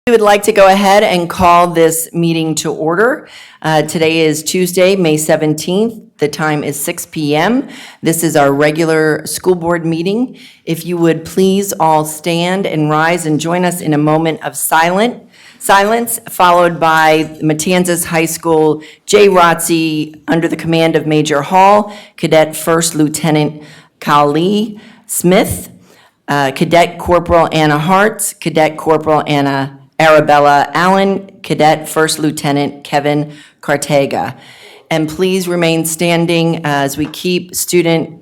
We would like to go ahead and call this meeting to order. Today is Tuesday, May 17th. The time is 6 p.m. This is our regular school board meeting. If you would please all stand and rise and join us in a moment of silence, followed by Matanzas High School JROTC under the command of Major Hall, Cadet First Lieutenant Kali Smith, Cadet Corporal Anna Hartz, Cadet Corporal Arabella Allen, Cadet First Lieutenant Kevin Cartega. And please remain standing as we keep student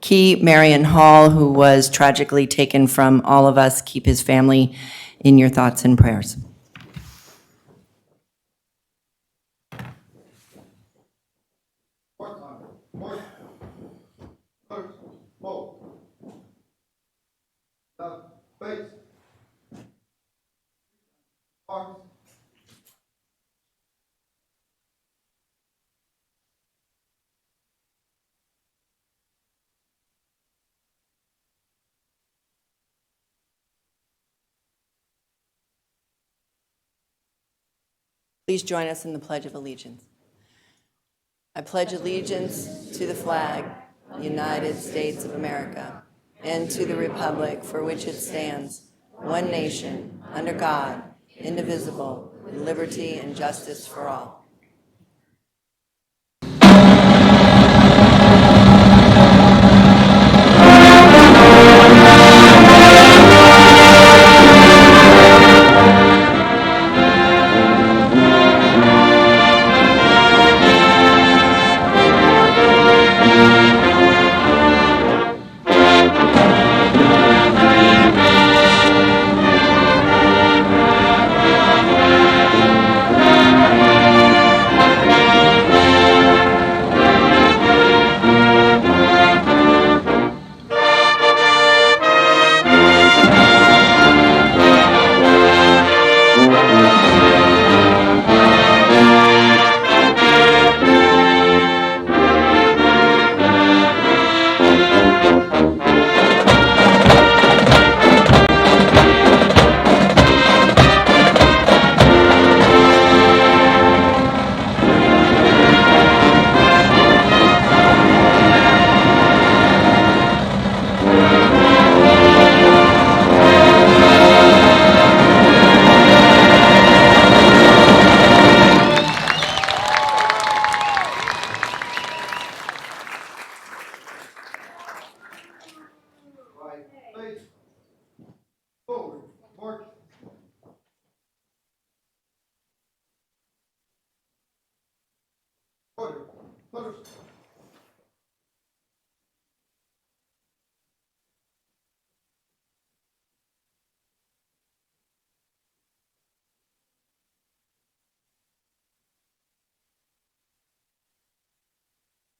Key Marion Hall, who was tragically taken from all of us, keep his family in your thoughts and prayers. Please join us in the Pledge of Allegiance. I pledge allegiance to the flag, United States of America, and to the republic for which it stands, one nation, under God, indivisible, with liberty and justice for all.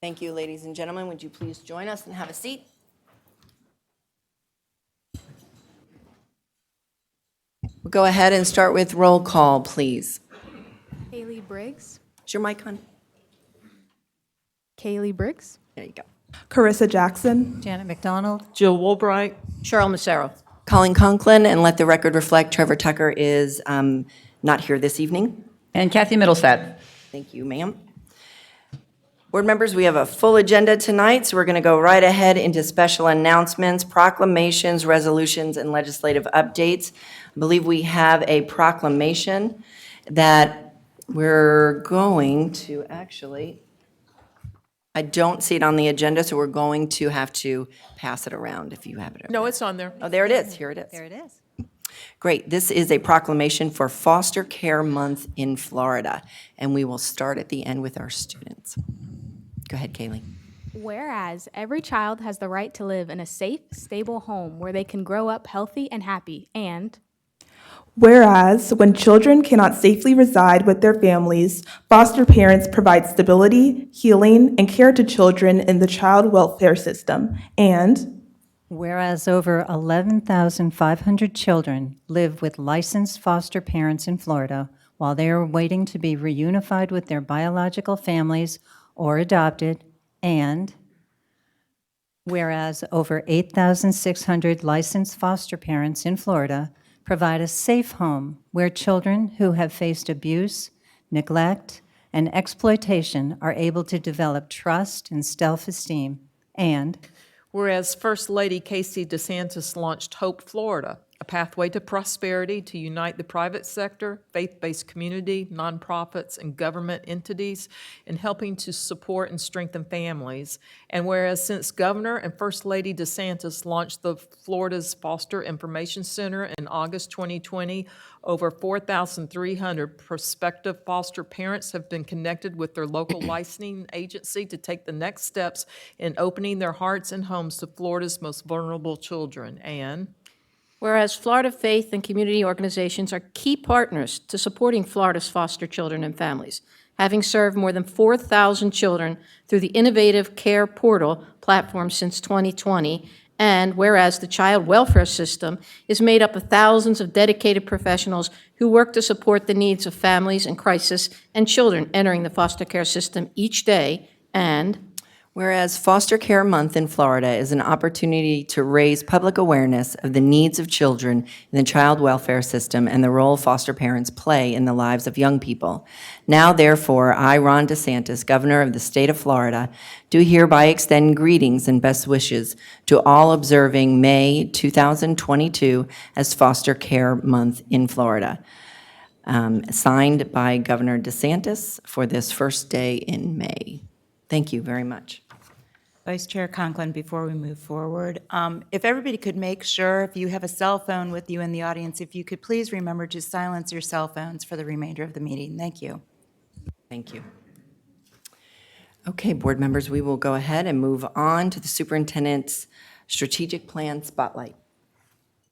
Thank you, ladies and gentlemen. Would you please join us and have a seat? We'll go ahead and start with roll call, please. Kaylee Briggs. Is your mic on? Kaylee Briggs. There you go. Carissa Jackson. Janet McDonald. Jill Woolbright. Cheryl Massaro. Colleen Conklin, and let the record reflect Trevor Tucker is not here this evening. And Kathy Middlestad. Thank you, ma'am. Board members, we have a full agenda tonight, so we're going to go right ahead into special announcements, proclamations, resolutions, and legislative updates. I believe we have a proclamation that we're going to I don't see it on the agenda, so we're going to have to pass it around if you have it. No, it's on there. Oh, there it is. Here it is. There it is. Great. This is a proclamation for Foster Care Month in Florida, and we will start at the end with our students. Go ahead, Kaylee. Whereas every child has the right to live in a safe, stable home where they can grow up healthy and happy, and Whereas when children cannot safely reside with their families, foster parents provide stability, healing, and care to children in the child welfare system. And Whereas over 11,500 children live with licensed foster parents in Florida while they are waiting to be reunified with their biological families or adopted, and whereas over 8,600 licensed foster parents in Florida provide a safe home where children who have faced abuse, neglect, and exploitation are able to develop trust and self-esteem. And Whereas First Lady Casey DeSantis launched Hope Florida, a pathway to prosperity to unite the private sector, faith-based community, nonprofits, and government entities in helping to support and strengthen families. And whereas since Governor and First Lady DeSantis launched the Florida's Foster Information Center in August 2020, over 4,300 prospective foster parents have been connected with their local licensing agency to take the next steps in opening their hearts and homes to Florida's most vulnerable children. And whereas Florida faith and community organizations are key partners to supporting Florida's foster children and families, having served more than 4,000 children through the innovative Care Portal platform since 2020, and whereas the child welfare system is made up of thousands of dedicated professionals who work to support the needs of families in crisis and children entering the foster care system each day, and whereas Foster Care Month in Florida is an opportunity to raise public awareness of the needs of children in the child welfare system and the role foster parents play in the lives of young people. Now, therefore, I, Ron DeSantis, Governor of the state of Florida, do hereby extend greetings and best wishes to all observing May 2022 as Foster Care Month in Florida. Signed by Governor DeSantis for this first day in May. Thank you very much. Vice Chair Conklin, before we move forward, if everybody could make sure, if you have a cell phone with you in the audience, if you could please remember to silence your cell phones for the remainder of the meeting. Thank you. Thank you. Okay, board members, we will go ahead and move on to the superintendent's strategic plan spotlight.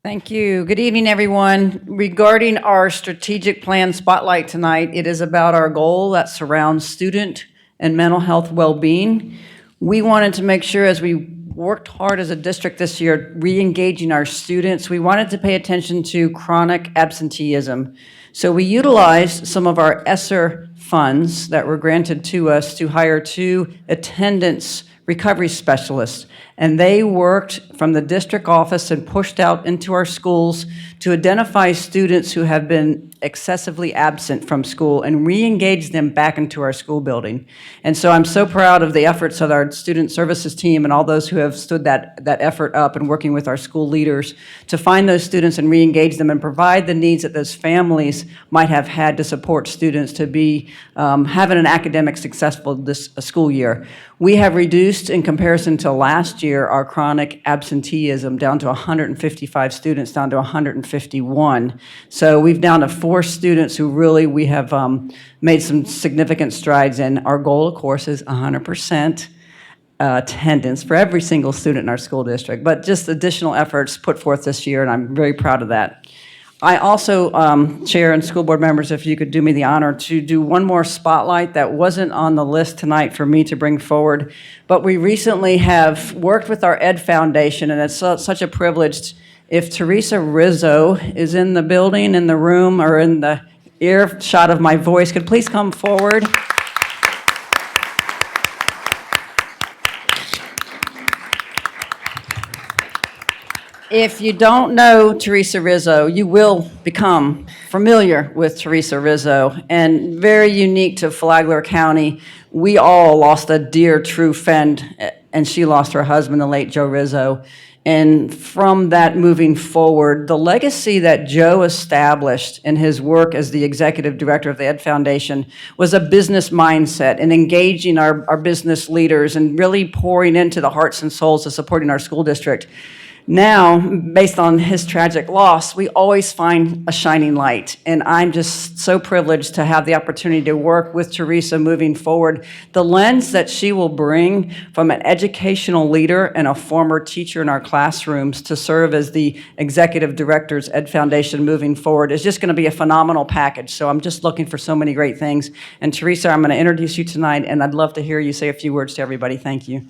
Thank you. Good evening, everyone. Regarding our strategic plan spotlight tonight, it is about our goal that surrounds student and mental health well-being. We wanted to make sure, as we worked hard as a district this year, re-engaging our students, we wanted to pay attention to chronic absenteeism. So we utilized some of our ESSER funds that were granted to us to hire 2 attendance recovery specialists. And they worked from the district office and pushed out into our schools to identify students who have been excessively absent from school and re-engage them back into our school building. And so I'm so proud of the efforts of our student services team and all those who have stood that effort up and working with our school leaders to find those students and re-engage them and provide the needs that those families might have had to support students to be having an academic successful this school year. We have reduced, in comparison to last year, our chronic absenteeism down to 155 students, down to 151. So we've down to 4 students who really we have made some significant strides in. Our goal, of course, is 100% attendance for every single student in our school district, but just additional efforts put forth this year, and I'm very proud of that. I also, Chair and school board members, if you could do me the honor to do one more spotlight that wasn't on the list tonight for me to bring forward, but we recently have worked with our Ed Foundation, and it's such a privilege. If Teresa Rizzo is in the building, in the room, or in the earshot of my voice, could please come forward. If you don't know Teresa Rizzo, you will become familiar with Teresa Rizzo. And very unique to Flagler County, we all lost a dear, true friend, and she lost her husband, the late Joe Rizzo. And from that moving forward, the legacy that Joe established in his work as the executive director of the Ed Foundation was a business mindset and engaging our business leaders and really pouring into the hearts and souls of supporting our school district. Now, based on his tragic loss, we always find a shining light, and I'm just so privileged to have the opportunity to work with Teresa moving forward. The lens that she will bring from an educational leader and a former teacher in our classrooms to serve as the executive director's Ed Foundation moving forward is just going to be a phenomenal package. So I'm just looking for so many great things. And Teresa, I'm going to introduce you tonight, and I'd love to hear you say a few words to everybody. Thank you.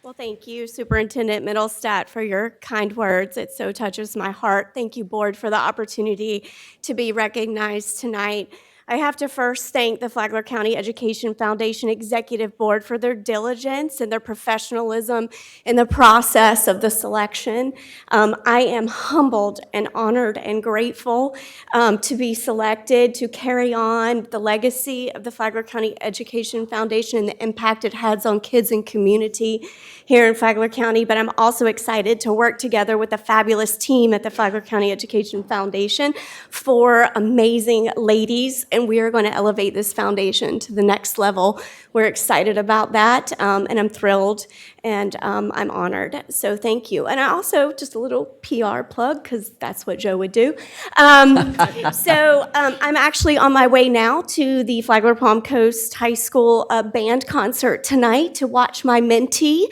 Well, thank you, Superintendent Middlestat, for your kind words. It so touches my heart. Thank you, Board, for the opportunity to be recognized tonight. I have to first thank the Flagler County Education Foundation Executive Board for their diligence and their professionalism in the process of the selection. I am humbled and honored and grateful to be selected to carry on the legacy of the Flagler County Education Foundation and the impact it has on kids and community here in Flagler County, but I'm also excited to work together with a fabulous team at the Flagler County Education Foundation for amazing ladies, and we are going to elevate this foundation to the next level. We're excited about that, and I'm thrilled, and I'm honored. So thank you. And I also, just a little PR plug, because that's what Joe would do. I'm actually on my way now to the Flagler Palm Coast High School band concert tonight to watch my mentee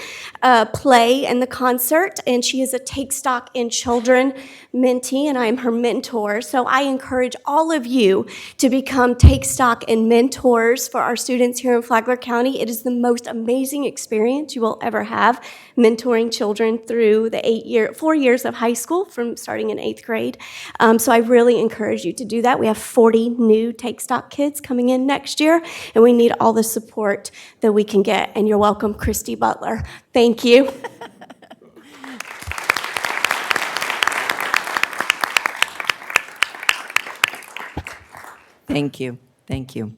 play in the concert, and she is a Take Stock in Children mentee, and I am her mentor. So I encourage all of you to become Take Stock and mentors for our students here in Flagler County. It is the most amazing experience you will ever have, mentoring children through the 4 years of high school from starting in 8th grade. So I really encourage you to do that. We have 40 new Take Stock kids coming in next year, and we need all the support that we can get. And you're welcome, Christy Butler. Thank you. Thank you. Thank you.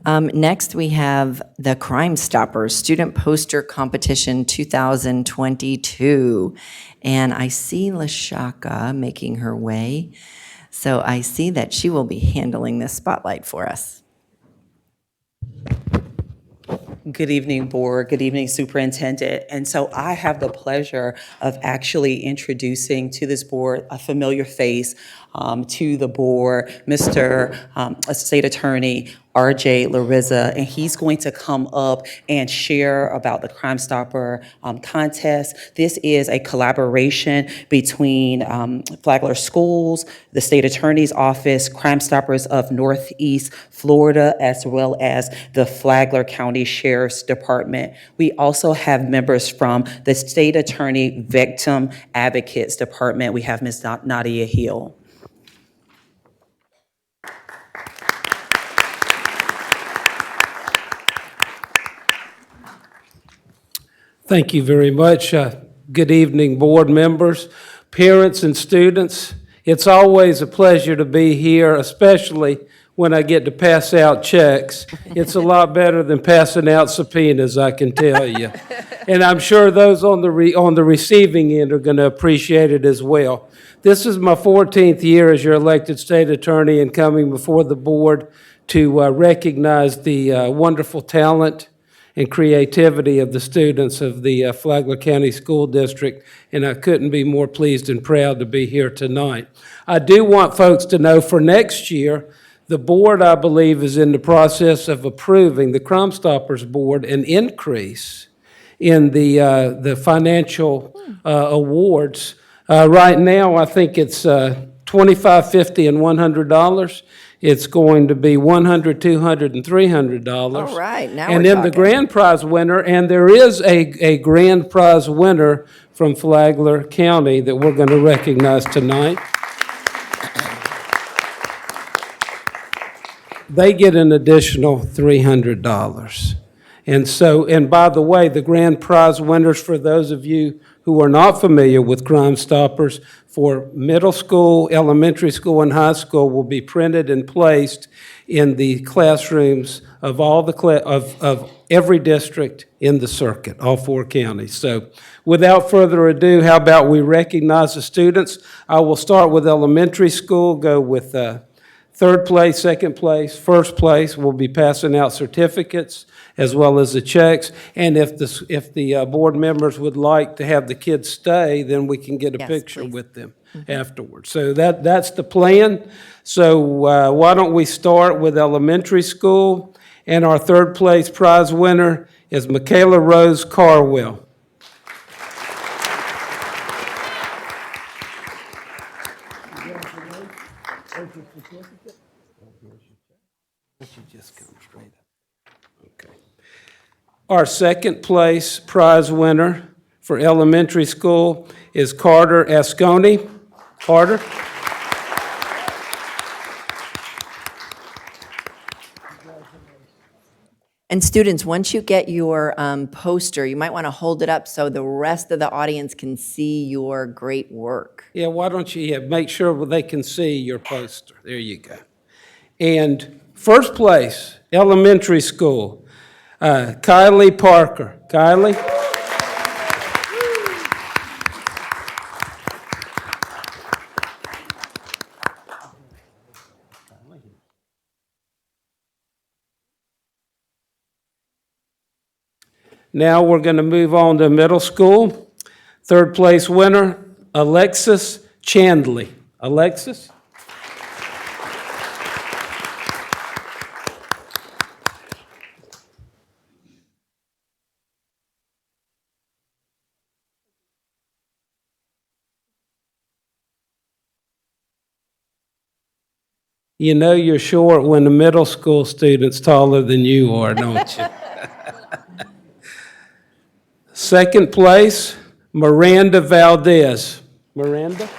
Next, we have the Crime Stoppers Student Poster Competition 2022. And I see LaShaka making her way. So I see that she will be handling this spotlight for us. Good evening, board. Good evening, superintendent. And so I have the pleasure of actually introducing to this board a familiar face to the board, Mr. State Attorney R.J. Larissa, and he's going to come up and share about the Crime Stopper contest. This is a collaboration between Flagler Schools, the State Attorney's Office, Crime Stoppers of Northeast Florida, as well as the Flagler County Sheriff's Department. We also have members from the State Attorney Victim Advocates Department. We have Ms. Nadia Hill. Thank you very much. Good evening, board members, parents, and students. It's always a pleasure to be here, especially when I get to pass out checks. It's a lot better than passing out subpoenas, I can tell you. And I'm sure those on the receiving end are going to appreciate it as well. This is my 14th year as your elected state attorney and coming before the board to recognize the wonderful talent and creativity of the students of the Flagler County School District, and I couldn't be more pleased and proud to be here tonight. I do want folks to know for next year, the board, I believe, is in the process of approving, the Crime Stoppers Board, an increase in the financial awards. Right now, I think it's $25, $50, and $100. It's going to be $100, $200, and $300. All right, now and we're then the talking. grand prize winner, and there is a grand prize winner from Flagler County that we're going to recognize tonight. They get an additional $300. And by the way, the grand prize winners, for those of you who are not familiar with Crime Stoppers, for middle school, elementary school, and high school will be printed and placed in the classrooms of all of every district in the circuit, all 4 counties. So without further ado, how about we recognize the students? I will start with elementary school, go with third place, second place, first place. We'll be passing out certificates as well as the checks. And if the board members would like to have the kids stay, then we can get a picture with them afterwards. So that's the plan. So why don't we start with elementary school? And our third place prize winner is Michaela Rose Carwell. Our second place prize winner for elementary school is Carter Asconi. Carter. And students, once you get your poster, you might want to hold it up so the rest of the audience can see your great work. Yeah, why don't you make sure they can see your poster? There you go. And first place, elementary school, Kylie Parker. Kylie? Now we're going to move on to middle school. Third place winner, Alexis Chandley. Alexis? You know you're short when the middle school student's taller than you are, don't you? Second place, Miranda Valdez. Miranda?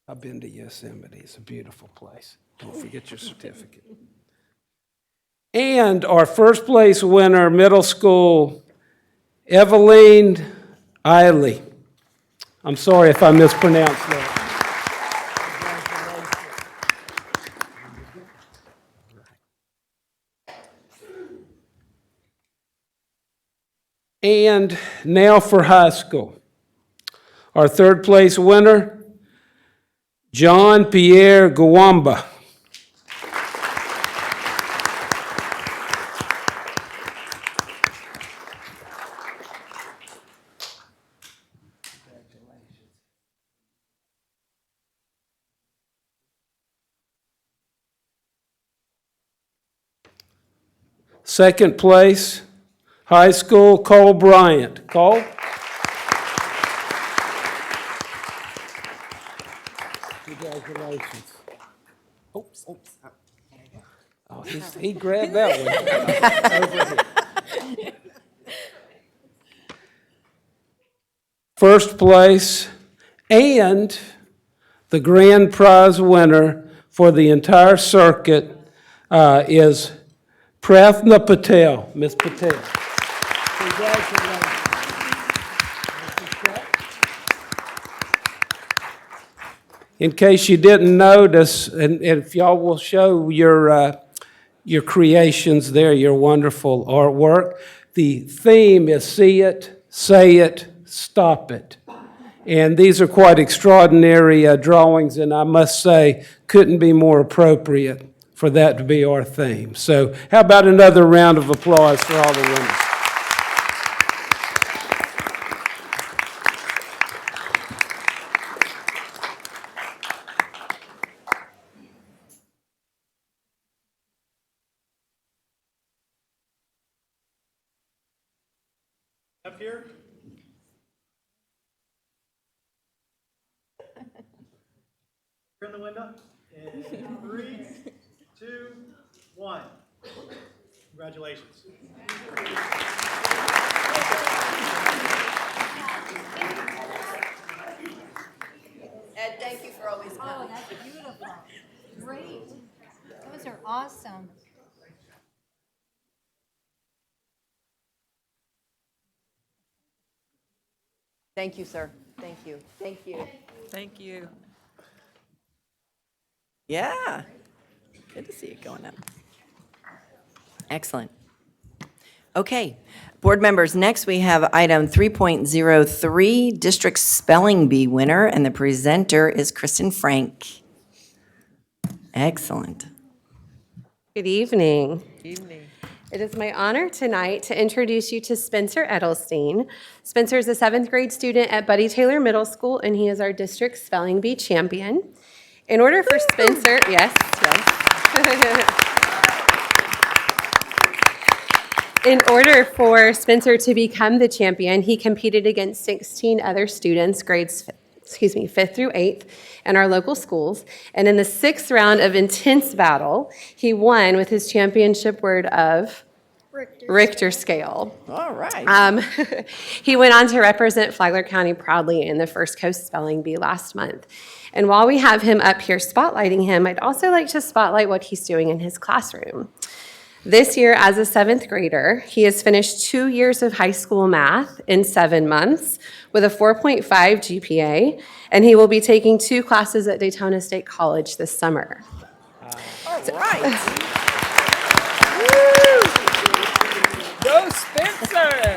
I've been to Yosemite. It's a beautiful place. Don't forget your certificate. And our first place winner, middle school, Eveline Eiley. I'm sorry if I mispronounced that. And now for high school. Our third place winner, John Pierre Gawamba. Second place, high school, Cole Bryant. Cole? Congratulations. Oops. Oh, he grabbed that one. Over here. First place and the grand prize winner for the entire circuit is Prathna Patel, Miss Patel. Congratulations. In case you didn't notice, and if y'all will show your creations there, your wonderful artwork, the theme is see it, say it, stop it. And these are quite extraordinary drawings, and I must say, couldn't be more appropriate for that to be our theme. So how about another round of applause for all the winners? Up here. Turn the window. And 3, 2, 1. Congratulations. Ed, thank you for always coming. Oh, that's beautiful. Great. Those are awesome. Thank you, sir. Thank you. Thank you. Thank you. Yeah. Good to see you going up. Excellent. Okay, board members, next we have item 3.03, District Spelling Bee winner, and the presenter is Kristen Frank. Excellent. Good evening. Evening. It is my honor tonight to introduce you to Spencer Edelstein. Spencer is a 7th grade student at Buddy Taylor Middle School, and he is our district spelling bee champion. In order for Spencer, yes. In order for Spencer to become the champion, he competed against 16 other students, grades 5th through 8th, in our local schools. And in the 6th round of intense battle, he won with his championship word of Richter scale. All right. He went on to represent Flagler County proudly in the First Coast Spelling Bee last month. And while we have him up here spotlighting him, I'd also like to spotlight what he's doing in his classroom. This year, as a 7th grader, he has finished 2 years of high school math in 7 months with a 4.5 GPA, and he will be taking 2 classes at Daytona State College this summer. All right. Go Spencer!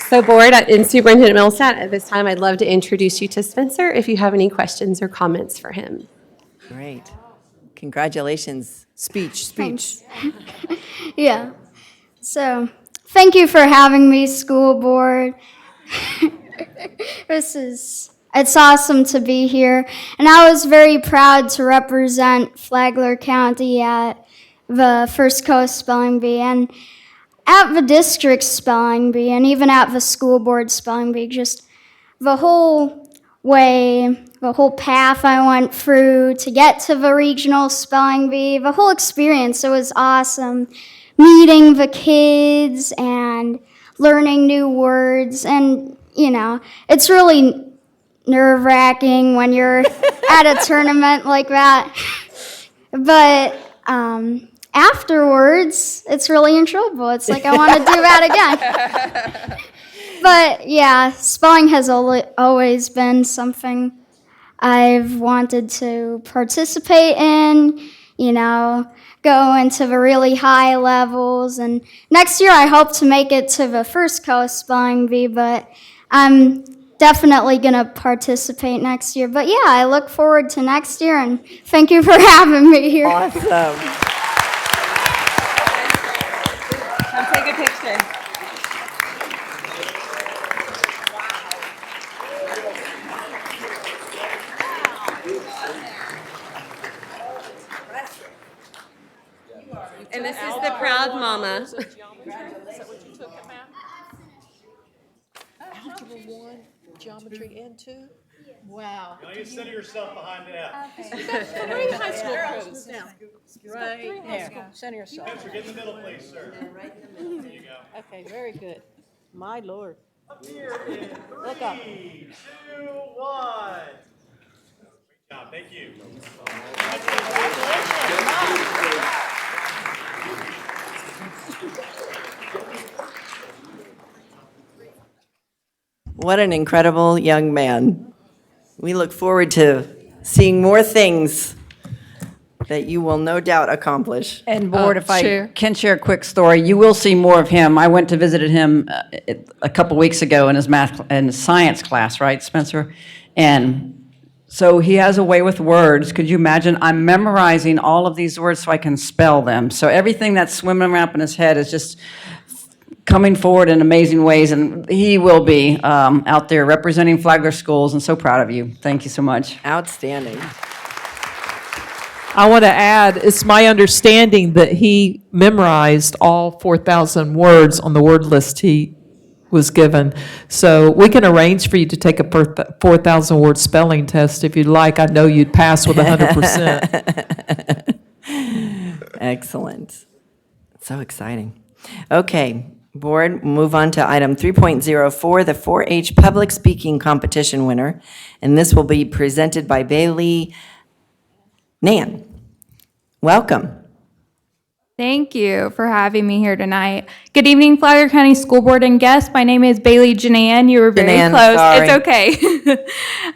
So board and Superintendent Millstat, at this time, I'd love to introduce you to Spencer if you have any questions or comments for him. Great. Congratulations. Speech. Yeah. So, thank you for having me, school board. It's awesome to be here. And I was very proud to represent Flagler County at the First Coast Spelling Bee and at the district spelling bee and even at the school board spelling bee. Just the whole path I went through to get to the regional spelling bee, the whole experience, it was awesome. Meeting the kids and learning new words, and it's really nerve-wracking when you're at a tournament like that. But afterwards, it's really enjoyable. It's like I want to do that again. But yeah, spelling has always been something I've wanted to participate in, go into the really high levels. And next year I hope to make it to the First Coast Spelling Bee, but I'm definitely going to participate next year. But yeah, I look forward to next year, and thank you for having me here. Awesome. Come take a picture. And this is the proud mama. Algebra 1, geometry and 2? Wow. Now you center yourself behind that. Three high school credits now. Right there. Center yourself. Spencer, get in the middle, please, sir. There you go. Okay, very good. My lord. Up here in Look up. 3, 2, 1. Great job. Thank you. What an incredible young man. We look forward to seeing more things that you will no doubt accomplish. And board, if I share. can share a quick story, you will see more of him. I went to visit him a couple weeks ago in his math and science class, right, Spencer? And so he has a way with words. Could you imagine? I'm memorizing all of these words so I can spell them. So everything that's swimming around in his head is just coming forward in amazing ways, and he will be out there representing Flagler schools, and so proud of you. Thank you so much. Outstanding. I want to add, it's my understanding that he memorized all 4,000 words on the word list he was given. So we can arrange for you to take a 4,000 word spelling test if you'd like. I know you'd pass with 100%. Excellent. So exciting. Okay, board, move on to item 3.04, the 4-H public speaking competition winner. And this will be presented by Bailey Nan. Welcome. Thank you for having me here tonight. Good evening, Flagler County School Board and guests. My name is Bailey Janan. You were very Janan, close. sorry. It's okay.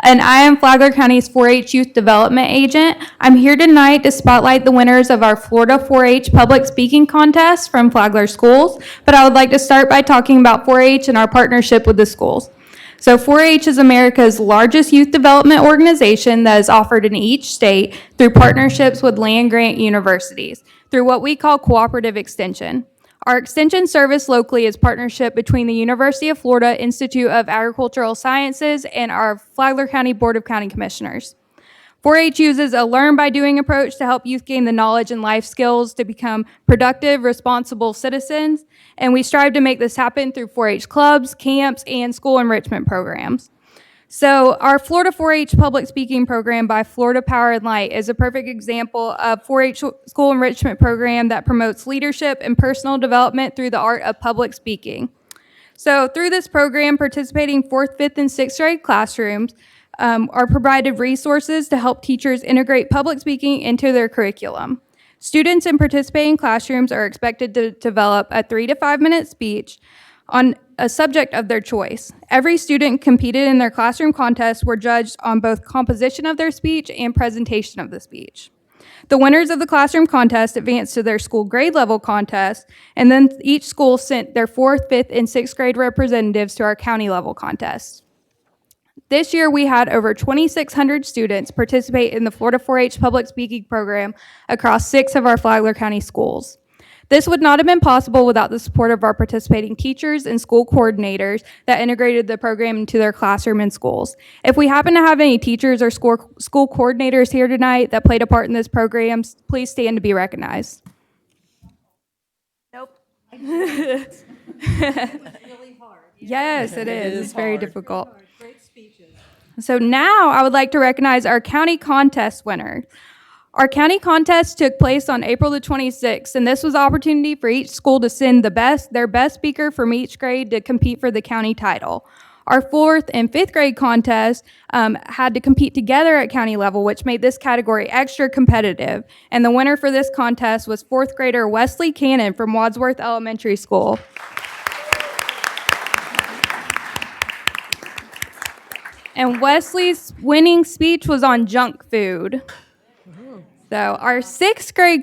And I am Flagler County's 4-H Youth Development Agent. I'm here tonight to spotlight the winners of our Florida 4-H Public Speaking Contest from Flagler Schools. But I would like to start by talking about 4-H and our partnership with the schools. So 4-H is America's largest youth development organization that is offered in each state through partnerships with land-grant universities through what we call cooperative extension. Our extension service locally is partnership between the University of Florida Institute of Agricultural Sciences and our Flagler County Board of County Commissioners. 4-H uses a learn-by-doing approach to help youth gain the knowledge and life skills to become productive, responsible citizens, and we strive to make this happen through 4-H clubs, camps, and school enrichment programs. So our Florida 4-H public speaking program by Florida Power and Light is a perfect example of 4-H school enrichment program that promotes leadership and personal development through the art of public speaking. So through this program, participating 4th, 5th, and 6th grade classrooms are provided resources to help teachers integrate public speaking into their curriculum. Students in participating classrooms are expected to develop a 3 to 5 minute speech on a subject of their choice. Every student competed in their classroom contests were judged on both composition of their speech and presentation of the speech. The winners of the classroom contest advanced to their school grade level contest, and then each school sent their 4th, 5th, and 6th grade representatives to our county level contest. This year, we had over 2,600 students participate in the Florida 4-H public speaking program across 6 of our Flagler County schools. This would not have been possible without the support of our participating teachers and school coordinators that integrated the program into their classroom and schools. If we happen to have any teachers or school coordinators here tonight that played a part in this program, please stand to be recognized. Nope. Yes, it is. It's very difficult. So now I would like to recognize our county contest winner. Our county contest took place on April the 26th, and this was an opportunity for each school to send their best speaker from each grade to compete for the county title. Our 4th and 5th grade contest had to compete together at county level, which made this category extra competitive. And the winner for this contest was 4th grader Wesley Cannon from Wadsworth Elementary School. And Wesley's winning speech was on junk food. So our 6th grade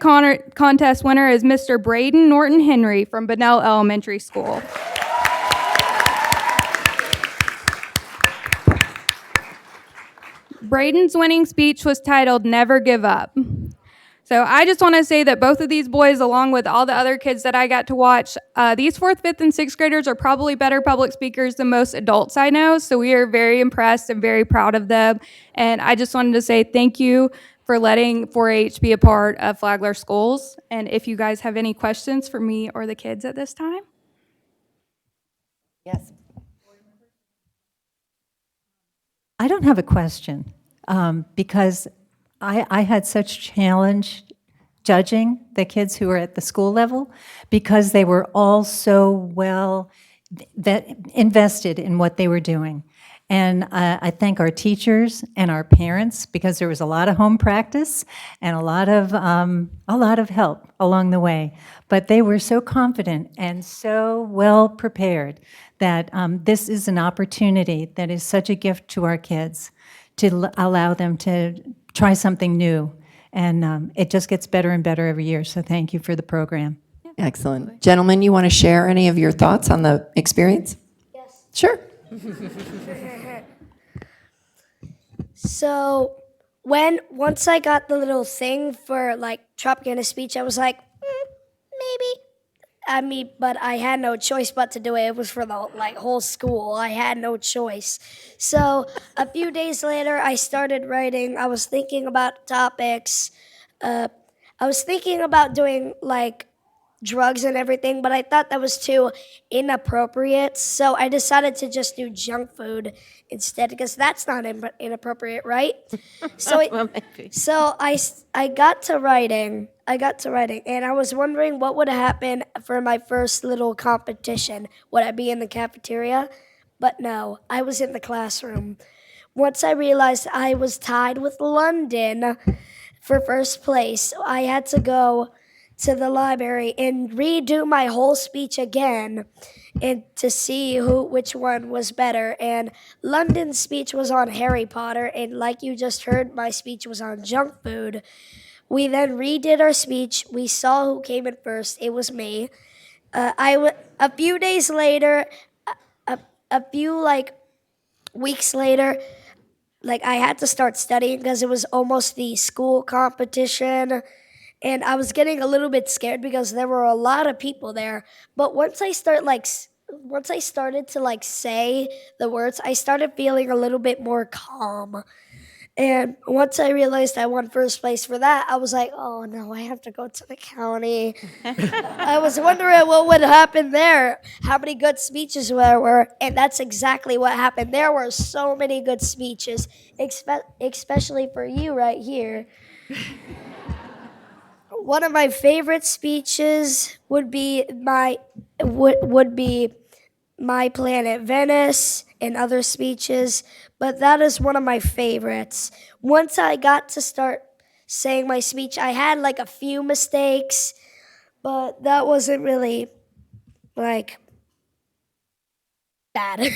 contest winner is Mr. Braden Norton Henry from Bunnell Elementary School. Braden's winning speech was titled Never Give Up. So I just want to say that both of these boys, along with all the other kids that I got to watch, these 4th, 5th, and 6th graders are probably better public speakers than most adults I know. So we are very impressed and very proud of them. And I just wanted to say thank you for letting 4-H be a part of Flagler schools. And if you guys have any questions for me or the kids at this time. Yes. I don't have a question because I had such challenge judging the kids who were at the school level because they were all so well invested in what they were doing. And I thank our teachers and our parents because there was a lot of home practice and a lot of help along the way. But they were so confident and so well prepared that this is an opportunity that is such a gift to our kids to allow them to try something new. And it just gets better and better every year. So thank you for the program. Excellent. Gentlemen, you want to share any of your thoughts on the experience? Yes. Sure. So once I got the little thing for like propaganda speech, I was like, maybe. I mean, but I had no choice but to do it. It was for the whole school. I had no choice. So a few days later, I started writing. I was thinking about topics. I was thinking about doing drugs and everything, but I thought that was too inappropriate. So I decided to just do junk food instead, because that's not inappropriate, right? So Well, maybe. so I got to writing, and I was wondering what would happen for my first little competition. Would I be in the cafeteria? But no, I was in the classroom. Once I realized I was tied with London for first place, I had to go to the library and redo my whole speech again and to see which one was better. And London's speech was on Harry Potter, and like you just heard, my speech was on junk food. We then redid our speech. We saw who came in first. It was me. A few days later, a few weeks later, I had to start studying because it was almost the school competition. And I was getting a little bit scared because there were a lot of people there. But once I started to say the words, I started feeling a little bit more calm. And once I realized I won first place for that, I was like, oh no, I have to go to the county. I was wondering what would happen there, how many good speeches there were, and that's exactly what happened. There were so many good speeches, especially for you right here. One of my favorite speeches would be would be My Planet Venice and other speeches, but that is one of my favorites. Once I got to start saying my speech, I had like a few mistakes, but that wasn't really like bad.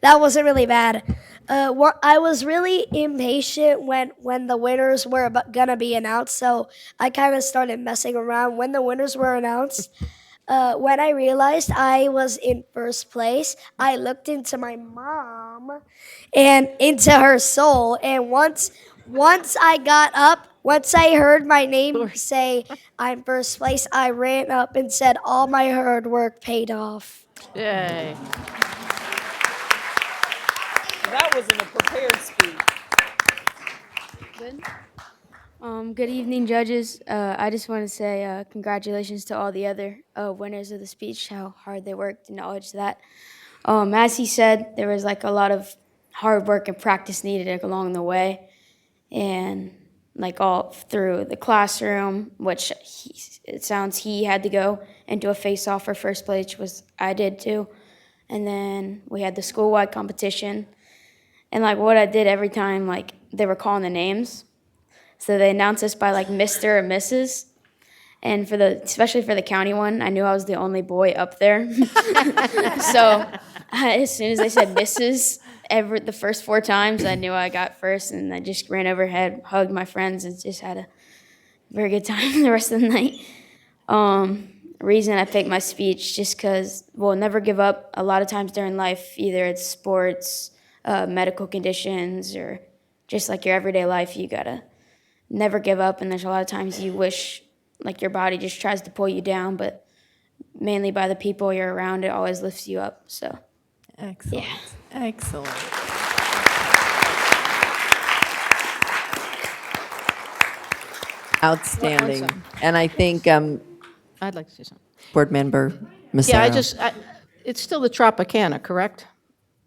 That wasn't really bad. I was really impatient when the winners were gonna be announced, so I kind of started messing around when the winners were announced. When I realized I was in first place, I looked into my mom and into her soul. And once I got up, once I heard my name say I'm first place, I ran up and said all my hard work paid off. Yay. That wasn't a prepared speech. Good evening, judges. I just want to say congratulations to all the other winners of the speech, how hard they worked, acknowledge that. As he said, there was like a lot of hard work and practice needed along the way, and like all through the classroom, which it sounds he had to go and do a face-off for first place, which I did too. And then we had the school-wide competition, and like what I did every time, like they were calling the names. So they announced us by like Mr. or Mrs. And especially for the county one, I knew I was the only boy up there. So as soon as they said Mrs. the first 4 times, I knew I got first, and I just ran overhead, hugged my friends, and just had a very good time the rest of the night. Reason I picked my speech just because, well, never give up. A lot of times during life, either it's sports, medical conditions, or just like your everyday life, you gotta never give up, and there's a lot of times you wish like your body just tries to pull you down, but mainly by the people you're around, it always lifts you up. So Excellent. yeah. Excellent. Outstanding. Awesome. And I think I'd like to say something. Board Member Yeah, Massaro. it's still the Tropicana, correct?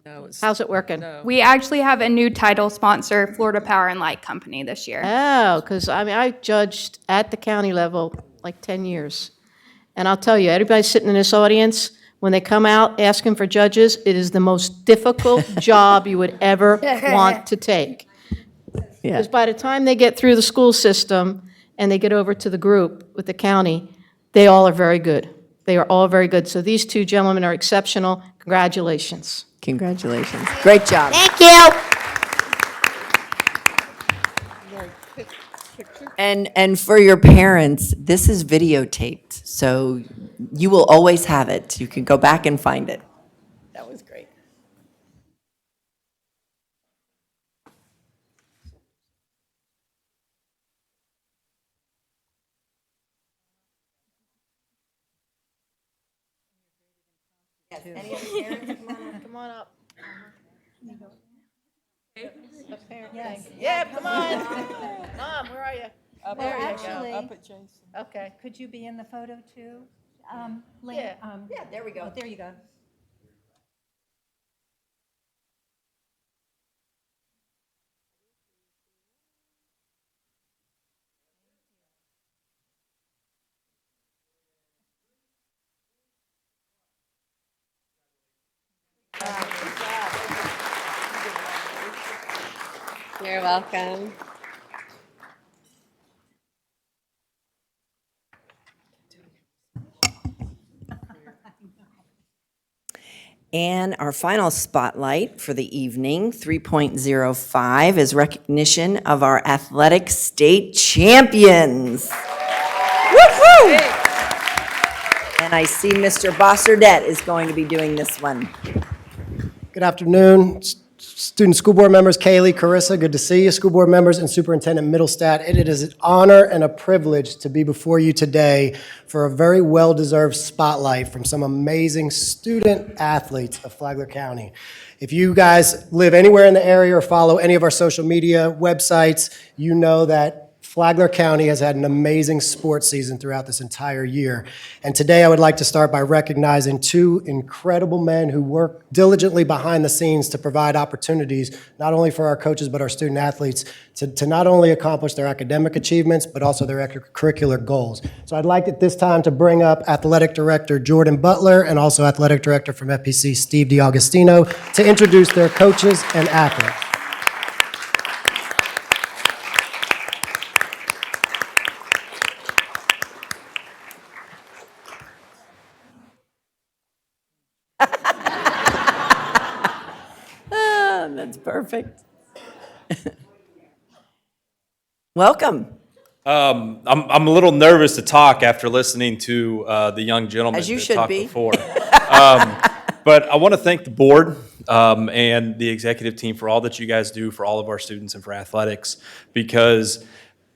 No, it's. How's it working? We actually have a new title sponsor, Florida Power and Light Company, this year. Oh, because I judged at the county level like 10 years. And I'll tell you, everybody sitting in this audience, when they come out asking for judges, it is the most difficult job you would ever want to take. Yeah. Because by the time they get through the school system and they get over to the group with the county, they all are very good. They are all very good. So these 2 gentlemen are exceptional. Congratulations. Congratulations. Great job. Thank you. And for your parents, this is videotaped, so you will always have it. You can go back and find it. That was great. Come on up. Yeah, come on. Mom, where are you? There you go. Up at Jason. Okay. Could you be in the photo too? Yeah. Yeah, there we go. There you go. You're welcome. And our final spotlight for the evening, 3.05, is recognition of our athletic state champions. Woo-hoo! And I see Mr. Bosserdette is going to be doing this one. Good afternoon. student school board members, Kaylee, Carissa, good to see you, school board members, and Superintendent Middlestat. It is an honor and a privilege to be before you today for a very well-deserved spotlight from some amazing student athletes of Flagler County. If you guys live anywhere in the area or follow any of our social media websites, you know that Flagler County has had an amazing sports season throughout this entire year. And today I would like to start by recognizing two incredible men who work diligently behind the scenes to provide opportunities, not only for our coaches, but our student athletes to not only accomplish their academic achievements, but also their extracurricular goals. So I'd like at this time to bring up Athletic Director Jordan Butler and also Athletic Director from FPC Steve DiAugustino to introduce their coaches and athletes. That's perfect. Welcome. I'm a little nervous to talk after listening to the young gentleman As you that should talked be. before. But I want to thank the board and the executive team for all that you guys do for all of our students and for athletics, because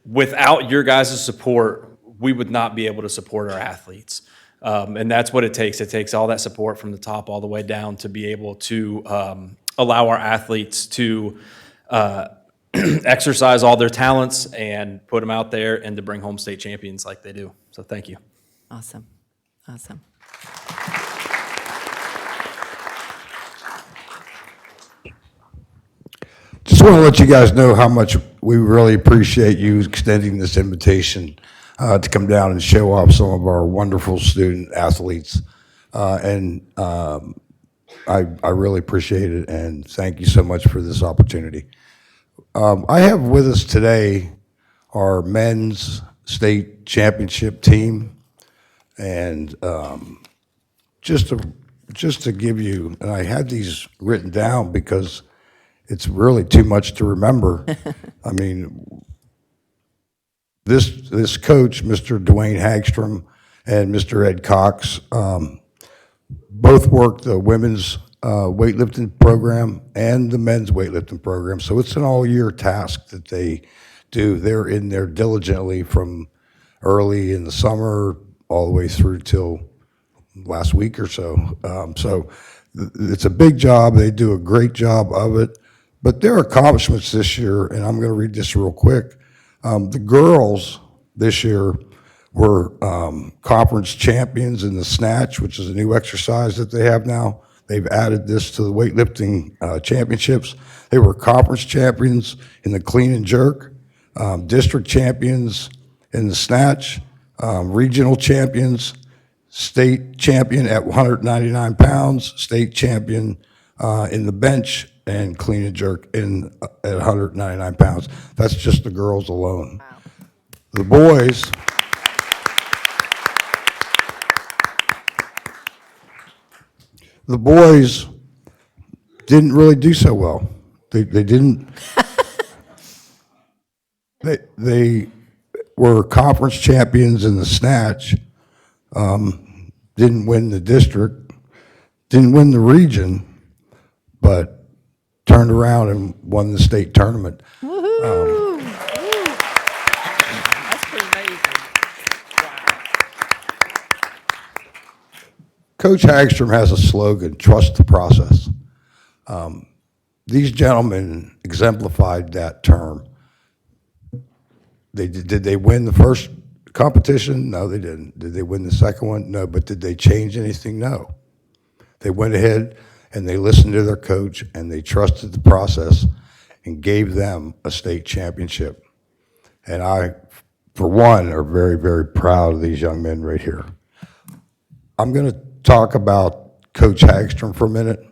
without your guys' support, we would not be able to support our athletes. And that's what it takes. It takes all that support from the top all the way down to be able to allow our athletes to exercise all their talents and put them out there and to bring home state champions like they do. So thank you. Awesome. Awesome. Just want to let you guys know how much we really appreciate you extending this invitation to come down and show off some of our wonderful student athletes. I really appreciate it, and thank you so much for this opportunity. I have with us today our men's state championship team, and just to give you, and I had these written down because it's really too much to remember. I mean, this coach, Mr. Dwayne Hagstrom and Mr. Ed Cox, both work the women's weightlifting program and the men's weightlifting program. So it's an all-year task that they do. They're in there diligently from early in the summer all the way through till last week or so. It's a big job. They do a great job of it. But their accomplishments this year, and I'm going to read this real quick. The girls this year were conference champions in the snatch, which is a new exercise that they have now. They've added this to the weightlifting championships. They were conference champions in the clean and jerk, district champions in the snatch, regional champions, state champion at 199 pounds, state champion in the bench, and clean and jerk at 199 pounds. That's just the girls alone. Wow. The boys didn't really do so well. They didn't. They were conference champions in the snatch. Didn't win the district. Didn't win the region, but turned around and won the state tournament. Woohoo! That's pretty amazing. Wow. Coach Hagstrom has a slogan, trust the process. These gentlemen exemplified that term. Did they win the first competition? No, they didn't. Did they win the second one? No, but did they change anything? No. They went ahead and they listened to their coach and they trusted the process and gave them a state championship. And I, for one, are very, very proud of these young men right here. I'm going to talk about Coach Hagstrom for a minute.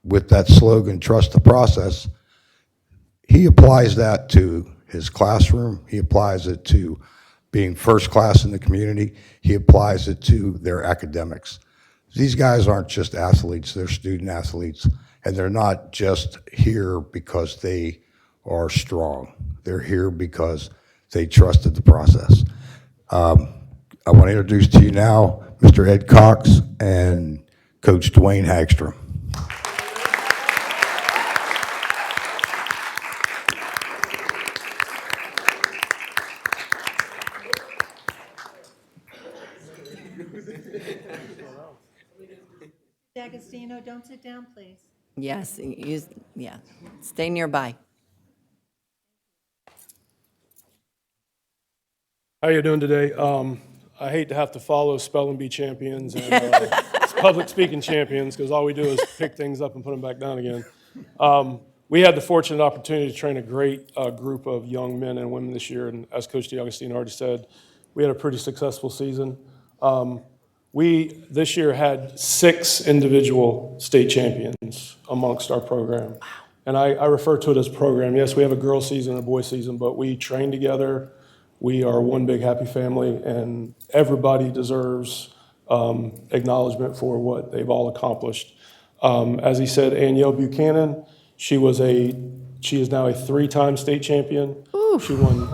With that slogan, trust the process, he applies that to his classroom. He applies it to being first class in the community. He applies it to their academics. These guys aren't just athletes, they're student athletes, and they're not just here because they are strong. They're here because they trusted the process. I want to introduce to you now Mr. Ed Cox and Coach Dwayne Hagstrom. D'Agostino, don't sit down, please. Yes, yeah, stay nearby. How you doing today? I hate to have to follow spelling bee champions and public speaking champions, because all we do is pick things up and put them back down again. We had the fortunate opportunity to train a great group of young men and women this year, and as Coach D'Agostino already said, we had a pretty successful season. We, this year, had 6 individual state champions amongst our program. And I refer to it as program. Yes, we have a girls' season and a boys' season, but we train together. We are one big happy family, and everybody deserves acknowledgement for what they've all accomplished. As he said, Anielle Buchanan, she is now a 3-time state champion. Oof. She won.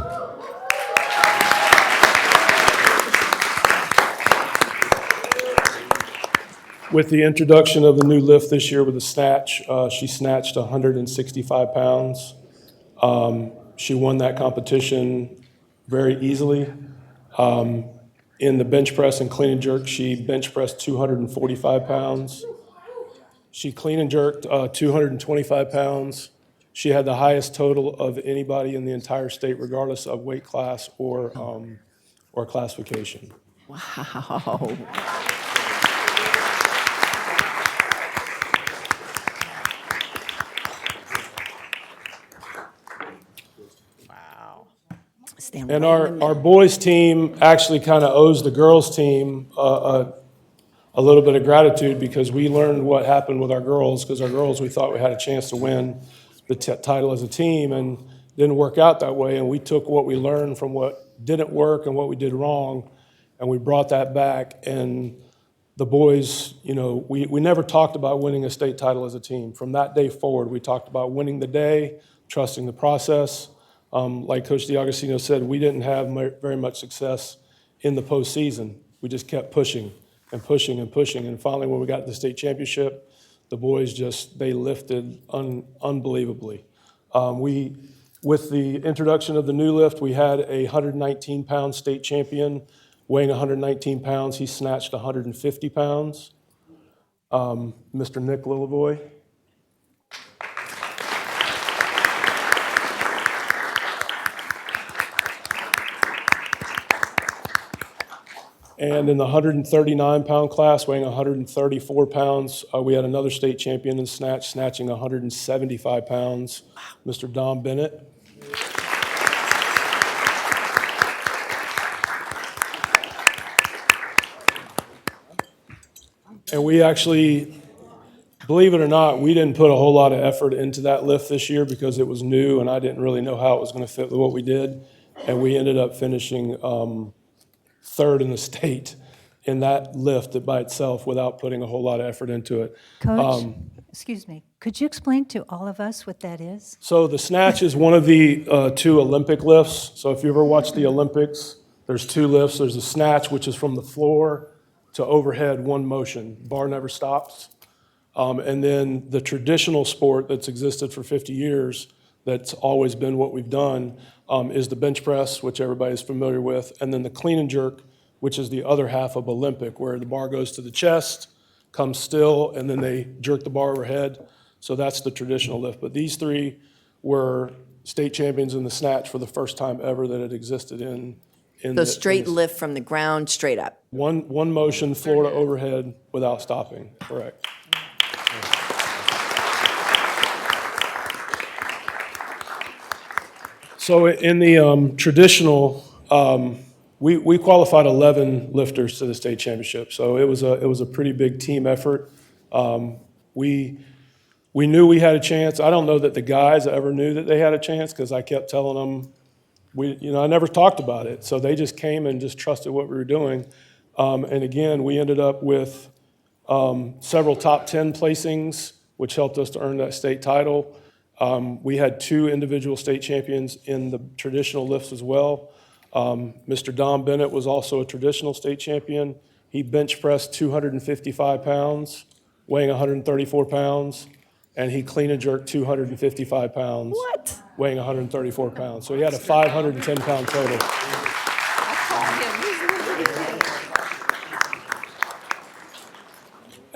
With the introduction of the new lift this year with the snatch, she snatched 165 pounds. She won that competition very easily. In the bench press and clean and jerk, she bench pressed 245 pounds. She clean and jerked 225 pounds. She had the highest total of anybody in the entire state, regardless of weight class or classification. Wow. Stand And right in the our middle. boys' team actually kind of owes the girls' team a little bit of gratitude, because we learned what happened with our girls, because our girls, we thought we had a chance to win the title as a team, and didn't work out that way. And we took what we learned from what didn't work and what we did wrong, and we brought that back. And the boys, you know, we never talked about winning a state title as a team. From that day forward, we talked about winning the day, trusting the process. Like Coach D'Agostino said, we didn't have very much success in the postseason. We just kept pushing and pushing and pushing. And finally, when we got to the state championship, the boys they lifted unbelievably. With the introduction of the new lift, we had a 119-pound state champion weighing 119 pounds. He snatched 150 pounds. Mr. Nick Lilleboy. And in the 139-pound class, weighing 134 pounds, we had another state champion in snatching 175 pounds, Mr. Don Bennett. And we actually, believe it or not, we didn't put a whole lot of effort into that lift this year because it was new, and I didn't really know how it was going to fit with what we did. And we ended up finishing 3rd in the state in that lift by itself without putting a whole lot of effort into it. Coach, excuse me, could you explain to all of us what that is? So the snatch is one of the 2 Olympic lifts. So if you ever watch the Olympics, there's 2 lifts. There's a snatch, which is from the floor to overhead, one motion. Bar never stops. And then the traditional sport that's existed for 50 years, that's always been what we've done, is the bench press, which everybody's familiar with, and then the clean and jerk, which is the other half of Olympic, where the bar goes to the chest, comes still, and then they jerk the bar overhead. So that's the traditional lift. But these 3 were state champions in the snatch for the first time ever that it existed in So straight lift from the ground, straight up. One motion, floor to overhead, without stopping, correct. So in the traditional, we qualified 11 lifters to the state championship. So it was a pretty big team effort. We knew we had a chance. I don't know that the guys ever knew that they had a chance, because I kept telling them, I never talked about it. So they just came and just trusted what we were doing. And again, we ended up with several top 10 placings, which helped us to earn that state title. We had 2 individual state champions in the traditional lifts as well. Mr. Don Bennett was also a traditional state champion. He bench pressed 255 pounds, weighing 134 pounds, and he clean and jerked 255 pounds, weighing 134 pounds. So he had a 510-pound total.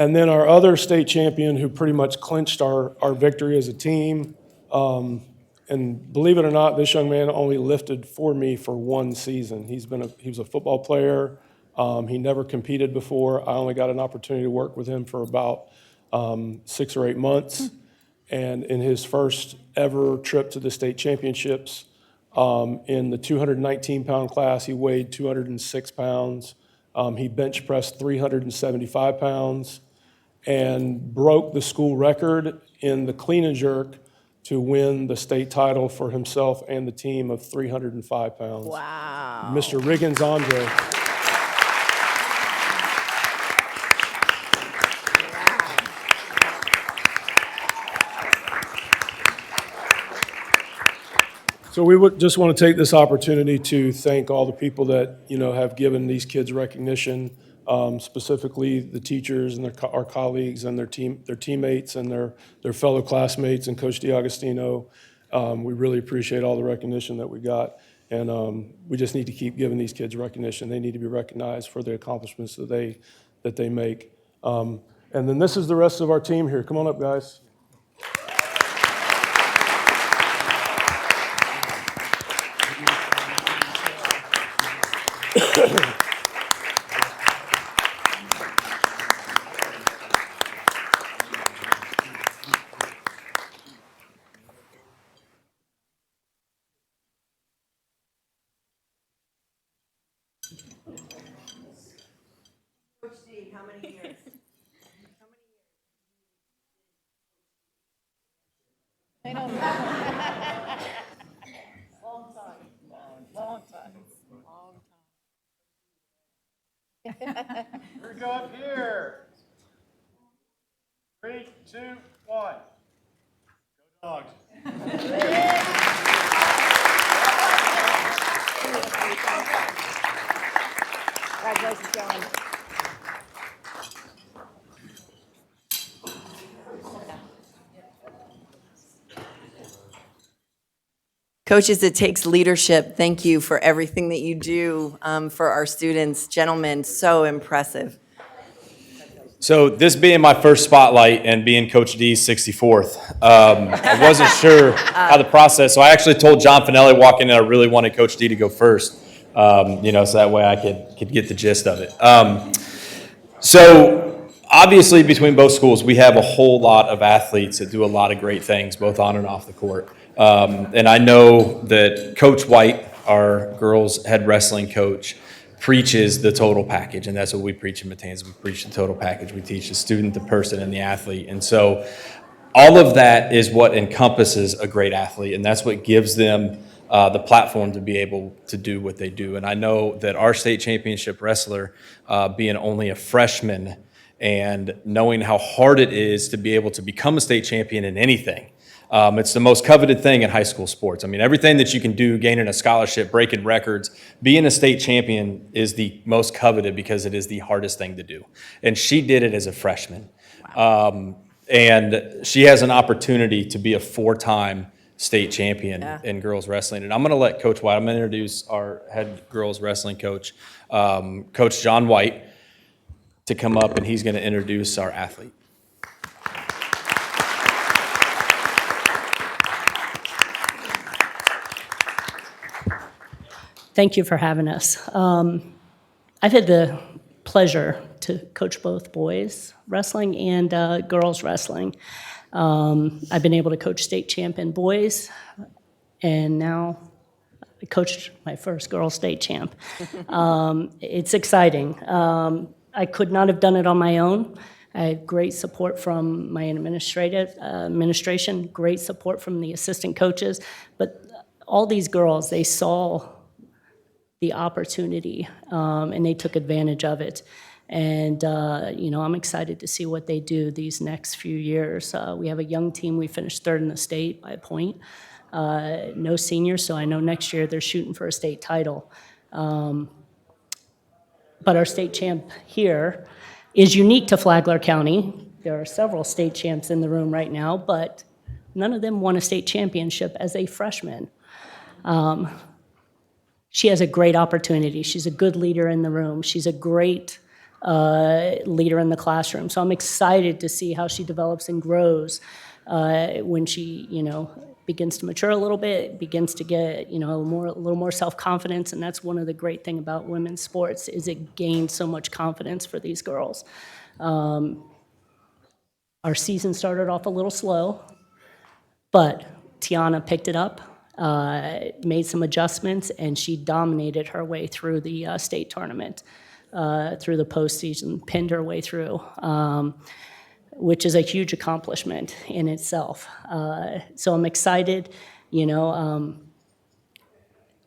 And then our other state champion who pretty much clinched our victory as a team. And believe it or not, this young man only lifted for me for one season. He was a football player. He never competed before. I only got an opportunity to work with him for about 6 or 8 months. And in his first ever trip to the state championships, in the 219-pound class, he weighed 206 pounds. He bench pressed 375 pounds and broke the school record in the clean and jerk to win the state title for himself and the team of 305 pounds. Wow. Mr. Riggins Andre. So we would just want to take this opportunity to thank all the people that, have given these kids recognition, specifically the teachers and our colleagues and their teammates and their fellow classmates and Coach DiAgostino. We really appreciate all the recognition that we got. And we just need to keep giving these kids recognition. They need to be recognized for the accomplishments that they make. And then this is the rest of our team here. Come on up, guys. We're go up here. 3, 2, 1. Go Dogs. Congratulations, John. Coaches, it takes leadership. Thank you for everything that you do for our students. Gentlemen, so impressive. So this being my first spotlight and being Coach D's 64th, I wasn't sure how the process, so I actually told John Finelli walking in I really wanted Coach D to go first, so that way I could get the gist of it. So obviously between both schools, we have a whole lot of athletes that do a lot of great things, both on and off the court. And I know that Coach White, our girls head wrestling coach, preaches the total package, and that's what we preach in Matanzas. We preach the total package. We teach the student, the person, and the athlete. And so all of that is what encompasses a great athlete, and that's what gives them the platform to be able to do what they do. And I know that our state championship wrestler, being only a freshman and knowing how hard it is to be able to become a state champion in anything, it's the most coveted thing in high school sports. I mean, everything that you can do, gaining a scholarship, breaking records, being a state champion is the most coveted because it is the hardest thing to do. And she did it as a freshman. Wow. And she has an opportunity to be a 4-time state champion in girls wrestling. And I'm going to let Coach White, I'm going to introduce our head girls wrestling coach, Coach John White, to come up, and he's going to introduce our athlete. Thank you for having us. I've had the pleasure to coach both boys wrestling and girls wrestling. I've been able to coach state champ in boys, and now I coached my first girls state champ. It's exciting. I could not have done it on my own. I had great support from my administration, great support from the assistant coaches, but all these girls, they saw the opportunity, and they took advantage of it. And, I'm excited to see what they do these next few years. We have a young team. We finished 3rd in the state by a point. No seniors, so I know next year they're shooting for a state title. But our state champ here is unique to Flagler County. There are several state champs in the room right now, but none of them won a state championship as a freshman. She has a great opportunity. She's a good leader in the room. She's a great leader in the classroom. So I'm excited to see how she develops and grows when she, begins to mature a little bit, begins to get, a little more self-confidence. And that's one of the great thing about women's sports is it gains so much confidence for these girls. Our season started off a little slow, but Tiana picked it up, made some adjustments, and she dominated her way through the state tournament, through the postseason, pinned her way through, which is a huge accomplishment in itself. So I'm excited,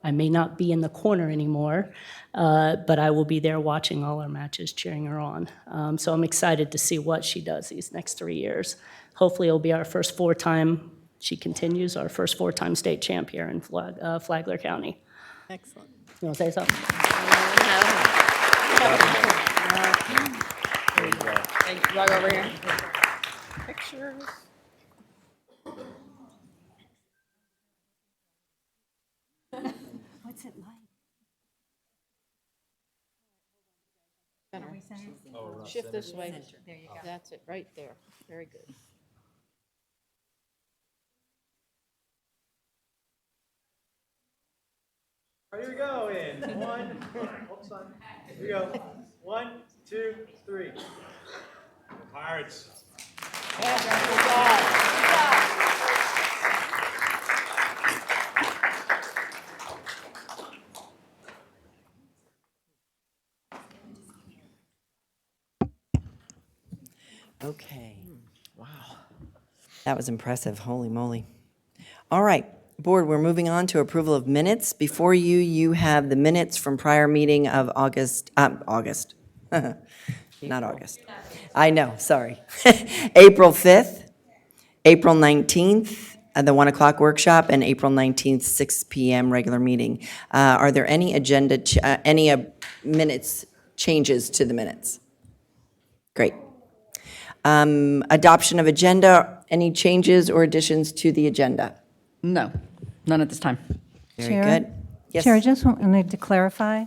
I may not be in the corner anymore, but I will be there watching all our matches, cheering her on. So I'm excited to see what she does these next 3 years. Hopefully it'll be our first she continues our first 4-time state champ here in Flagler County. Excellent. You want to say something? Thank you. Right over here. Pictures. What's it like? Shift this way. There you go. That's it, right there. Very good. Here we go. In 1, oops, on. Here we go. 1, 2, 3. Pirates. Okay. Wow. That was impressive. Holy moly. All right. Board, we're moving on to approval of minutes. Before you, you have the minutes from prior meeting of August, not August. I know, sorry. April 5th, April 19th, the 1 o'clock workshop, and April 19th, 6 p.m. regular meeting. Are there any minutes changes to the minutes? Great. Adoption of agenda, any changes or additions to the agenda? No, none at this time. Very Chair? good. Yes. Chair, I just wanted to clarify,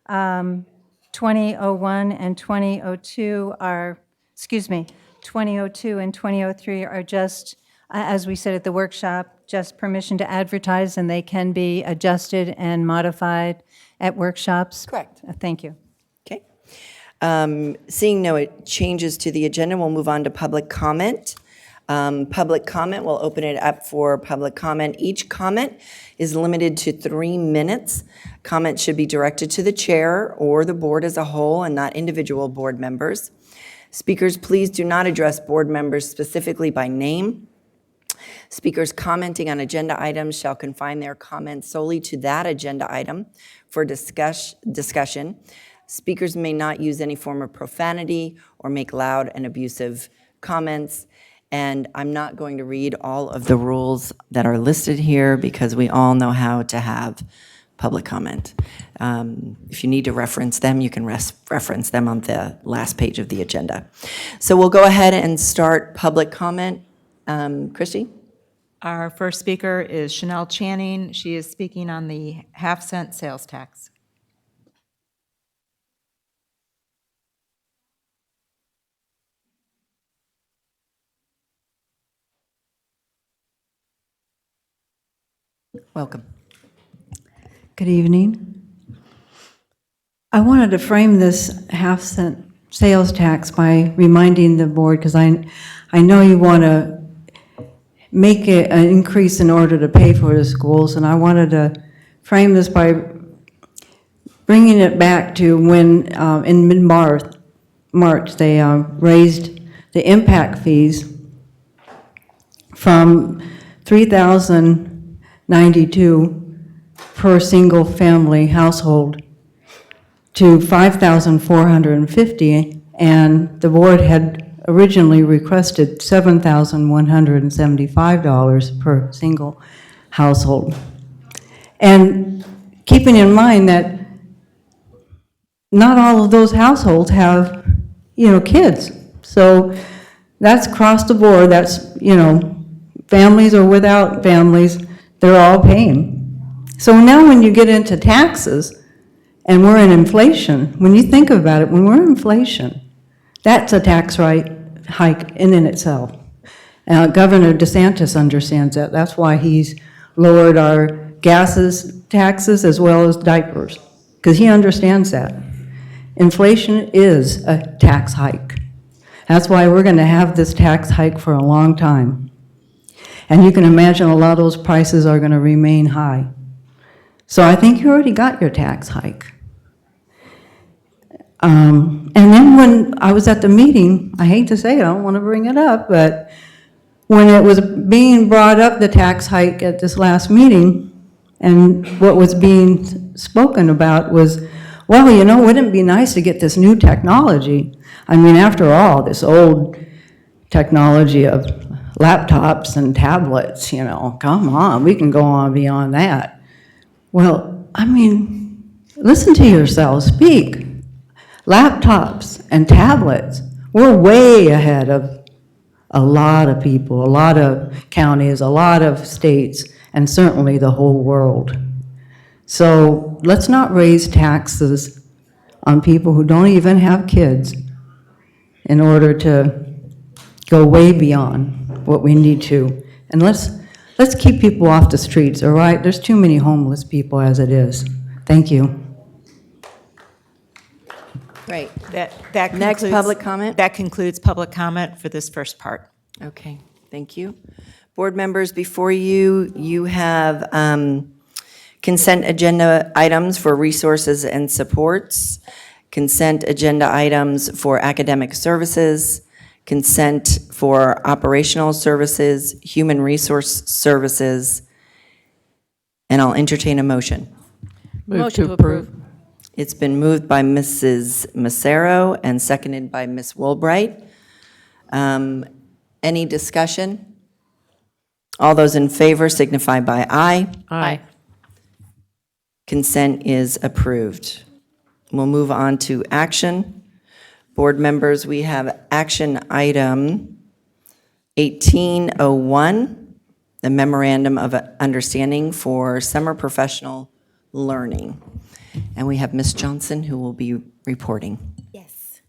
2001 and 2002 are, 2002 and 2003 are just, as we said at the workshop, just permission to advertise, and they can be adjusted and modified at workshops? Correct. Thank you. Okay. Seeing no changes to the agenda, we'll move on to public comment. Public comment, we'll open it up for public comment. Each comment is limited to 3 minutes. Comments should be directed to the chair or the board as a whole and not individual board members. Speakers, please do not address board members specifically by name. Speakers commenting on agenda items shall confine their comments solely to that agenda item for discussion. Speakers may not use any form of profanity or make loud and abusive comments. And I'm not going to read all of the rules that are listed here because we all know how to have public comment. If you need to reference them, you can reference them on the last page of the agenda. So we'll go ahead and start public comment. Christy? Our first speaker is Chanel Channing. She is speaking on the half-cent sales tax. Welcome. Good evening. I wanted to frame this half-cent sales tax by reminding the board, because I know you want to make it an increase in order to pay for the schools, and I wanted to frame this by bringing it back to when, in mid-March, they raised the impact fees from $3,092 per single-family household to $5,450, and the board had originally requested $7,175 per single household. And keeping in mind that not all of those households have, kids. So that's across the board. That's, families or without families, they're all paying. So now when you get into taxes, And we're in inflation. When you think about it, when we're in inflation, that's a tax hike in and itself. Governor DeSantis understands that. That's why he's lowered our gases taxes as well as diapers, because he understands that. Inflation is a tax hike. That's why we're going to have this tax hike for a long time. And you can imagine a lot of those prices are going to remain high. So I think you already got your tax hike. And then when I was at the meeting, I hate to say it, I don't want to bring it up, but when it was being brought up, the tax hike at this last meeting, and what was being spoken about was, well, you know, wouldn't it be nice to get this new technology? I mean, after all, this old technology of laptops and tablets, you know, come on, we can go on beyond that. Well, I mean, listen to yourselves speak. Laptops and tablets, we're way ahead of a lot of people, a lot of counties, a lot of states, and certainly the whole world. So let's not raise taxes on people who don't even have kids in order to go way beyond what we need to. And let's keep people off the streets, all right? There's too many homeless people as it is. Thank you. Great. That Next concludes- public comment? That concludes public comment for this first part. Okay, thank you. Board members, before you, you have consent agenda items for resources and supports, consent agenda items for academic services, consent for operational services, human resource services, and I'll entertain a motion. Motion to approve. It's been moved by Mrs. Massaro and seconded by Ms. Woolbright. Any discussion? All those in favor signify by aye. Aye. Consent is approved. We'll move on to action. Board members, we have action item 1801, the Memorandum of Understanding for Summer Professional Learning. And we have Ms. Johnson who will be reporting. Yes.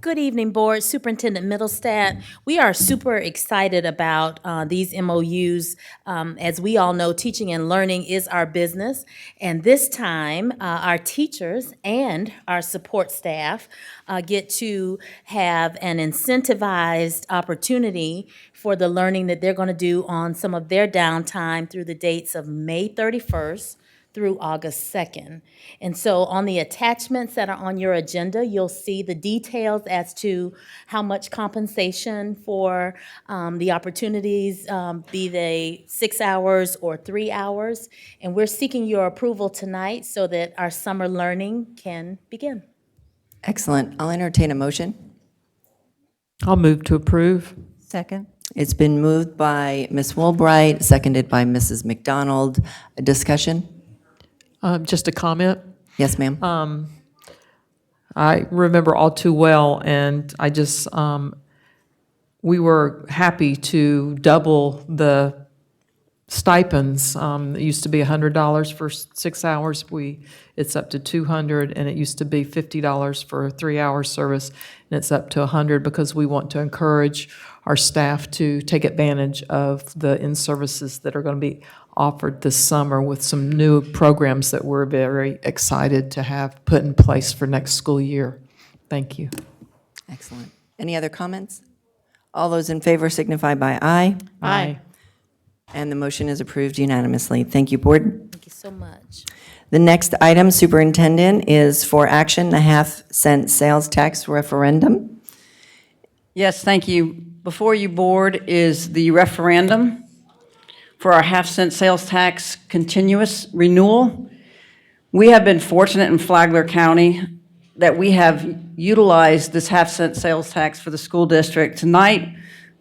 Good evening, Board. Superintendent Middlestat. We are super excited about these MOUs. As we all know, teaching and learning is our business. And this time, our teachers and our support staff get to have an incentivized opportunity for the learning that they're going to do on some of their downtime through the dates of May 31st through August 2nd. And so on the attachments that are on your agenda, you'll see the details as to how much compensation for the opportunities, be they 6 hours or 3 hours. And we're seeking your approval tonight so that our summer learning can begin. Excellent. I'll entertain a motion. I'll move to approve. Second. It's been moved by Ms. Woolbright, seconded by Mrs. McDonald. A discussion? Just a comment. Yes, ma'am. I remember all too well, and I just, we were happy to double the stipends. It used to be $100 for 6 hours. It's up to $200, and it used to be $50 for a 3-hour service, and it's up to $100 because we want to encourage our staff to take advantage of the in-services that are going to be offered this summer with some new programs that we're very excited to have put in place for next school year. Thank you. Excellent. Any other comments? All those in favor signify by aye. Aye. And the motion is approved unanimously. Thank you, Board. Thank you so much. The next item, Superintendent, is for action, the half-cent sales tax referendum. Yes, thank you. Before you, Board, is the referendum for our half-cent sales tax continuous renewal. We have been fortunate in Flagler County that we have utilized this half-cent sales tax for the school district. Tonight,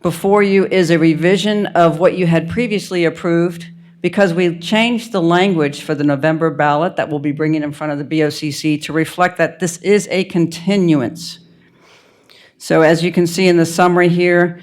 before you is a revision of what you had previously approved because we changed the language for the November ballot that we'll be bringing in front of the BOCC to reflect that this is a continuance. So as you can see in the summary here,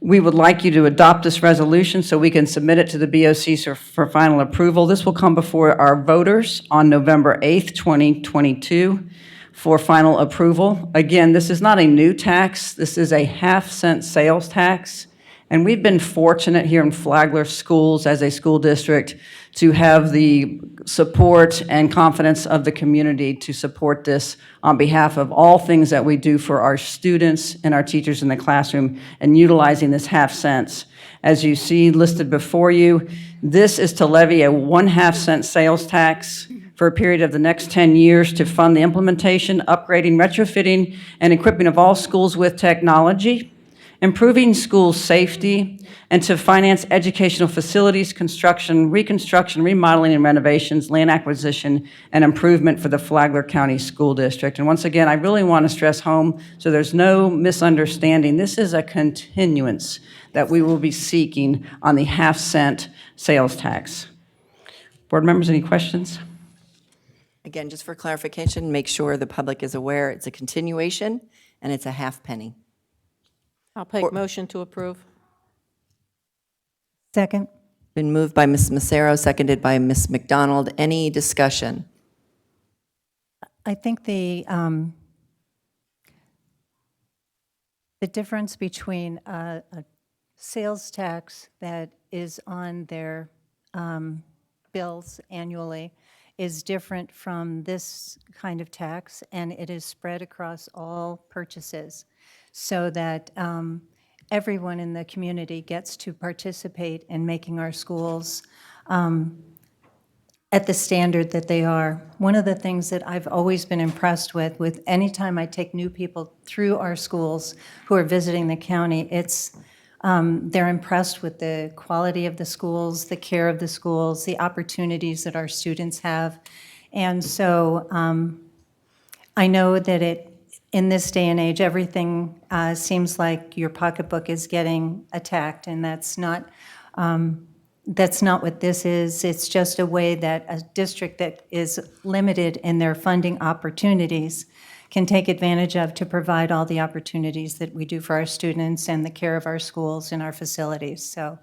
We would like you to adopt this resolution so we can submit it to the BOC for final approval. This will come before our voters on November 8th, 2022 for final approval. Again, this is not a new tax. This is a half-cent sales tax. And we've been fortunate here in Flagler Schools as a school district to have the support and confidence of the community to support this on behalf of all things that we do for our students and our teachers in the classroom and utilizing this half cents. As you see listed before you, this is to levy a 1/2 cent sales tax for a period of the next 10 years to fund the implementation, upgrading, retrofitting, and equipping of all schools with technology, improving school safety, and to finance educational facilities, construction, reconstruction, remodeling, and renovations, land acquisition, and improvement for the Flagler County School District. And once again, I really want to stress home, so there's no misunderstanding, this is a continuance that we will be seeking on the half-cent sales tax. Board members, any questions? Again, just for clarification, make sure the public is aware it's a continuation and it's a half penny. I'll take motion to approve. Second. Been moved by Ms. Massaro, seconded by Ms. McDonald. Any discussion? I think the difference between a sales tax that is on their bills annually is different from this kind of tax, and it is spread across all purchases so that everyone in the community gets to participate in making our schools at the standard that they are. One of the things that I've always been impressed with any time I take new people through our schools who are visiting the county, it's they're impressed with the quality of the schools, the care of the schools, the opportunities that our students have. And so I know that in this day and age, everything seems like your pocketbook is getting attacked, and that's not what this is. It's just a way that a district that is limited in their funding opportunities can take advantage of to provide all the opportunities that we do for our students and the care of our schools and our facilities. So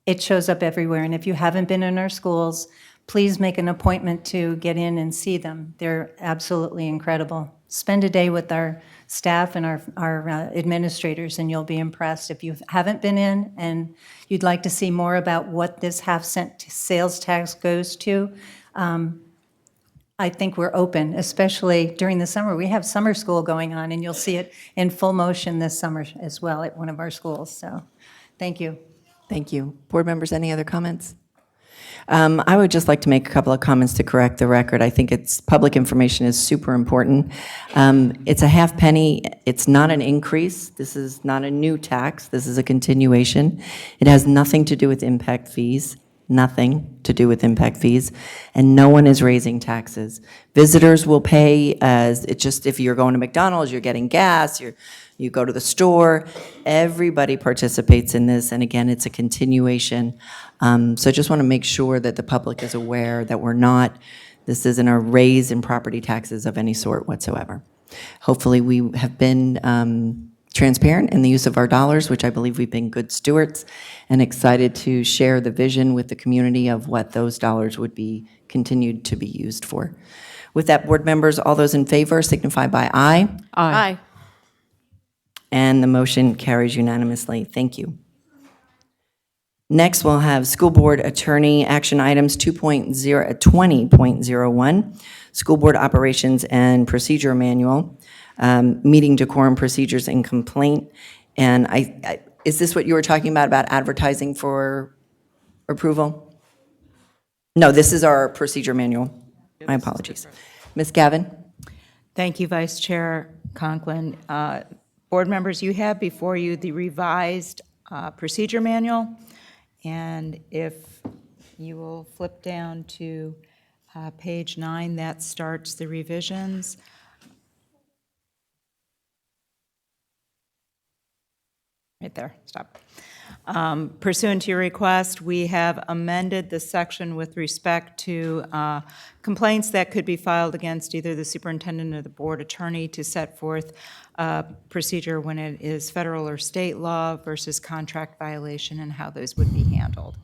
it shows up everywhere. And if you haven't been in our schools, please make an appointment to get in and see them. They're absolutely incredible. Spend a day with our staff and our administrators, and you'll be impressed. If you haven't been in and you'd like to see more about what this half-cent sales tax goes to, I think we're open, especially during the summer. We have summer school going on, and you'll see it in full motion this summer as well at one of our schools. So thank you. Thank you. Board members, any other comments? I would just like to make a couple of comments to correct the record. I think public information is super important. It's a half penny. It's not an increase. This is not a new tax. This is a continuation. It has nothing to do with impact fees. Nothing to do with impact fees, and no one is raising taxes. Visitors will pay it's just if you're going to McDonald's, you're getting gas, you go to the store, everybody participates in this, and again, it's a continuation. So I just want to make sure that the public is aware that this isn't a raise in property taxes of any sort whatsoever. Hopefully, we have been transparent in the use of our dollars, which I believe we've been good stewards, and excited to share the vision with the community of what those dollars would be continued to be used for. With that, board members, all those in favor signify by aye. Aye. And the motion carries unanimously. Thank you. Next, we'll have School Board Attorney Action Items 20.01, School Board Operations and Procedure Manual, meeting decorum procedures and complaint. And is this what you were talking about advertising for approval? No, this is our procedure manual. My apologies. Ms. Gavin? Thank you, Vice Chair Conklin. Board members, you have before you the revised procedure manual. And if you will flip down to page 9, that starts the revisions. Right there, stop. Pursuant to your request, we have amended the section with respect to complaints that could be filed against either the superintendent or the board attorney to set forth a procedure when it is federal or state law versus contract violation and how those would be handled.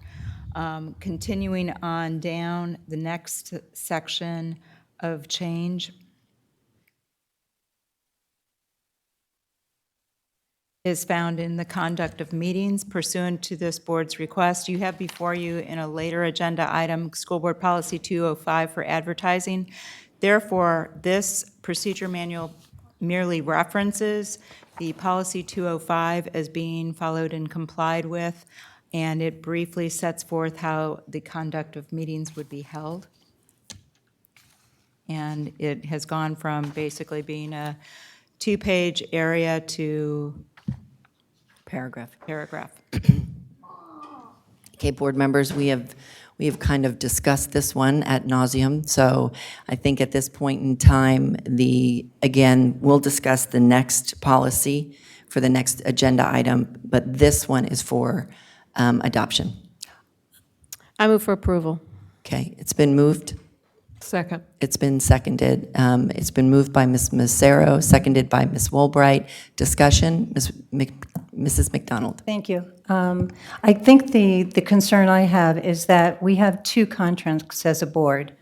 Continuing on down, the next section of change is found in the conduct of meetings pursuant to this board's request. You have before you in a later agenda item, School Board Policy 205 for advertising. Therefore, this procedure manual merely references the Policy 205 as being followed and complied with, and it briefly sets forth how the conduct of meetings would be held. And it has gone from basically being a two-page area to Paragraph. paragraph. Okay, board members, we have kind of discussed this one ad nauseum, so I think at this point in time, again, we'll discuss the next policy for the next agenda item, but this one is for adoption. I move for approval. Okay, it's been moved. Second. It's been seconded. It's been moved by Ms. Massaro, seconded by Ms. Woolbright. Discussion, Mrs. McDonald. Thank you. I think the concern I have is that we have two contracts as a board.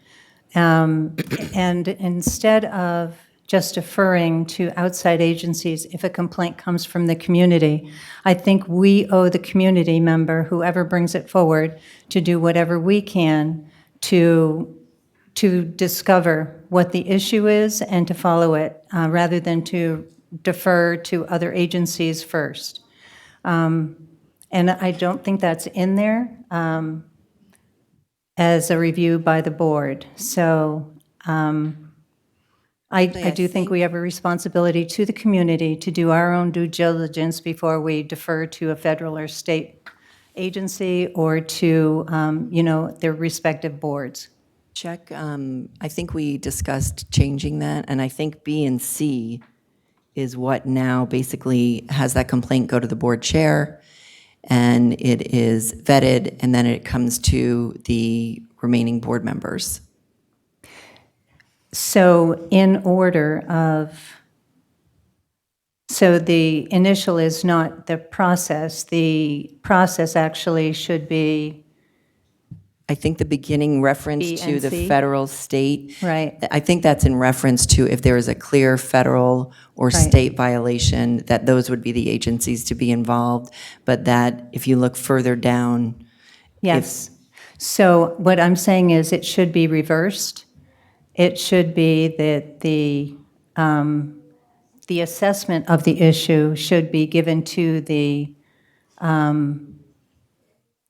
And instead of just deferring to outside agencies if a complaint comes from the community, I think we owe the community member, whoever brings it forward, to do whatever we can to discover what the issue is and to follow it, rather than to defer to other agencies first. And I don't think that's in there as a review by the board. So I do think we have a responsibility to the community to do our own due diligence before we defer to a federal or state agency or to, their respective boards. Check, I think we discussed changing that, and I think B and C is what now basically has that complaint go to the board chair, and it is vetted, and then it comes to the remaining board members. So in order of, so the initial is not the process. The process actually should be, I think the beginning reference B to and the C? federal, state. Right. I think that's in reference to if there is a clear federal or Right. state violation, that those would be the agencies to be involved, but that if you look further down. yes. So what I'm saying is it should be reversed. It should be that the assessment of the issue should be given to the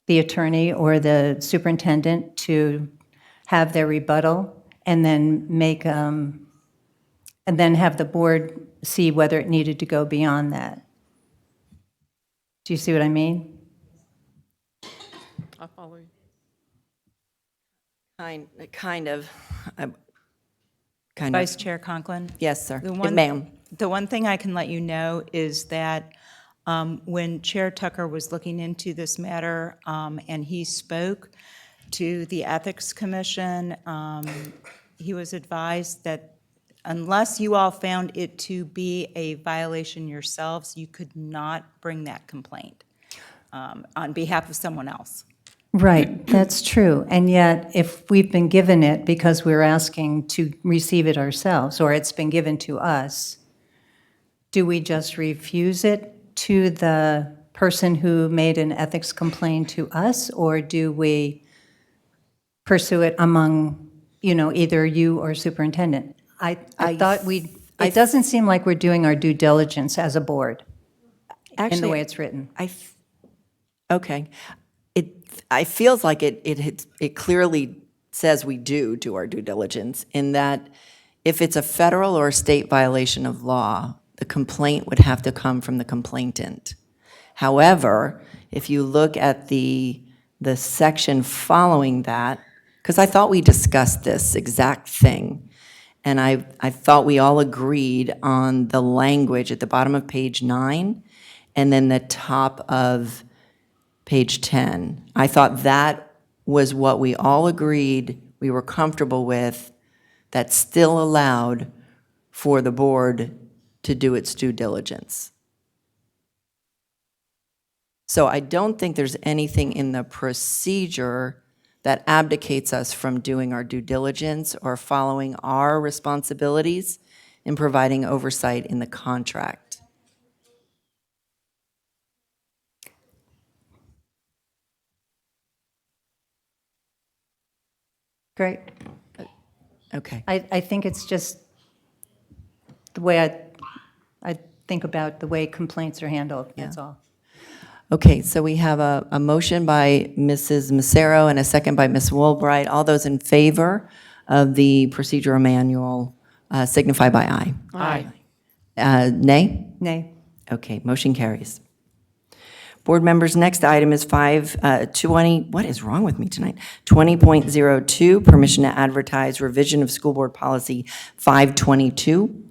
attorney or the superintendent to have their rebuttal, and then and then have the board see whether it needed to go beyond that. Do you see what I mean? I follow you. Kind of. Vice Chair Conklin? Yes, sir. The one- Ma'am. The one thing I can let you know is that when Chair Tucker was looking into this matter, and he spoke to the Ethics Commission, he was advised that unless you all found it to be a violation yourselves, you could not bring that complaint on behalf of someone else. Right, that's true. And yet, if we've been given it because we're asking to receive it ourselves, or it's been given to us, do we just refuse it to the person who made an ethics complaint to us, or do we pursue it among, either you or superintendent? I thought it doesn't seem like we're doing our due diligence as a board in the way it's written. Okay. It feels like it clearly says we do our due diligence, in that if it's a federal or state violation of law, the complaint would have to come from the complainant. However, if you look at the section following that, because I thought we discussed this exact thing, and I thought we all agreed on the language at the bottom of page 9, and then the top of page 10. I thought that was what we all agreed we were comfortable with, that still allowed for the board to do its due diligence. So I don't think there's anything in the procedure that abdicates us from doing our due diligence or following our responsibilities in providing oversight in the contract. Great. Okay. I think it's just the way I think about the way complaints are handled, that's all. Okay, so we have a motion by Mrs. Massaro and a second by Ms. Woolbright. All those in favor of the procedural manual signify by aye. Aye. Nay? Nay. Okay, motion carries. Board members, next item is 520, what is wrong with me tonight? 20.02, permission to advertise revision of School Board Policy 522.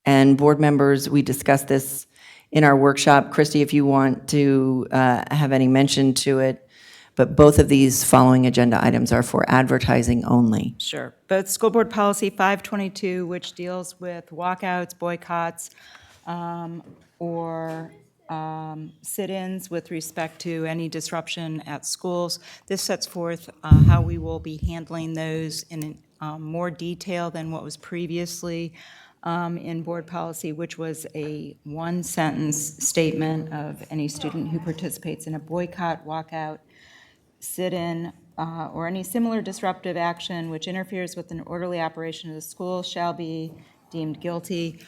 And board members, we discussed this in our workshop. Christy, if you want to have any mention to it, but both of these following agenda items are for advertising only. Sure. Both School Board Policy 522, which deals with walkouts, boycotts, or sit-ins with respect to any disruption at schools. This sets forth how we will be handling those in more detail than what was previously in board policy, which was a one-sentence statement of any student who participates in a boycott, walkout, sit-in, or any similar disruptive action which interferes with an orderly operation of the school shall be deemed guilty.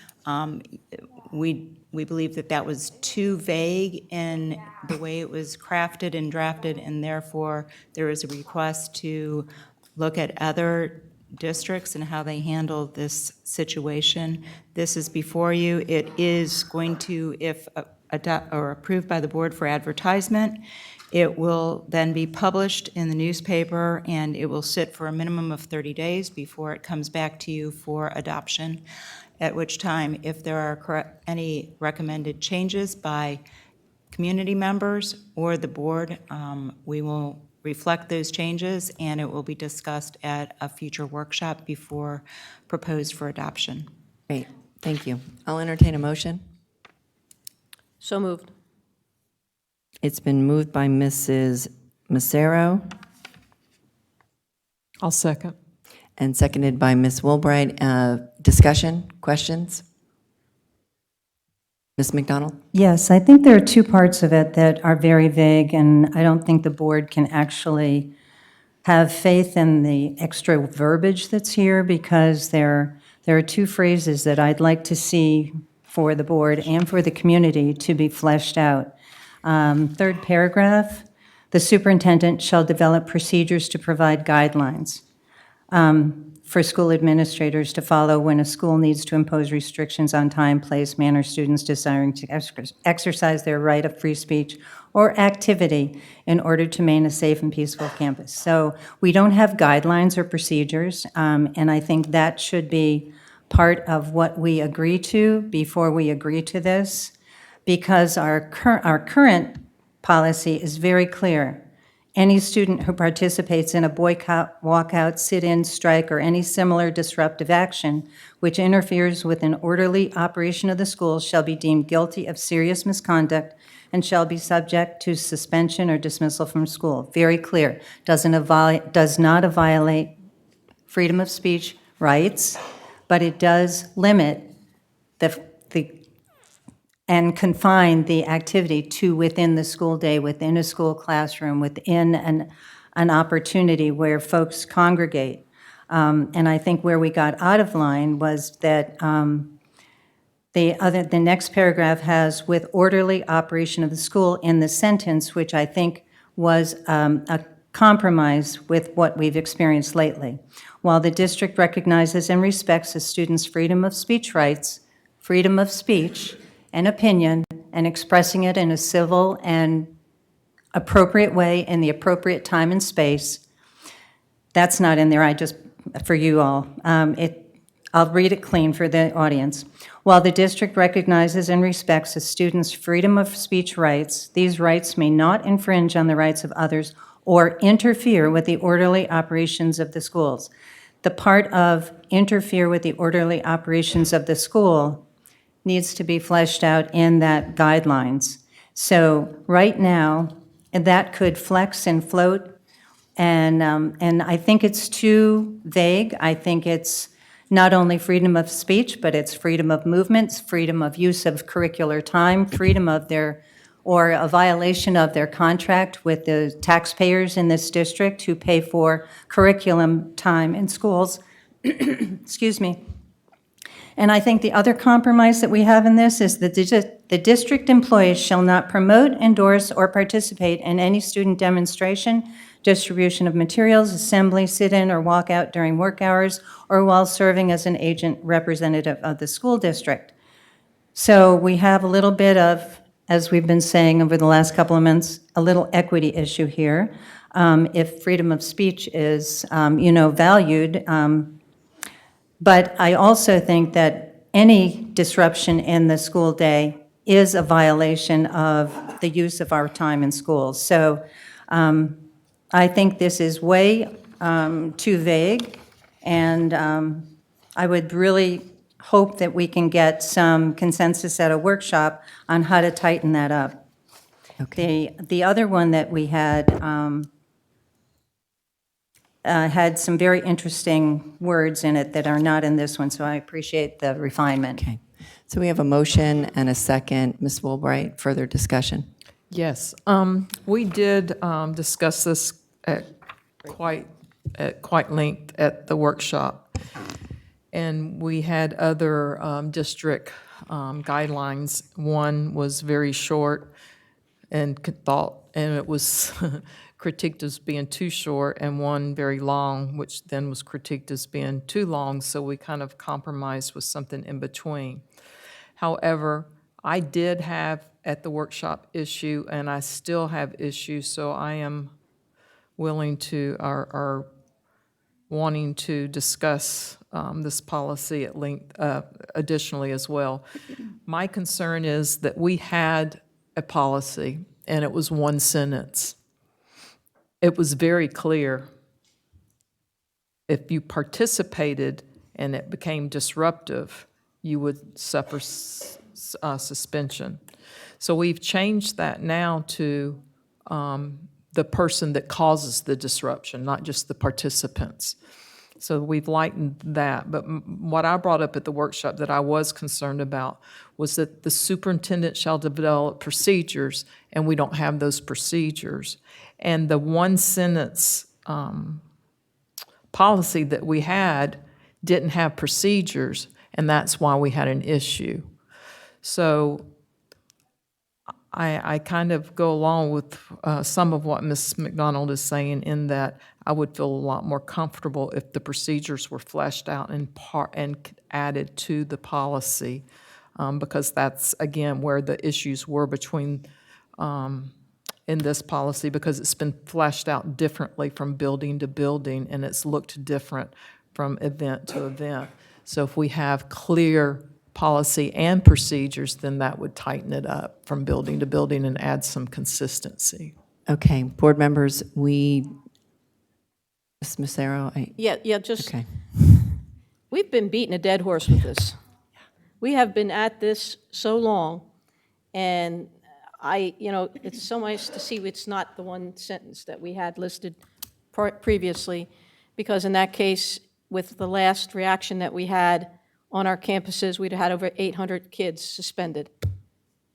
We believe that that was too vague in the way it was crafted and drafted, and therefore there is a request to look at other districts and how they handle this situation. This is before you. It is going to, if approved by the board for advertisement, it will then be published in the newspaper, and it will sit for a minimum of 30 days before it comes back to you for adoption, at which time, if there are any recommended changes by community members or the board, we will reflect those changes, and it will be discussed at a future workshop before proposed for adoption. Great, thank you. I'll entertain a motion. So moved. It's been moved by Mrs. Massaro I'll second. and seconded by Ms. Woolbright. Discussion, questions? Ms. McDonald? Yes, I think there are two parts of it that are very vague, and I don't think the board can actually have faith in the extra verbiage that's here, because there are two phrases that I'd like to see for the board and for the community to be fleshed out. Third paragraph, the superintendent shall develop procedures to provide guidelines for school administrators to follow when a school needs to impose restrictions on time, place, manner, students desiring to exercise their right of free speech or activity in order to maintain a safe and peaceful campus. So we don't have guidelines or procedures, and I think that should be part of what we agree to before we agree to this, because our current policy is very clear. Any student who participates in a boycott, walkout, sit-in, strike, or any similar disruptive action which interferes with an orderly operation of the school shall be deemed guilty of serious misconduct and shall be subject to suspension or dismissal from school. Very clear. Does not violate freedom of speech rights, but it does limit and confine the activity to within the school day, within a school classroom, within an opportunity where folks congregate. And I think where we got out of line was that the next paragraph has with orderly operation of the school in the sentence, which I think was a compromise with what we've experienced lately. While the district recognizes and respects the students' freedom of speech rights, freedom of speech, and opinion, and expressing it in a civil and appropriate way in the appropriate time and space. That's not in there, for you all. I'll read it clean for the audience. While the district recognizes and respects a student's freedom of speech rights, these rights may not infringe on the rights of others or interfere with the orderly operations of the schools. The part of interfere with the orderly operations of the school needs to be fleshed out in that guidelines. So right now, that could flex and float, and I think it's too vague. I think it's not only freedom of speech, but it's freedom of movements, freedom of use of curricular time, freedom of their, or a violation of their contract with the taxpayers in this district who pay for curriculum time in schools. Excuse me. And I think the other compromise that we have in this is that the district employees shall not promote, endorse, or participate in any student demonstration, distribution of materials, assembly, sit-in, or walkout during work hours, or while serving as an agent representative of the school district. So we have a little bit of, as we've been saying over the last couple of months, a little equity issue here. If freedom of speech is, valued, but I also think that any disruption in the school day is a violation of the use of our time in schools. So I think this is way too vague, and I would really hope that we can get some consensus at a workshop on how to tighten that up. Okay. The other one that we had some very interesting words in it that are not in this one, so I appreciate the refinement. Okay. So we have a motion and a second. Ms. Woolbright, further discussion? Yes, we did discuss this at quite length at the workshop, and we had other district guidelines. One was very short and it was critiqued as being too short, and one very long, which then was critiqued as being too long, so we kind of compromised with something in between. However, I did have at the workshop issue, and I still have issues, so I am willing to, or wanting to discuss this policy at length additionally as well. My concern is that we had a policy, and it was one sentence. It was very clear. If you participated and it became disruptive, you would suffer suspension. So we've changed that now to the person that causes the disruption, not just the participants. So we've lightened that. But what I brought up at the workshop that I was concerned about was that the superintendent shall develop procedures, and we don't have those procedures. And the one sentence policy that we had didn't have procedures, and that's why we had an issue. So I kind of go along with some of what Ms. McDonald is saying, in that I would feel a lot more comfortable if the procedures were fleshed out and added to the policy, because that's, again, where the issues were between in this policy, because it's been fleshed out differently from building to building, and it's looked different from event to event. So if we have clear policy and procedures, then that would tighten it up from building to building and add some consistency. Okay, board members, Ms. Massaro? Okay. We've been beating a dead horse with this. We have been at this so long, and it's so nice to see it's not the one sentence that we had listed previously, because in that case, with the last reaction that we had on our campuses, we'd had over 800 kids suspended.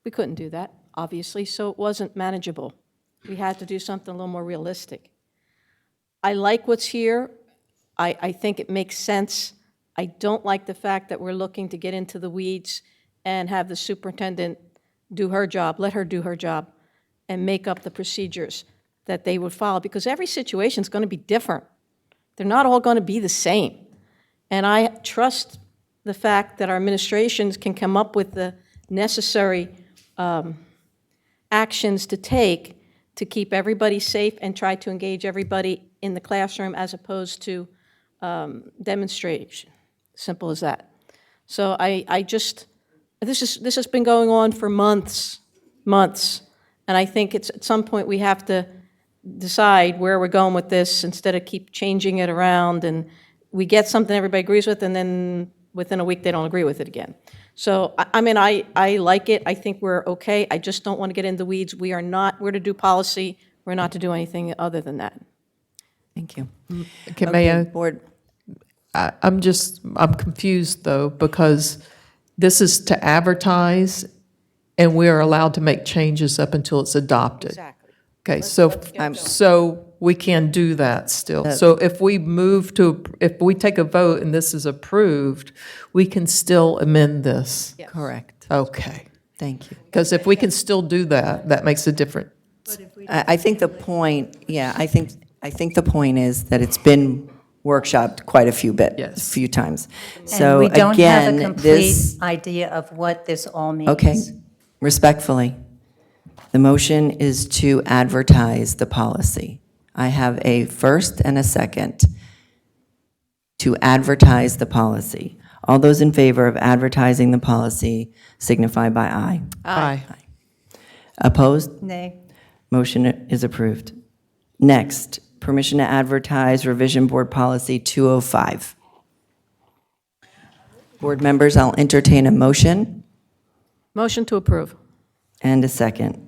We couldn't do that, obviously, so it wasn't manageable. We had to do something a little more realistic. I like what's here. I think it makes sense. I don't like the fact that we're looking to get into the weeds and have the superintendent do her job, let her do her job, and make up the procedures that they would follow, because every situation is going to be different. They're not all going to be the same. And I trust the fact that our administrations can come up with the necessary actions to take to keep everybody safe and try to engage everybody in the classroom, as opposed to demonstration. Simple as that. So I just, this has been going on for months, and I think it's, at some point, we have to decide where we're going with this instead of keep changing it around, and we get something everybody agrees with, and then within a week, they don't agree with it again. So, I mean, I like it, I think we're okay, I just don't want to get into the weeds. We're to do policy, we're not to do anything other than that. Thank you. May Okay, I? Board, I'm confused, though, because this is to advertise, and we are allowed to make changes up until it's adopted. Exactly. Okay, Let's so, get going. so we can do that still. So if we if we take a vote and this is approved, we can still amend this? correct. Okay. Thank you. Because if we can still do that, that makes a difference. I think the point, yeah, I think the point is that it's been workshopped quite a few times. So And we don't have a again, complete this, idea of what this all means. okay, respectfully, the motion is to advertise the policy. I have a first and a second to advertise the policy. All those in favor of advertising the policy signify by aye. Aye. Opposed? Nay. Motion is approved. Next, permission to advertise revision board policy 205. Board members, I'll entertain a motion Motion to approve. and a second.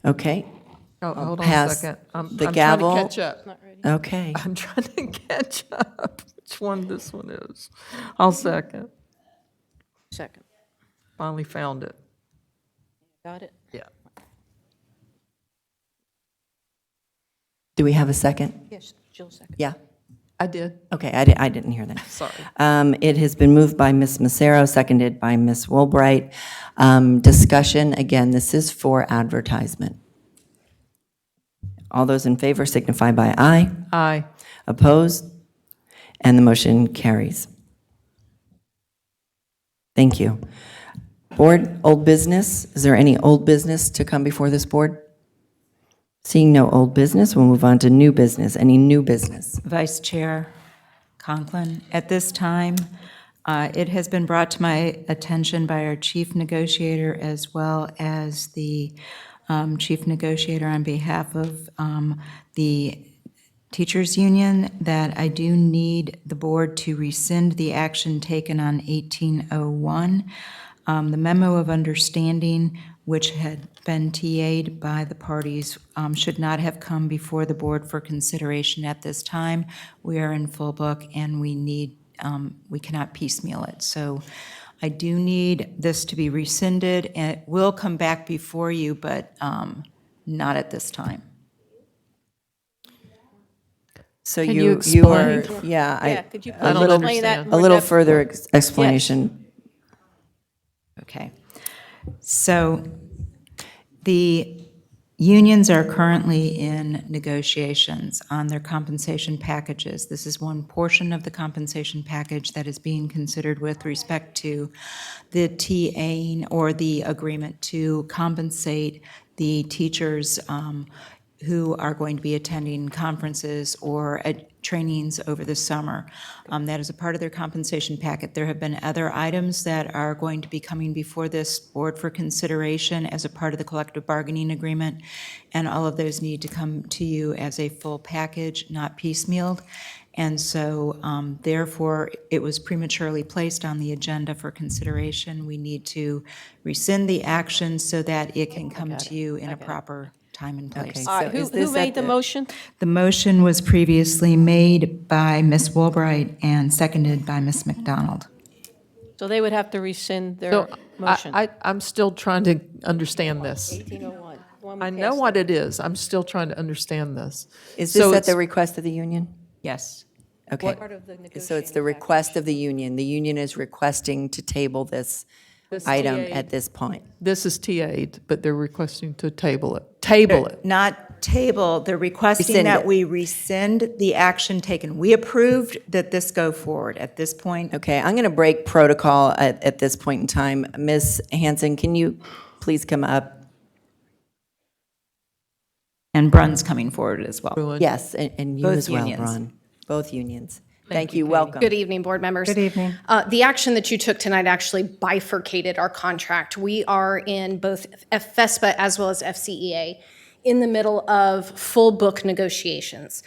Okay. Oh, hold on a pass second. I'm the trying to gavel. catch up. Okay. I'm trying to catch up. Which one this one is? I'll second. Second. Finally found it. Got it? Yeah. Do we have a second? Yes, Jill second. Yeah. I did. Okay, I didn't hear that. Sorry. It has been moved by Ms. Massaro, seconded by Ms. Woolbright. Discussion, again, this is for advertisement. All those in favor signify by aye. Aye. Opposed? And the motion carries. Thank you. Board, old business. Is there any old business to come before this board? Seeing no old business, we'll move on to new business. Any new business? Vice Chair Conklin, at this time, it has been brought to my attention by our chief negotiator as well as the chief negotiator on behalf of the teachers union that I do need the board to rescind the action taken on 1801. The memo of understanding, which had been TA'd by the parties, should not have come before the board for consideration at this time. We are in full book and we cannot piecemeal it. So I do need this to be rescinded, and it will come back before you, but not at this time. So Can you you are, explain? Yeah, could you I please don't explain that? understand. in a more little depth? further explanation. Okay. So the unions are currently in negotiations on their compensation packages. This is one portion of the compensation package that is being considered with respect to the TAing or the agreement to compensate the teachers who are going to be attending conferences or trainings over the summer. That is a part of their compensation packet. There have been other items that are going to be coming before this board for consideration as a part of the collective bargaining agreement, and all of those need to come to you as a full package, not piecemealed. And so, therefore, it was prematurely placed on the agenda for consideration. We need to rescind the action so that it can come to you in a proper time and place. All right, So is who this made at the motion? The motion was previously made by Ms. Woolbright and seconded by Ms. McDonald. So they would have to rescind their So motion. I'm still trying to understand this. 1801. the one we I know passed. what it is. I'm still trying to understand this. Is So this at it's- the request of the union? Yes. Okay. Part of the So it's the negotiating request of the union. The union is requesting to table this This item TA at this point. This is TA'd, but they're requesting to table it. Table it. Not table, they're requesting Rescind that it. we rescind the action taken. We approved that this go forward at this point. Okay, I'm going to break protocol at this point in time. Ms. Hanson, can you please come up? And Brun's coming forward as well. Yes, and you Both as well, unions. Ron. Both unions. Thank you, you, Katie. welcome. Good evening, board members. Good evening. The action that you took tonight actually bifurcated our contract. We are in both FESPA as well as FCEA in the middle of full book negotiations.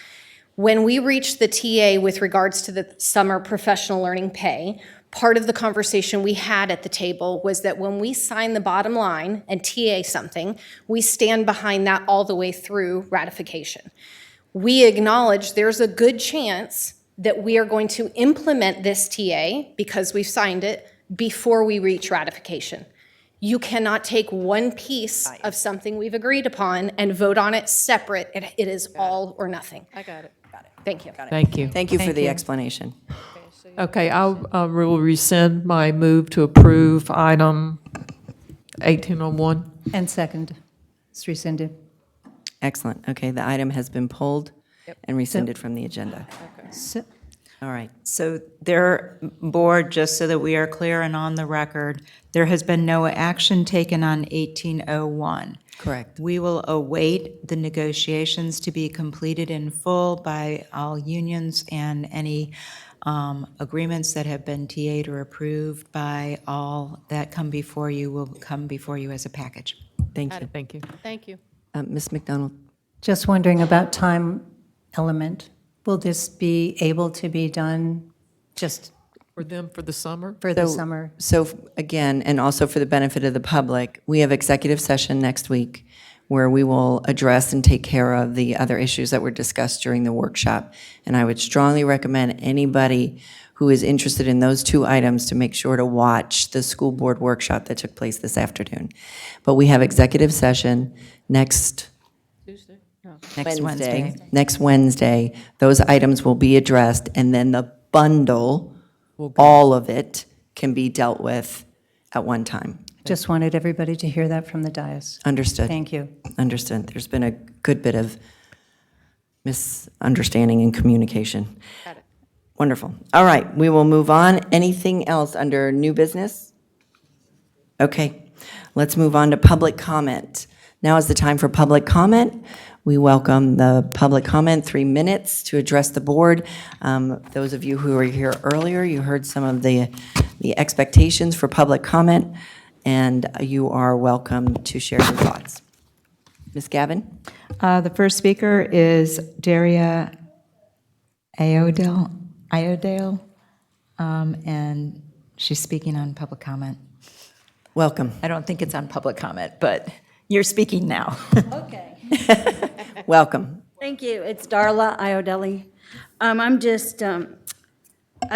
When we reached the TA with regards to the summer professional learning pay, part of the conversation we had at the table was that when we sign the bottom line and TA something, we stand behind that all the way through ratification. We acknowledge there's a good chance that we are going to implement this TA, because we've signed it, before we reach ratification. You cannot take one piece of something we've agreed upon and vote on it separate. It is all or nothing. I got it. Thank you. Thank you. Thank you for the explanation. Okay, I will rescind my move to approve item 1801. And second, it's rescinded. Excellent. Okay, the item has been pulled and rescinded from the agenda. So- All right. So there, board, just so that we are clear and on the record, there has been no action taken on 1801. Correct. We will await the negotiations to be completed in full by all unions, and any agreements that have been TA'd or approved by all that come before you will come before you as a package. Thank you. Thank you. Thank you. Ms. McDonald? Just wondering about time element. Will this be able to be done just For them for the summer? for the summer? So again, and also for the benefit of the public, we have executive session next week where we will address and take care of the other issues that were discussed during the workshop. And I would strongly recommend anybody who is interested in those two items to make sure to watch the school board workshop that took place this afternoon. But we have executive session next Tuesday? No. Next Wednesday. Next Wednesday. Those items will be addressed, and then the bundle, all of it, can be dealt with at one time. Just wanted everybody to hear that from the dais. Understood. Thank you. Understood. There's been a good bit of misunderstanding and communication. Got it. Wonderful. All right, we will move on. Anything else under new business? Okay, let's move on to public comment. Now is the time for public comment. We welcome the public comment, 3 minutes to address the board. Those of you who were here earlier, you heard some of the expectations for public comment, and you are welcome to share your thoughts. Ms. Gavin? The first speaker is Daria Iodale, and she's speaking on public comment. Welcome. I don't think it's on public comment, but you're speaking now. Okay. Welcome. Thank you. It's Darla Iodeli. I've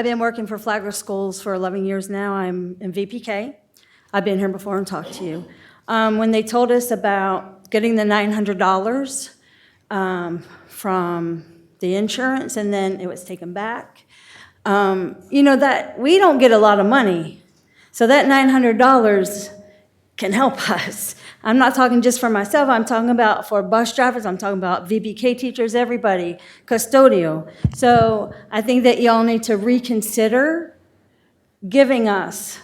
been working for Flagler Schools for 11 years now. I'm in VPK. I've been here before and talked to you. When they told us about getting the $900 from the insurance and then it was taken back, that we don't get a lot of money. So that $900 can help us. I'm not talking just for myself, I'm talking about for bus drivers, I'm talking about VBK teachers, everybody, custodial. So I think that y'all need to reconsider giving us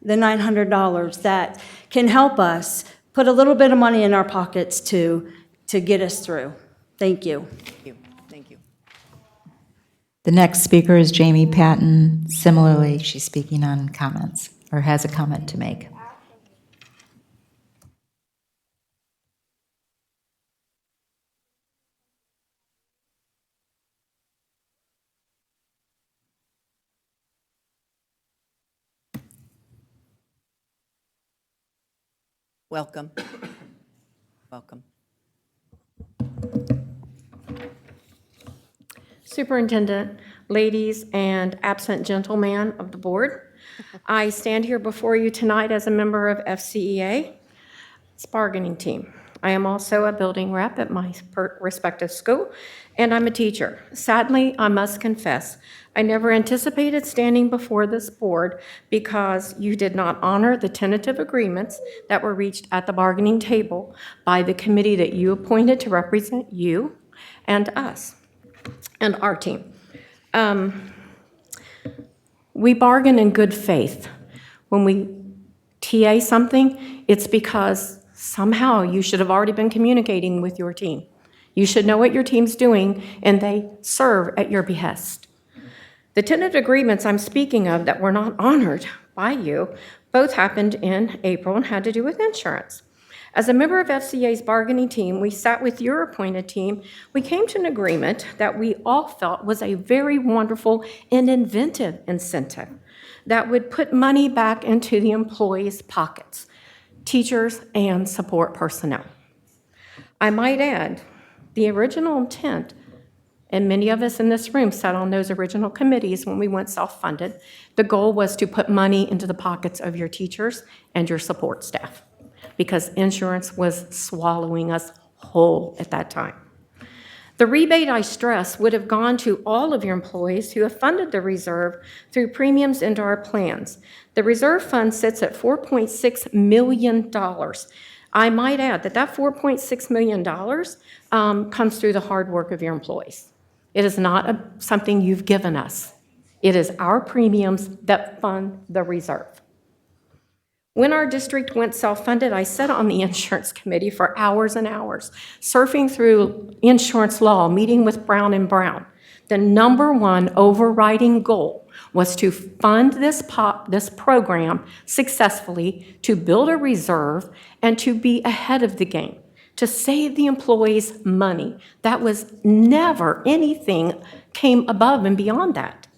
the $900 that can help us put a little bit of money in our pockets to get us through. Thank you. Thank you. Thank you. The next speaker is Jamie Patton. Similarly, she's speaking on comments, or has a comment to make. Welcome. Welcome. Superintendent, ladies, and absent gentleman of the board, I stand here before you tonight as a member of FCEA, its bargaining team. I am also a building rep at my respective school, and I'm a teacher. Sadly, I must confess, I never anticipated standing before this board because you did not honor the tentative agreements that were reached at the bargaining table by the committee that you appointed to represent you and us and our team. We bargain in good faith. When we TA something, it's because somehow you should have already been communicating with your team. You should know what your team's doing, and they serve at your behest. The tentative agreements I'm speaking of that were not honored by you both happened in April and had to do with insurance. As a member of FCA's bargaining team, we sat with your appointed team. We came to an agreement that we all felt was a very wonderful and inventive incentive that would put money back into the employees' pockets, teachers and support personnel. I might add, the original intent, and many of us in this room sat on those original committees when we went self-funded, the goal was to put money into the pockets of your teachers and your support staff, because insurance was swallowing us whole at that time. The rebate, I stress, would have gone to all of your employees who have funded the reserve through premiums into our plans. The reserve fund sits at $4.6 million. I might add that that $4.6 million comes through the hard work of your employees. It is not something you've given us. It is our premiums that fund the reserve. When our district went self-funded, I sat on the insurance committee for hours and hours, surfing through insurance law, meeting with Brown and Brown. The number one overriding goal was to fund this program successfully, to build a reserve, and to be ahead of the game, to save the employees money. That was never anything came above and beyond that.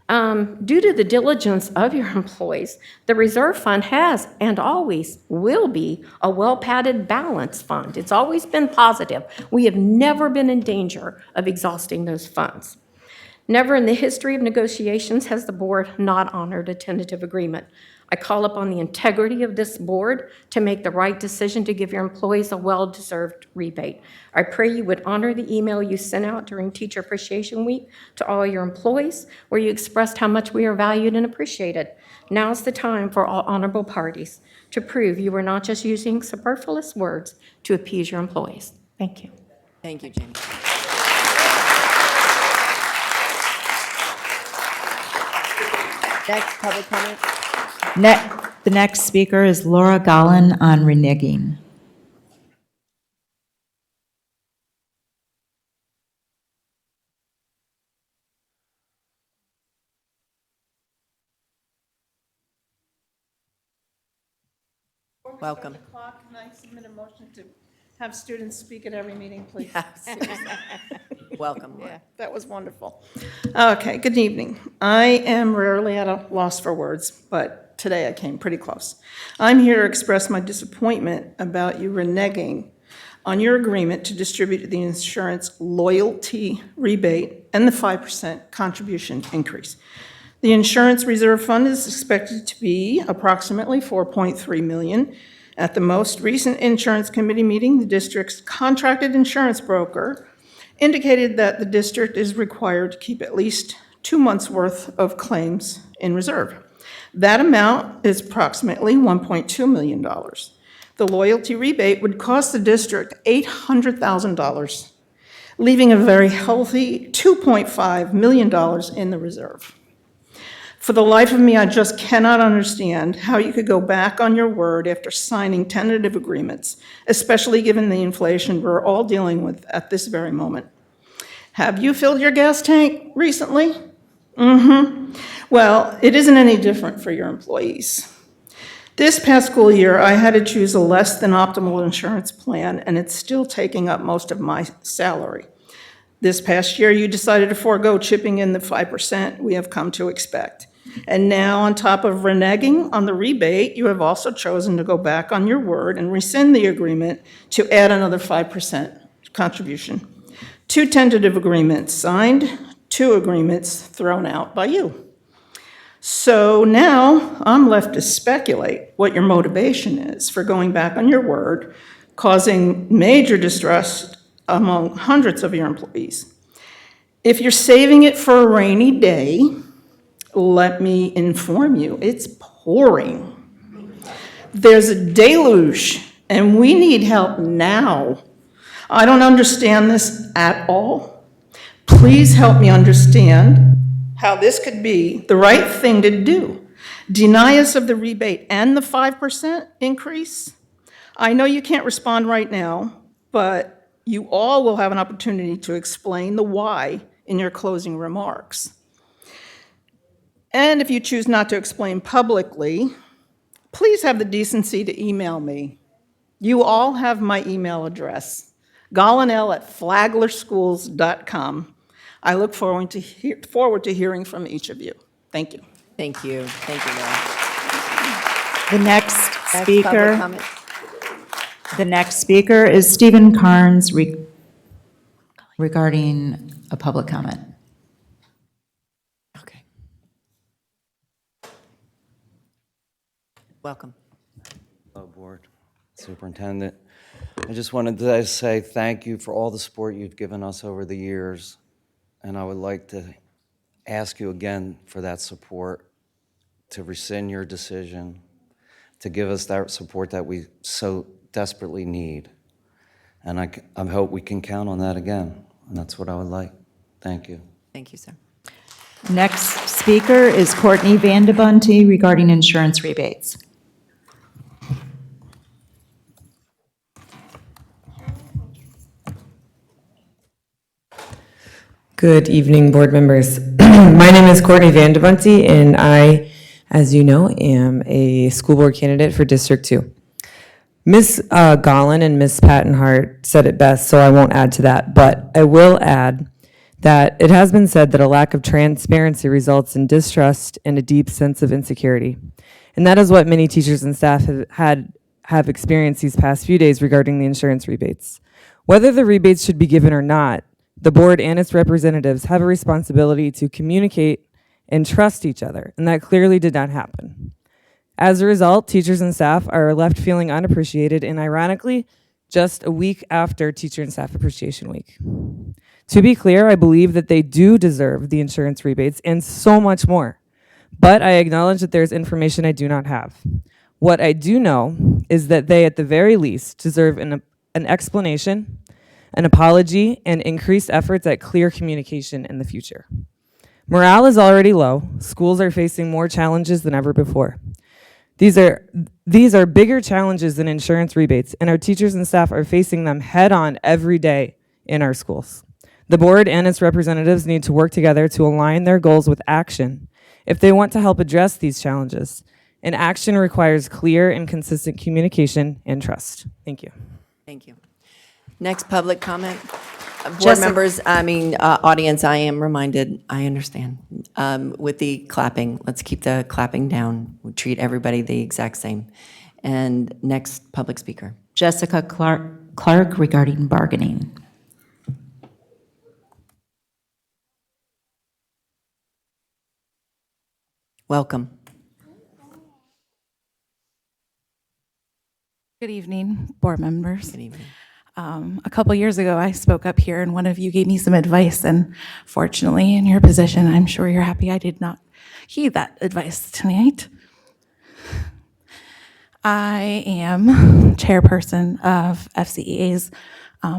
Due to the diligence of your employees, the reserve fund has and always will be a well-padded balance fund. It's always been positive. We have never been in danger of exhausting those funds. Never in the history of negotiations has the board not honored a tentative agreement. I call upon the integrity of this board to make the right decision to give your employees a well-deserved rebate. I pray you would honor the email you sent out during Teacher Appreciation Week to all your employees, where you expressed how much we are valued and appreciated. Now's the time for all honorable parties to prove you were not just using superfluous words to appease your employees. Thank you. Thank you, Jamie. Next, public comment. The next speaker is Laura Gollin on reneging. Welcome. Can I submit a motion to have students speak at every meeting, please? Welcome, Laura. Yeah, that was wonderful. Okay, good evening. I am rarely at a loss for words, but today I came pretty close. I'm here to express my disappointment about you reneging on your agreement to distribute the insurance loyalty rebate and the 5% contribution increase. The insurance reserve fund is expected to be approximately $4.3 million. At the most recent insurance committee meeting, the district's contracted insurance broker indicated that the district is required to keep at least 2 months' worth of claims in reserve. That amount is approximately $1.2 million. The loyalty rebate would cost the district $800,000, leaving a very healthy $2.5 million in the reserve. For the life of me, I just cannot understand how you could go back on your word after signing tentative agreements, especially given the inflation we're all dealing with at this very moment. Have you filled your gas tank recently? Well, it isn't any different for your employees. This past school year, I had to choose a less than optimal insurance plan, and it's still taking up most of my salary. This past year, you decided to forego chipping in the 5% we have come to expect. And now, on top of reneging on the rebate, you have also chosen to go back on your word and rescind the agreement to add another 5% contribution. 2 tentative agreements signed, 2 agreements thrown out by you. So now I'm left to speculate what your motivation is for going back on your word, causing major distress among hundreds of your employees. If you're saving it for a rainy day, let me inform you, it's pouring. There's a deluge, and we need help now. I don't understand this at all. Please help me understand how this could be the right thing to do. Deny us of the rebate and the 5% increase? I know you can't respond right now, but You all will have an opportunity to explain the why in your closing remarks. And if you choose not to explain publicly, please have the decency to email me. You all have my email address, gollinell@flaglerschools.com. I look forward to hearing from each of you. Thank you. Thank you. Thank you, Laura. The next Public speaker, comment. is Stephen Carnes regarding a public comment. Okay. Welcome. Hello, Board, Superintendent. I just wanted to say thank you for all the support you've given us over the years, and I would like to ask you again for that support, to rescind your decision, to give us that support that we so desperately need. And I hope we can count on that again, and that's what I would like. Thank you. Thank you, sir. Next speaker is Courtney Vandebunte regarding insurance rebates. Good evening, board members. My name is Courtney Vandebunte, and I, as you know, am a school board candidate for District 2. Ms. Gollin and Ms. Pattenhart said it best, so I won't add to that, but I will add that it has been said that a lack of transparency results in distrust and a deep sense of insecurity. And that is what many teachers and staff have experienced these past few days regarding the insurance rebates. Whether the rebates should be given or not, the board and its representatives have a responsibility to communicate and trust each other, and that clearly did not happen. As a result, teachers and staff are left feeling unappreciated, and ironically, just a week after Teacher and Staff Appreciation Week. To be clear, I believe that they do deserve the insurance rebates and so much more, but I acknowledge that there's information I do not have. What I do know is that they, at the very least, deserve an explanation, an apology, and increased efforts at clear communication in the future. Morale is already low. Schools are facing more challenges than ever before. These are bigger challenges than insurance rebates, and our teachers and staff are facing them head on every day in our schools. The board and its representatives need to work together to align their goals with action if they want to help address these challenges. And action requires clear and consistent communication and trust. Thank you. Thank you. Next public comment. Board members, audience, I am reminded, I understand. With the clapping, let's keep the clapping down. We treat everybody the exact same. And next public speaker. Jessica Clark regarding bargaining. Welcome. Good evening, board members. Good evening. A couple years ago, I spoke up here and one of you gave me some advice, and fortunately, in your position, I'm sure you're happy I did not heed that advice tonight. I am chairperson of FCEA's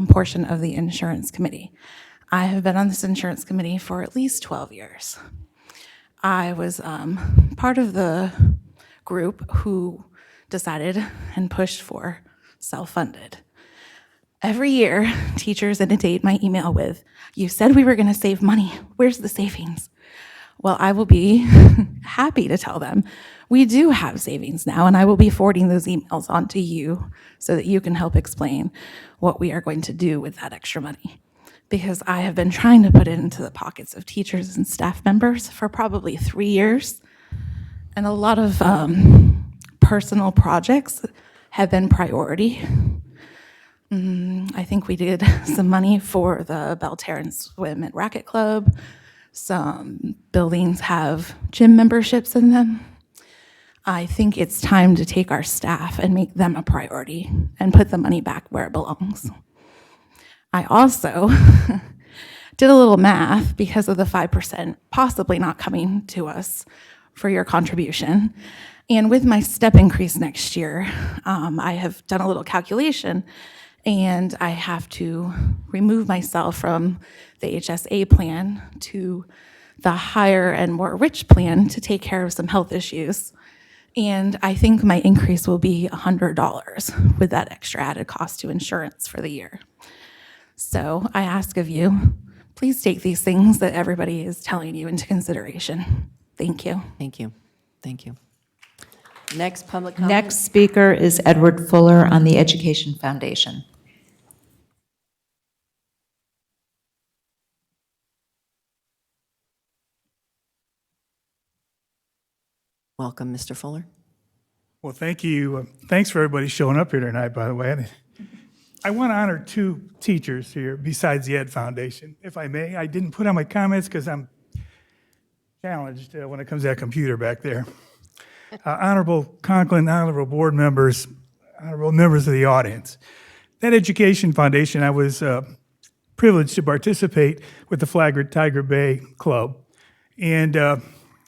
portion of the insurance committee. I have been on this insurance committee for at least 12 years. I was part of the group who decided and pushed for self-funded. Every year, teachers inundate my email with, "You said we were going to save money. Where's the savings?" Well, I will be happy to tell them we do have savings now, and I will be forwarding those emails on to you so that you can help explain what we are going to do with that extra money. Because I have been trying to put it into the pockets of teachers and staff members for probably 3 years, and a lot of personal projects have been priority. I think we did some money for the Belterran Swim and Racket Club. Some buildings have gym memberships in them. I think it's time to take our staff and make them a priority and put the money back where it belongs. I also did a little math because of the 5% possibly not coming to us for your contribution. And with my step increase next year, I have done a little calculation, and I have to remove myself from the HSA plan to the higher and more rich plan to take care of some health issues. And I think my increase will be $100 with that extra added cost to insurance for the year. So I ask of you, please take these things that everybody is telling you into consideration. Thank you. Thank you. Thank you. Next public comment? Next speaker is Edward Fuller on the Education Foundation. Welcome, Mr. Fuller. Well, thank you. Thanks for everybody showing up here tonight, by the way. I want to honor two teachers here besides the Ed Foundation, if I may. I didn't put on my comments because I'm challenged when it comes to that computer back there. Honorable Conklin, honorable board members, honorable members of the audience. That Education Foundation, I was privileged to participate with the Flagler Tiger Bay Club. And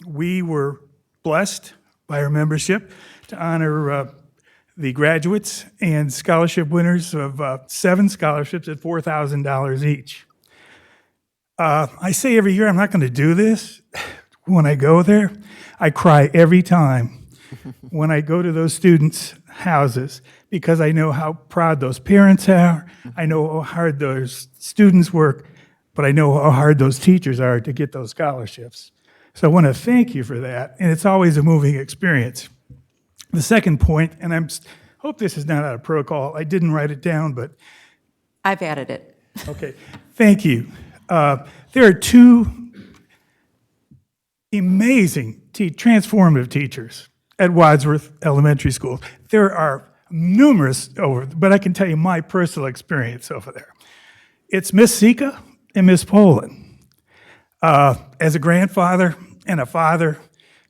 we were blessed by our membership to honor the graduates and scholarship winners of 7 scholarships at $4,000 each. I say every year I'm not going to do this. When I go there, I cry every time when I go to those students' houses because I know how proud those parents are. I know how hard those students work, but I know how hard those teachers are to get those scholarships. So I want to thank you for that, and it's always a moving experience. The second point, and I hope this is not out of protocol, I didn't write it down, but... I've added it. Okay, thank you. There are 2 amazing, transformative teachers at Wadsworth Elementary School. There are numerous but I can tell you my personal experience over there. It's Miss Sika and Miss Poland. As a grandfather and a father,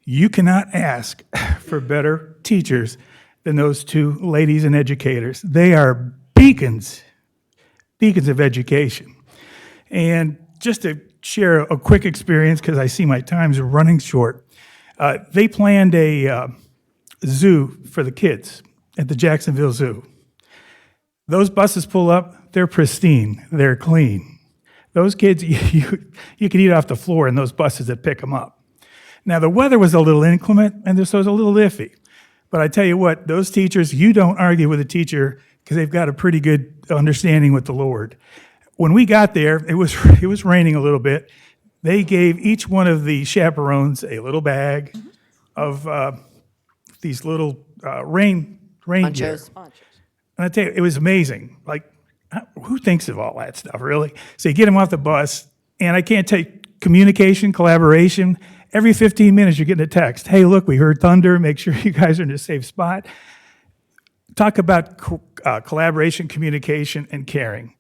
you cannot ask for better teachers than those 2 ladies and educators. They are beacons of education. And just to share a quick experience, because I see my time's running short, they planned a zoo for the kids at the Jacksonville Zoo. Those buses pull up, they're pristine, they're clean. Those kids, you can eat off the floor in those buses that pick them up. Now, the weather was a little inclement, and so it was a little iffy. But I tell you what, those teachers, you don't argue with a teacher because they've got a pretty good understanding with the Lord. When we got there, it was raining a little bit. They gave each one of the chaperones a little bag of these little reindeer. Ponchos. And I tell you, it was amazing. Like, who thinks of all that stuff, really? So you get them off the bus, and I can't take communication, collaboration. Every 15 minutes, you're getting a text. Hey, look, we heard thunder. Make sure you guys are in a safe spot. Talk about collaboration, communication, and caring.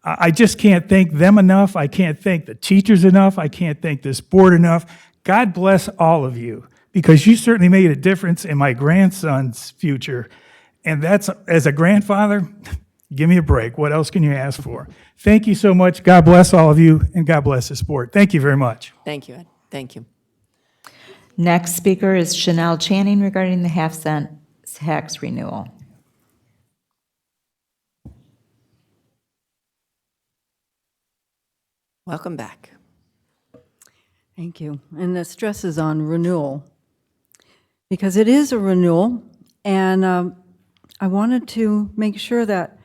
I just can't thank them enough. I can't thank the teachers enough. I can't thank this board enough. God bless all of you, because you certainly made a difference in my grandson's future. And that's, as a grandfather, give me a break. What else can you ask for? Thank you so much. God bless all of you, and God bless the sport. Thank you very much. Thank you, Ed. Thank you. Next speaker is Chanel Channing regarding the half-cent tax renewal. Welcome back. Thank you. And the stress is on renewal, because it is a renewal, and I wanted to make sure that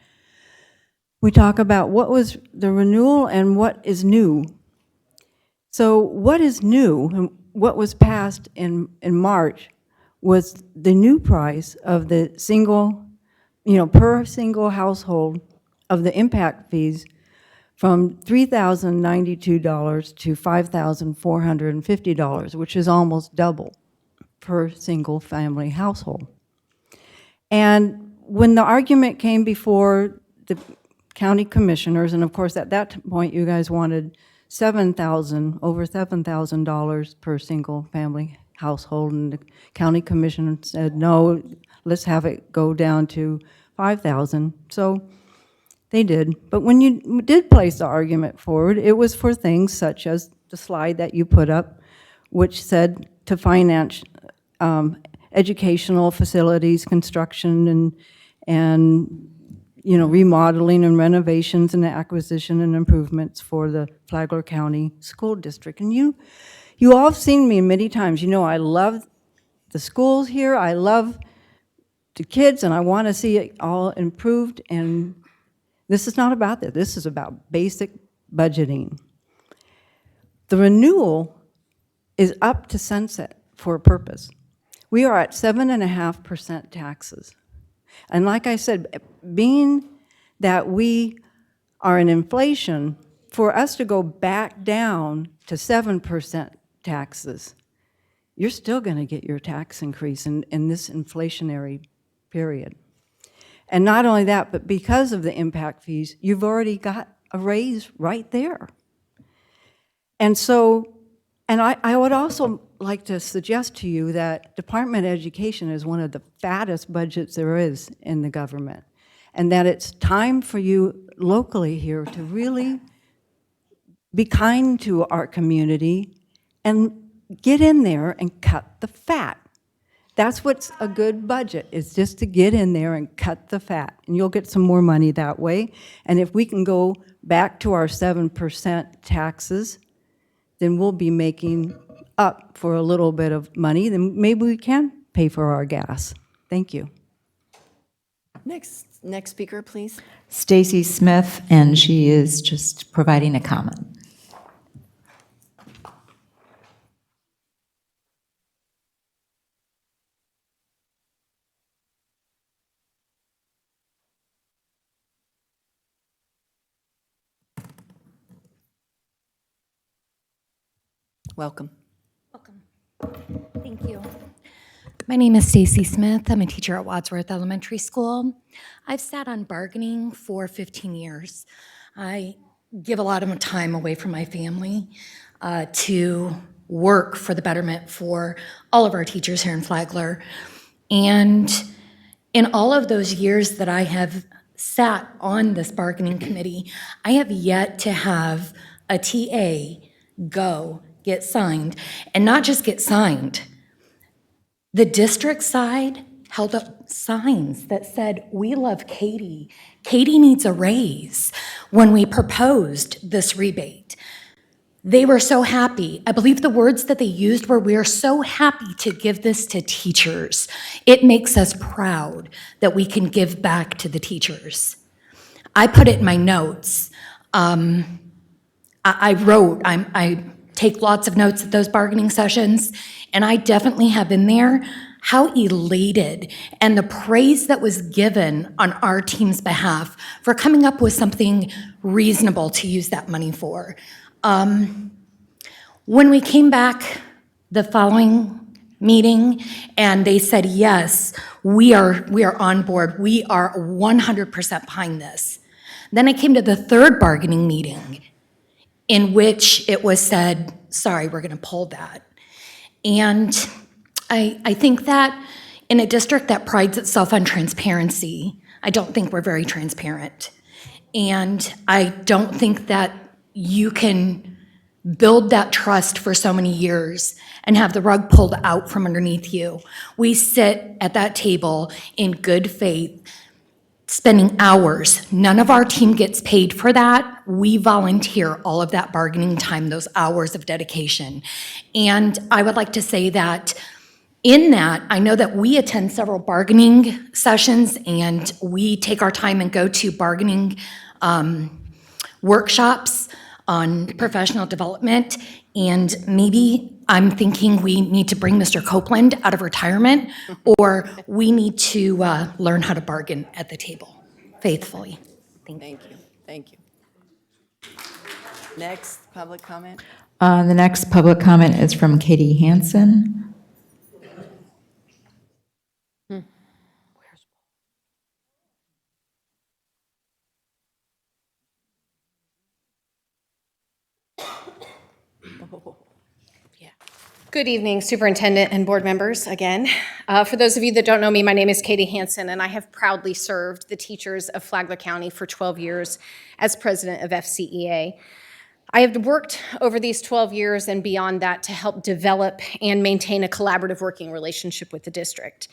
we talk about what was the renewal and what is new. So what is new, and what was passed in March, was the new price of the single, per single household of the impact fees from $3,092 to $5,450, which is almost double per single family household. And when the argument came before the county commissioners, and of course at that point you guys wanted over $7,000 per single family household, and the county commission said, no, let's have it go down to $5,000. So they did. But when you did place the argument forward, it was for things such as the slide that you put up, which said to finance educational facilities, construction, and remodeling and renovations and acquisition and improvements for the Flagler County School District. And you all have seen me many times. I love the schools here. I love the kids, and I want to see it all improved. And This is not about that. This is about basic budgeting. The renewal is up to sunset for a purpose. We are at 7.5% taxes. And like I said, being that we are in inflation, for us to go back down to 7% taxes, you're still going to get your tax increase in this inflationary period. And not only that, but because of the impact fees, you've already got a raise right there. And so, and I would also like to suggest to you that Department of Education is one of the fattest budgets there is in the government, and that it's time for you locally here to really be kind to our community and get in there and cut the fat. That's what's a good budget, is just to get in there and cut the fat, and you'll get some more money that way. And if we can go back to our 7% taxes, then we'll be making up for a little bit of money, then maybe we can pay for our gas. Thank you. Next speaker, please. Stacy Smith, and she is just providing a comment. Welcome. Thank you. My name is Stacy Smith. I'm a teacher at Wadsworth Elementary School. I've sat on bargaining for 15 years. I give a lot of my time away from my family to work for the betterment for all of our teachers here in Flagler. And in all of those years that I have sat on this bargaining committee, I have yet to have a TA get signed, and not just get signed. The district side held up signs that said, "We love Katie. Katie needs a raise," when we proposed this rebate. They were so happy. I believe the words that they used were, "We are so happy to give this to teachers. It makes us proud that we can give back to the teachers." I put it in my notes. I take lots of notes at those bargaining sessions, and I definitely have in there how elated and the praise that was given on our team's behalf for coming up with something reasonable to use that money for. When we came back the following meeting and they said, "Yes, we are on board, we are 100% behind this," then I came to the third bargaining meeting in which it was said, "Sorry, we're going to pull that." And I think that in a district that prides itself on transparency, I don't think we're very transparent. And I don't think that you can build that trust for so many years and have the rug pulled out from underneath you. We sit at that table in good faith, spending hours. None of our team gets paid for that. We volunteer all of that bargaining time, those hours of dedication. And I would like to say that in that, I know that we attend several bargaining sessions and we take our time and go to bargaining workshops on professional development. And maybe I'm thinking we need to bring Mr. Copeland out of retirement, or we need to learn how to bargain at the table faithfully. Thank you. Thank you. Next public comment. The next public comment is from Katie Hansen. Good evening, Superintendent and board members again. For those of you that don't know me, my name is Katie Hansen, and I have proudly served the teachers of Flagler County for 12 years as president of FCEA. I have worked over these 12 years and beyond that to help develop and maintain a collaborative working relationship with the district.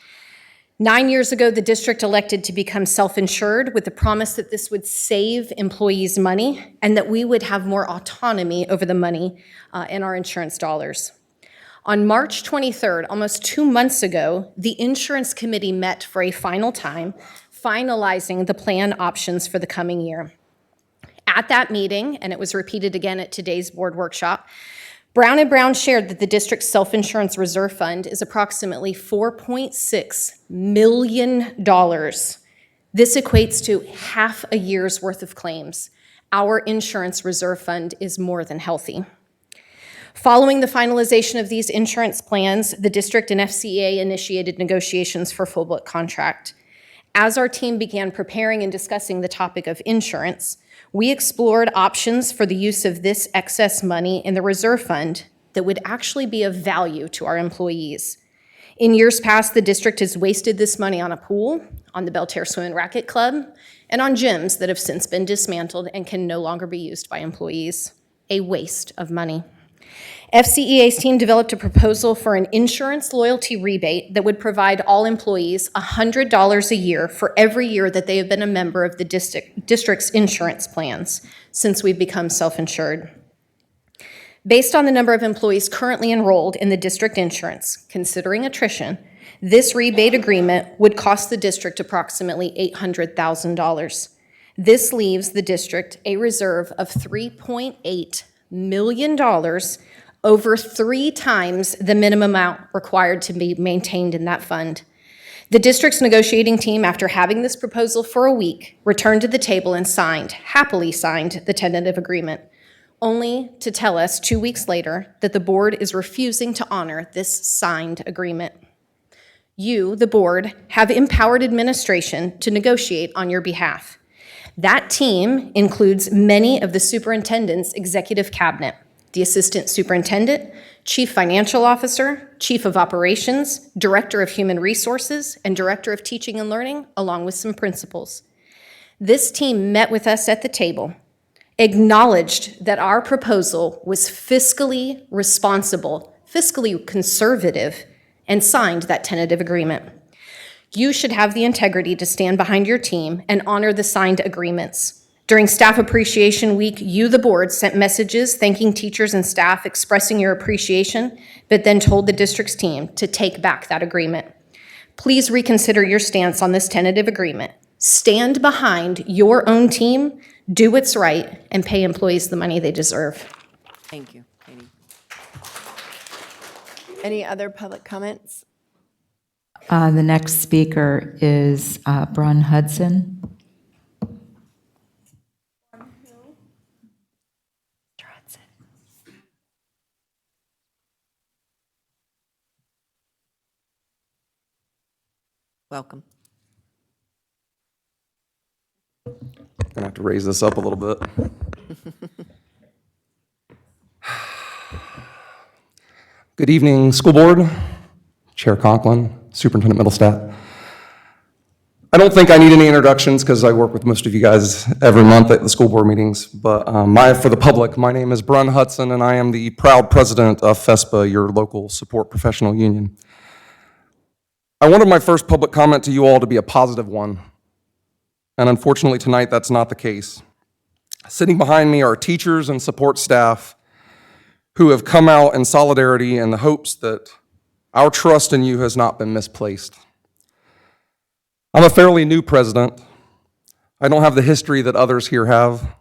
9 years ago, the district elected to become self-insured with the promise that this would save employees money and that we would have more autonomy over the money in our insurance dollars. On March 23rd, almost 2 months ago, the insurance committee met for a final time finalizing the plan options for the coming year. At that meeting, and it was repeated again at today's board workshop, Brown & Brown shared that the district's self-insurance reserve fund is approximately $4.6 million. This equates to half a year's worth of claims. Our insurance reserve fund is more than healthy. Following the finalization of these insurance plans, the district and FCEA initiated negotiations for full book contract. As our team began preparing and discussing the topic of insurance, we explored options for the use of this excess money in the reserve fund that would actually be of value to our employees. In years past, the district has wasted this money on a pool, on the Belterre Swim and Racquet Club, and on gyms that have since been dismantled and can no longer be used by employees. A waste of money. FCEA's team developed a proposal for an insurance loyalty rebate that would provide all employees $100 a year for every year that they have been a member of the district's insurance plans since we've become self-insured. Based on the number of employees currently enrolled in the district insurance, considering attrition, this rebate agreement would cost the district approximately $800,000. This leaves the district a reserve of $3.8 million, over 3 times the minimum amount required to be maintained in that fund. The district's negotiating team, after having this proposal for a week, returned to the table and happily signed the tentative agreement, only to tell us 2 weeks later that the board is refusing to honor this signed agreement. You, the board, have empowered administration to negotiate on your behalf. That team includes many of the superintendent's executive cabinet, the assistant superintendent, chief financial officer, chief of operations, director of human resources, and director of teaching and learning, along with some principals. This team met with us at the table, acknowledged that our proposal was fiscally responsible, fiscally conservative, and signed that tentative agreement. You should have the integrity to stand behind your team and honor the signed agreements. During Staff Appreciation Week, you, the board, sent messages thanking teachers and staff, expressing your appreciation, but then told the district's team to take back that agreement. Please reconsider your stance on this tentative agreement. Stand behind your own team, do what's right, and pay employees the money they deserve. Thank you, Katie. Any other public comments? The next speaker is Brun Hudson. Welcome. Gonna have to raise this up a little bit. Good evening, school board, Chair Conklin, Superintendent Middlestat. I don't think I need any introductions because I work with most of you guys every month at the school board meetings, but for the public, my name is Brun Hudson and I am the proud president of FESPA, your local support professional union. I wanted my first public comment to you all to be a positive one, and unfortunately tonight that's not the case. Sitting behind me are teachers and support staff who have come out in solidarity in the hopes that our trust in you has not been misplaced. I'm a fairly new president. I don't have the history that others here have,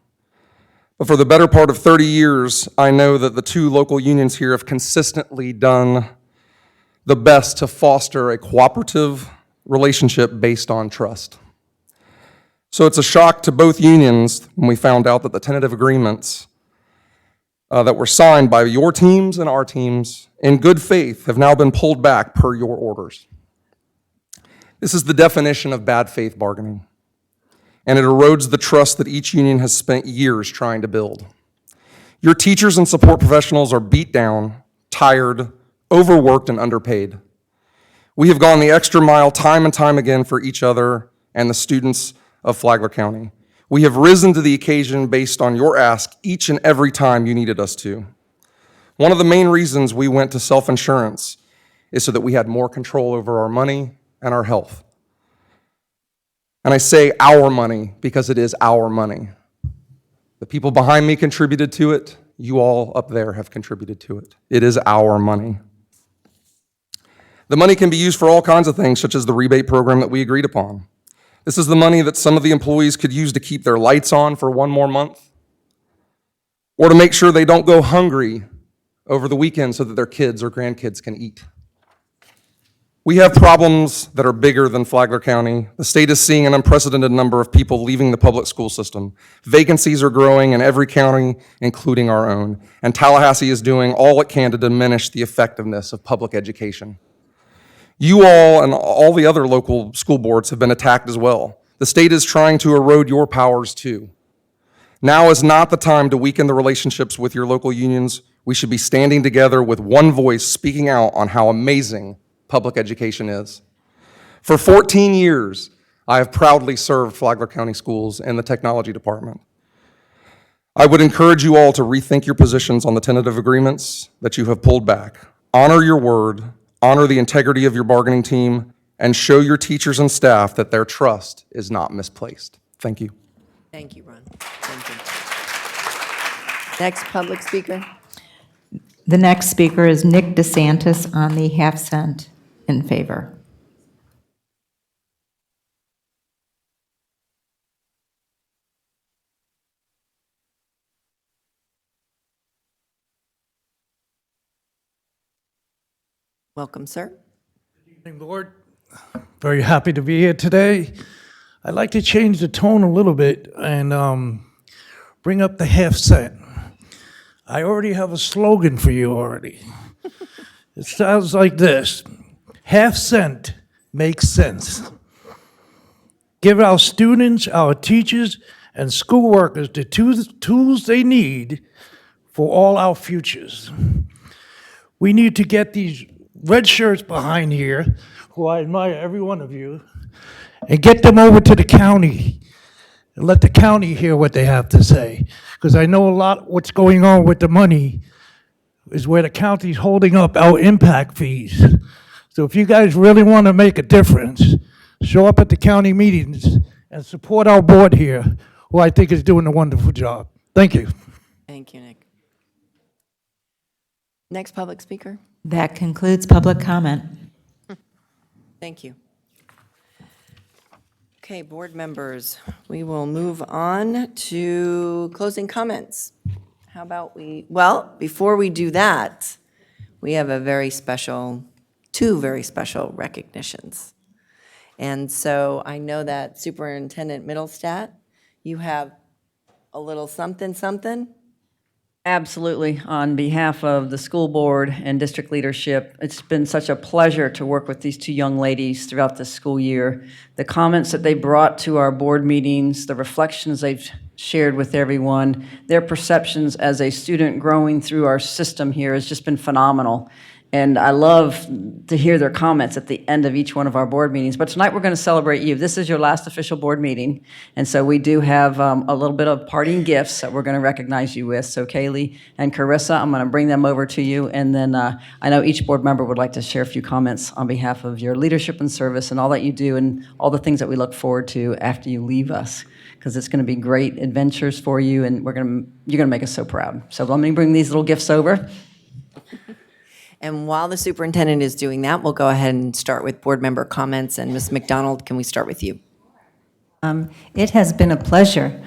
but for the better part of 30 years, I know that the 2 local unions here have consistently done the best to foster a cooperative relationship based on trust. So it's a shock to both unions when we found out that the tentative agreements that were signed by your teams and our teams in good faith have now been pulled back per your orders. This is the definition of bad faith bargaining, and it erodes the trust that each union has spent years trying to build. Your teachers and support professionals are beat down, tired, overworked, and underpaid. We have gone the extra mile time and time again for each other and the students of Flagler County. We have risen to the occasion based on your ask each and every time you needed us to. One of the main reasons we went to self-insurance is so that we had more control over our money and our health. And I say our money because it is our money. The people behind me contributed to it. You all up there have contributed to it. It is our money. The money can be used for all kinds of things, such as the rebate program that we agreed upon. This is the money that some of the employees could use to keep their lights on for one more month, or to make sure they don't go hungry over the weekend so that their kids or grandkids can eat. We have problems that are bigger than Flagler County. The state is seeing an unprecedented number of people leaving the public school system. Vacancies are growing in every county, including our own, and Tallahassee is doing all it can to diminish the effectiveness of public education. You all and all the other local school boards have been attacked as well. The state is trying to erode your powers too. Now is not the time to weaken the relationships with your local unions. We should be standing together with one voice, speaking out on how amazing public education is. For 14 years, I have proudly served Flagler County Schools in the technology department. I would encourage you all to rethink your positions on the tentative agreements that you have pulled back. Honor your word, honor the integrity of your bargaining team, and show your teachers and staff that their trust is not misplaced. Thank you. Thank you, Ron. Thank you. Next public speaker. The next speaker is Nick DeSantis on the half cent in favor. Welcome, sir. Good evening, Board. Very happy to be here today. I'd like to change the tone a little bit and bring up the half cent. I already have a slogan for you already. It sounds like this: half cent makes sense. Give our students, our teachers, and school workers the tools they need for all our futures. We need to get these red shirts behind here, who I admire every one of you, and get them over to the county and let the county hear what they have to say. Because I know a lot what's going on with the money is where the county's holding up our impact fees. So if you guys really want to make a difference, show up at the county meetings and support our board here, who I think is doing a wonderful job. Thank you. Thank you, Nick. Next public speaker. That concludes public comment. Thank you. Okay, board members, we will move on to closing comments. How about well, before we do that, we have two very special recognitions. And so I know that Superintendent Middlestat, you have a little something. Absolutely. On behalf of the school board and district leadership, it's been such a pleasure to work with these two young ladies throughout this school year. The comments that they brought to our board meetings, the reflections they've shared with everyone, their perceptions as a student growing through our system here has just been phenomenal. And I love to hear their comments at the end of each one of our board meetings. But tonight we're going to celebrate you. This is your last official board meeting. And so we do have a little bit of parting gifts that we're going to recognize you with. So Kaylee and Carissa, I'm going to bring them over to you. And then I know each board member would like to share a few comments on behalf of your leadership and service and all that you do and all the things that we look forward to after you leave us. Because it's going to be great adventures for you, and you're going to make us so proud. So let me bring these little gifts over. And while the superintendent is doing that, we'll go ahead and start with board member comments. And Ms. McDonald, can we start with you? It has been a pleasure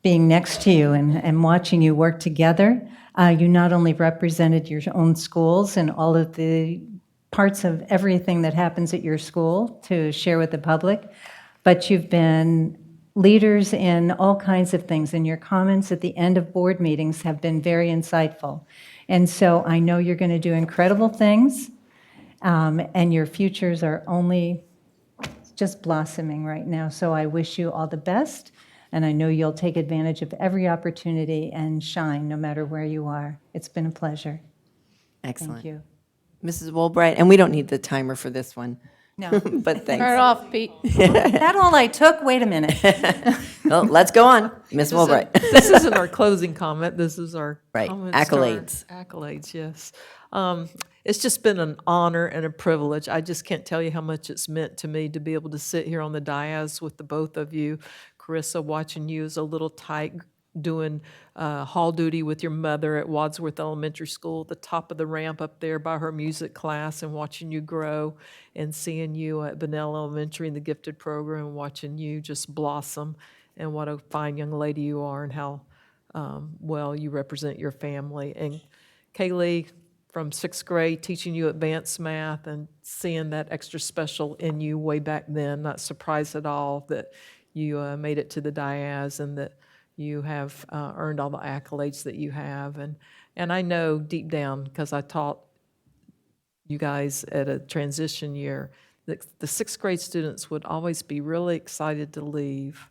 being next to you and watching you work together. You not only represented your own schools and all of the parts of everything that happens at your school to share with the public, but you've been leaders in all kinds of things, and your comments at the end of board meetings have been very insightful. And so I know you're going to do incredible things, and your futures are only just blossoming right now. So I wish you all the best, and I know you'll take advantage of every opportunity and shine no matter where you are. It's been a pleasure. Excellent. Thank you. Mrs. Woolbright, and we don't need the timer for this one. No. But thanks. Start off, Pete. That all I took? Wait a minute. Well, let's go on. Ms. Woolbright. This isn't our closing comment. This is our Right. comments Accolades. to our accolades, yes. It's just been an honor and a privilege. I just can't tell you how much it's meant to me to be able to sit here on the dais with the both of you. Carissa, watching you as a little tight doing hall duty with your mother at Wadsworth Elementary School, the top of the ramp up there by her music class, and watching you grow, and seeing you at Bunnell Elementary in the gifted program, and watching you just blossom, and what a fine young lady you are, and how well you represent your family. And Kaylee, from 6th grade, teaching you advanced math and seeing that extra special in you way back then, not surprised at all that you made it to the Diaz and that you have earned all the accolades that you have. And I know deep down, because I taught you guys at a transition year, that the 6th grade students would always be really excited to leave.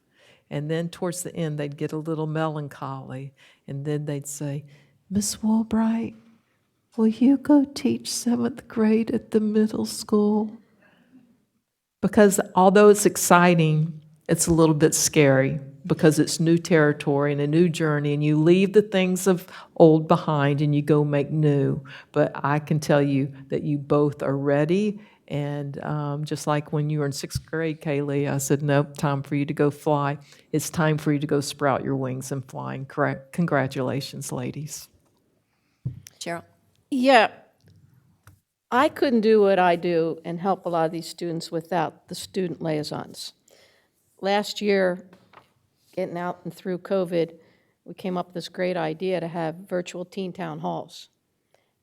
And then towards the end, they'd get a little melancholy. And then they'd say, "Miss Woolbright, will you go teach 7th grade at the middle school?" Because although it's exciting, it's a little bit scary, because it's new territory and a new journey, and you leave the things of old behind and you go make new. But I can tell you that you both are ready. And just like when you were in 6th grade, Kaylee, I said, "Nope, time for you to go fly. It's time for you to go sprout your wings and fly." And congratulations, ladies. Cheryl? Yeah, I couldn't do what I do and help a lot of these students without the student liaisons. Last year, getting out and through COVID, we came up with this great idea to have virtual teen town halls.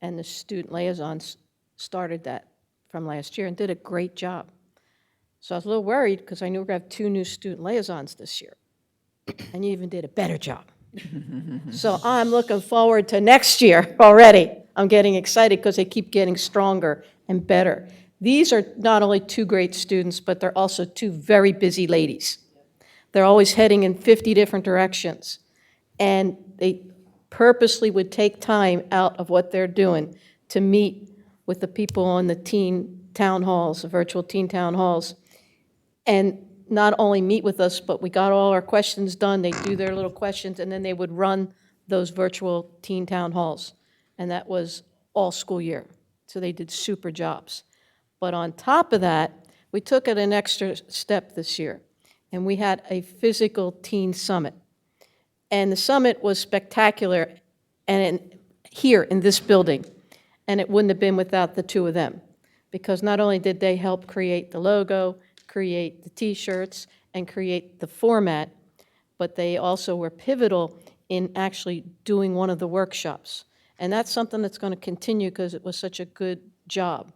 And the student liaisons started that from last year and did a great job. So I was a little worried because I knew we were going to have 2 new student liaisons this year. And you even did a better job. So I'm looking forward to next year already. I'm getting excited because they keep getting stronger and better. These are not only 2 great students, but they're also 2 very busy ladies. They're always heading in 50 different directions. And they purposely would take time out of what they're doing to meet with the people on the teen town halls, the virtual teen town halls, and not only meet with us, but we got all our questions done. They do their little questions, and then they would run those virtual teen town halls. And that was all school year. So they did super jobs. But on top of that, we took it an extra step this year, and we had a physical teen summit. And the summit was spectacular, and here in this building. And it wouldn't have been without the 2 of them, because not only did they help create the logo, create the T-shirts, and create the format, but they also were pivotal in actually doing one of the workshops. And that's something that's going to continue because it was such a good job.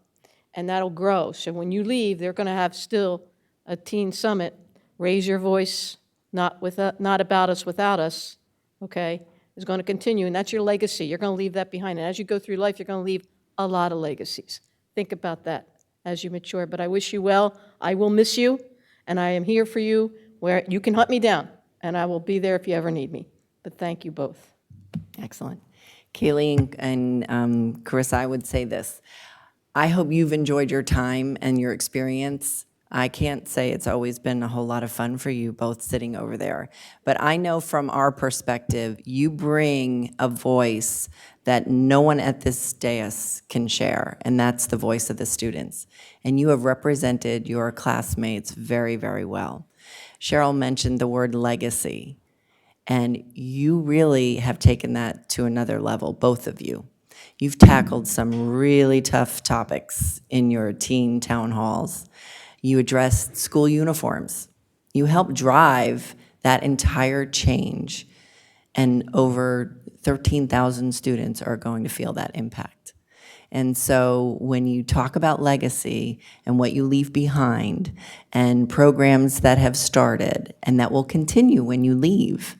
And that'll grow. So when you leave, they're going to have still a teen summit. Raise your voice, not about us, without us, okay? Is going to continue, and that's your legacy. You're going to leave that behind. And as you go through life, you're going to leave a lot of legacies. Think about that as you mature. But I wish you well. I will miss you, and I am here for you where you can hunt me down, and I will be there if you ever need me. But thank you both. Excellent. Kaylee and Carissa, I would say this. I hope you've enjoyed your time and your experience. I can't say it's always been a whole lot of fun for you both sitting over there. But I know from our perspective, you bring a voice that no one at this dais can share, and that's the voice of the students. And you have represented your classmates very, very well. Cheryl mentioned the word legacy, and you really have taken that to another level, both of you. You've tackled some really tough topics in your teen town halls. You addressed school uniforms. You helped drive that entire change, and over 13,000 students are going to feel that impact. And so when you talk about legacy and what you leave behind and programs that have started and that will continue when you leave,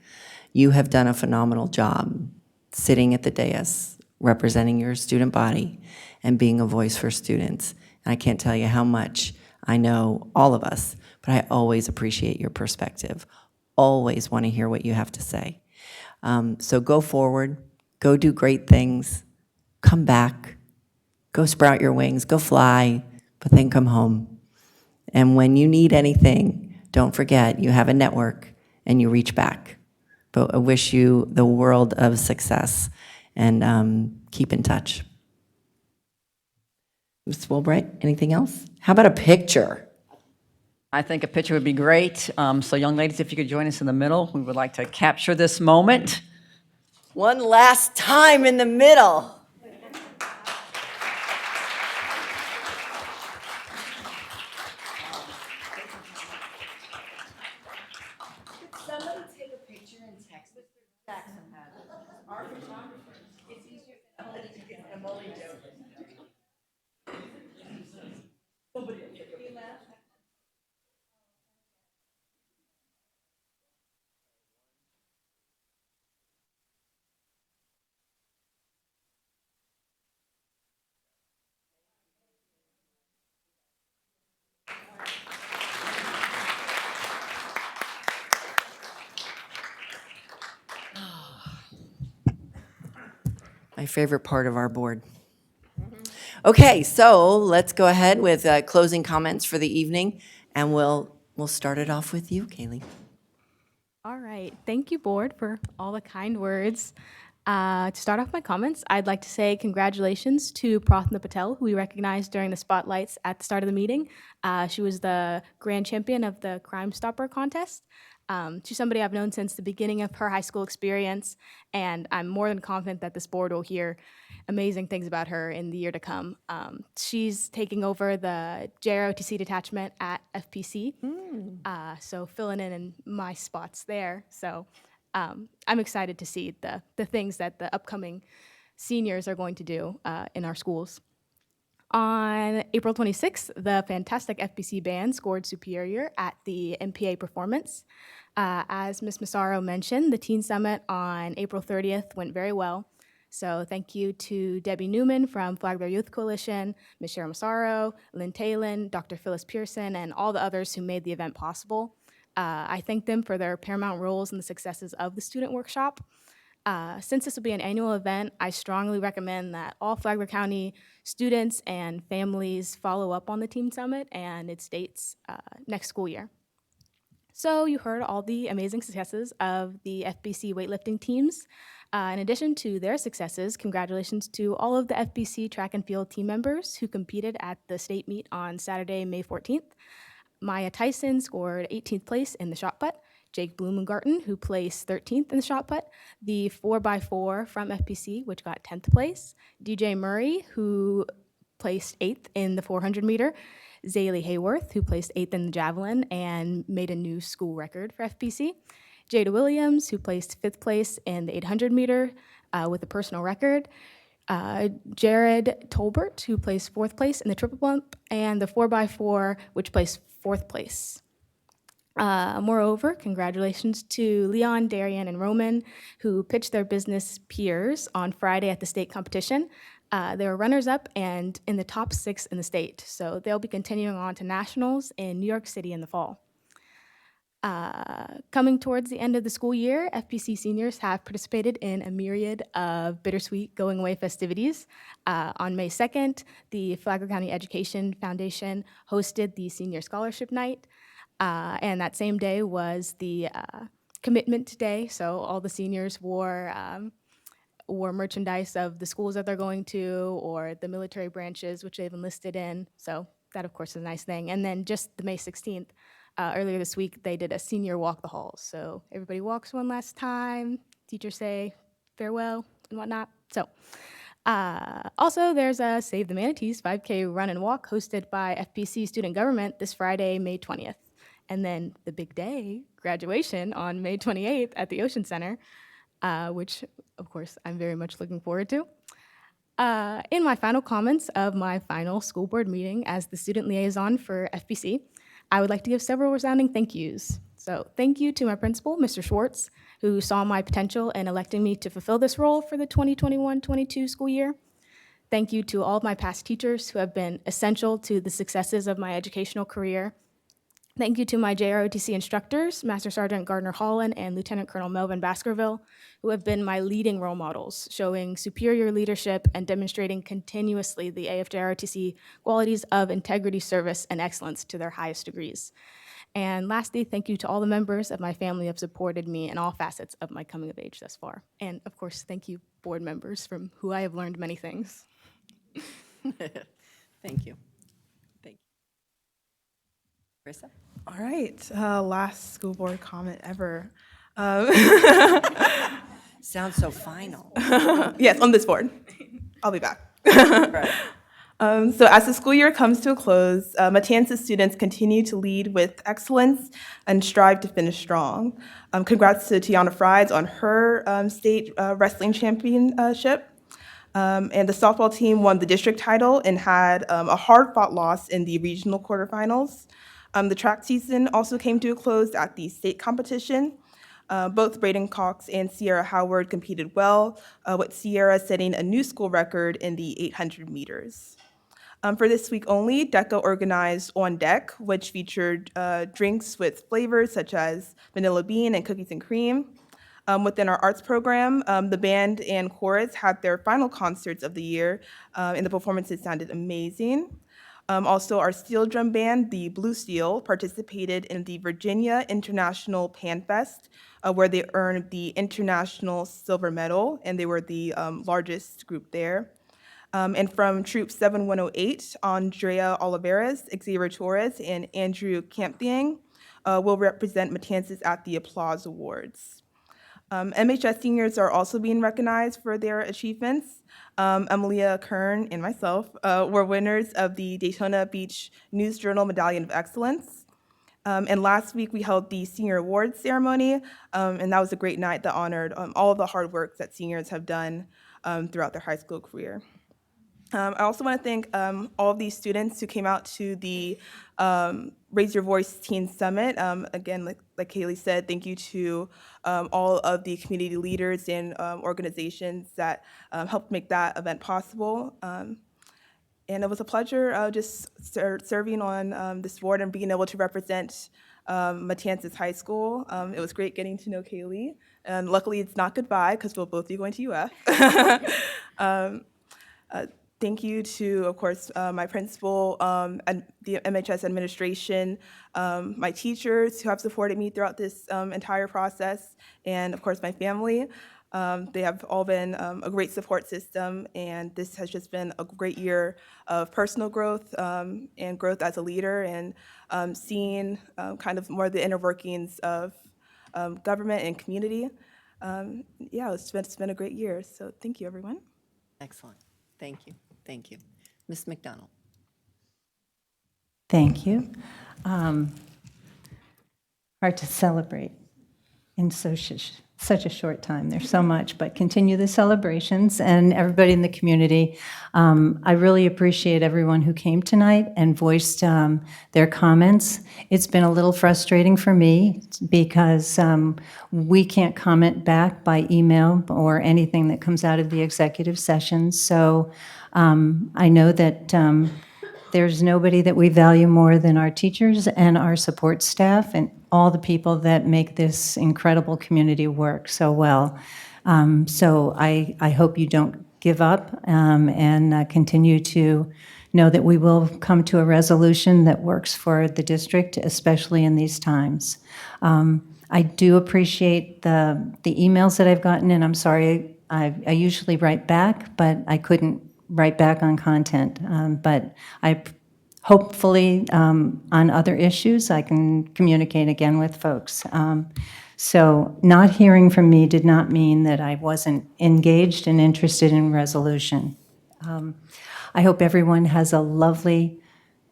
you have done a phenomenal job sitting at the dais, representing your student body and being a voice for students. And I can't tell you how much I know all of us, but I always appreciate your perspective. Always want to hear what you have to say. So go forward, go do great things, come back, go sprout your wings, go fly, but then come home. And when you need anything, don't forget you have a network and you reach back. But I wish you the world of success, and keep in touch. Ms. Woolbright, anything else? How about a picture? I think a picture would be great. So young ladies, if you could join us in the middle, we would like to capture this moment. One last time in the middle. Somebody take a picture and text Mr. Jackson. Our photographer. It's easier than an emoji joke. My favorite part of our board. Okay, so let's go ahead with closing comments for the evening, and we'll start it off with you, Kaylee. All right. Thank you, board, for all the kind words. To start off my comments, I'd like to say congratulations to Prathna Patel, who we recognized during the spotlights at the start of the meeting. She was the grand champion of the Crime Stopper contest. She's somebody I've known since the beginning of her high school experience, and I'm more than confident that this board will hear amazing things about her in the year to come. She's taking over the JROTC detachment at FPC, so filling in my spots there. So I'm excited to see the things that the upcoming seniors are going to do in our schools. On April 26th, the fantastic FBC band scored superior at the MPA performance. As Ms. Massaro mentioned, the Teen Summit on April 30th went very well. So thank you to Debbie Newman from Flagler Youth Coalition, Ms. Cheryl Massaro, Lynn Talon, Dr. Phyllis Pearson, and all the others who made the event possible. I thank them for their paramount roles in the successes of the student workshop. Since this will be an annual event, I strongly recommend that all Flagler County students and families follow up on the Teen Summit and its dates next school year. So you heard all the amazing successes of the FBC weightlifting teams. In addition to their successes, congratulations to all of the FBC track and field team members who competed at the state meet on Saturday, May 14th. Maya Tyson scored 18th place in the shot put. Jake Blumengarten, who placed 13th in the shot put. The 4x4 from FPC, which got 10th place. DJ Murray, who placed 8th in the 400 meter. Zaylee Hayworth, who placed 8th in the javelin and made a new school record for FPC. Jada Williams, who placed 5th place in the 800 meter with a personal record. Jared Tolbert, who placed 4th place in the triple bump, and the 4x4, which placed 4th place. Moreover, congratulations to Leon, Darian, and Roman, who pitched their business peers on Friday at the state competition. They were runners-up and in the top 6 in the state, so they'll be continuing on to nationals in New York City in the fall. Coming towards the end of the school year, FPC seniors have participated in a myriad of bittersweet going-away festivities. On May 2nd, the Flagler County Education Foundation hosted the Senior Scholarship Night, and that same day was the Commitment Day, so all the seniors wore merchandise of the schools that they're going to or the military branches which they've enlisted in, so that of course is a nice thing. And then just the May 16th, earlier this week, they did a senior walk the halls. So everybody walks one last time, teachers say farewell and whatnot. So also there's a Save the Manatees 5K run and walk hosted by FPC Student Government this Friday, May 20th. And then the big day, graduation on May 28th at the Ocean Center, which of course I'm very much looking forward to. In my final comments of my final school board meeting as the student liaison for FPC, I would like to give several resounding thank yous. So thank you to my principal, Mr. Schwartz, who saw my potential in electing me to fulfill this role for the 2021-22 school year. Thank you to all of my past teachers who have been essential to the successes of my educational career. Thank you to my JROTC instructors, Master Sergeant Gardner Holland and Lieutenant Colonel Melvin Baskerville, who have been my leading role models, showing superior leadership and demonstrating continuously the AFJROTC qualities of integrity, service, and excellence to their highest degrees. And lastly, thank you to all the members of my family who have supported me in all facets of my coming of age thus far. And of course, thank you, board members, from who I have learned many things. Thank you. Thank you. Krista? All right, last school board comment ever. Sounds so final. Yes, on this board. I'll be back. So as the school year comes to a close, Matanzas students continue to lead with excellence and strive to finish strong. Congrats to Tiana Fries on her state wrestling championship. And the softball team won the district title and had a hard-fought loss in the regional quarterfinals. The track season also came to a close at the state competition. Both Braden Cox and Sierra Howard competed well, with Sierra setting a new school record in the 800 meters. For this week only, DECA organized On Deck, which featured drinks with flavors such as vanilla bean and cookies and cream. Within our arts program, the band and chorus had their final concerts of the year, and the performances sounded amazing. Also, our steel drum band, the Blue Steel, participated in the Virginia International Pan Fest, where they earned the International Silver Medal, and they were the largest group there. And from Troop 7108, Andrea Oliveras, Xavier Torres, and Andrew Campthang will represent Matanzas at the Applause Awards. MHS seniors are also being recognized for their achievements. Emilia Kern and myself were winners of the Daytona Beach News Journal Medallion of Excellence. And last week we held the senior awards ceremony, and that was a great night that honored all of the hard work that seniors have done throughout their high school career. I also want to thank all of these students who came out to the Raise Your Voice Teen Summit. Again, like Kaylee said, thank you to all of the community leaders and organizations that helped make that event possible. And it was a pleasure just serving on this board and being able to represent Matanzas High School. It was great getting to know Kaylee, and luckily it's not goodbye because we'll both be going to UF. Thank you to, of course, my principal, and the MHS administration, my teachers who have supported me throughout this entire process, and of course my family. They have all been a great support system, and this has just been a great year of personal growth and growth as a leader, and seeing kind of more of the inner workings of government and community. Yeah, it's been a great year, so thank you, everyone. Excellent. Thank you. Thank you. Ms. McDonald. Thank you. Hard to celebrate in such a short time. There's so much, but continue the celebrations, and everybody in the community. I really appreciate everyone who came tonight and voiced their comments. It's been a little frustrating for me because we can't comment back by email or anything that comes out of the executive session. So I know that there's nobody that we value more than our teachers and our support staff and all the people that make this incredible community work so well. So I hope you don't give up and continue to know that we will come to a resolution that works for the district, especially in these times. I do appreciate the emails that I've gotten, and I'm sorry, I usually write back, but I couldn't write back on content. But I hopefully on other issues, I can communicate again with folks. So not hearing from me did not mean that I wasn't engaged and interested in resolution. I hope everyone has a lovely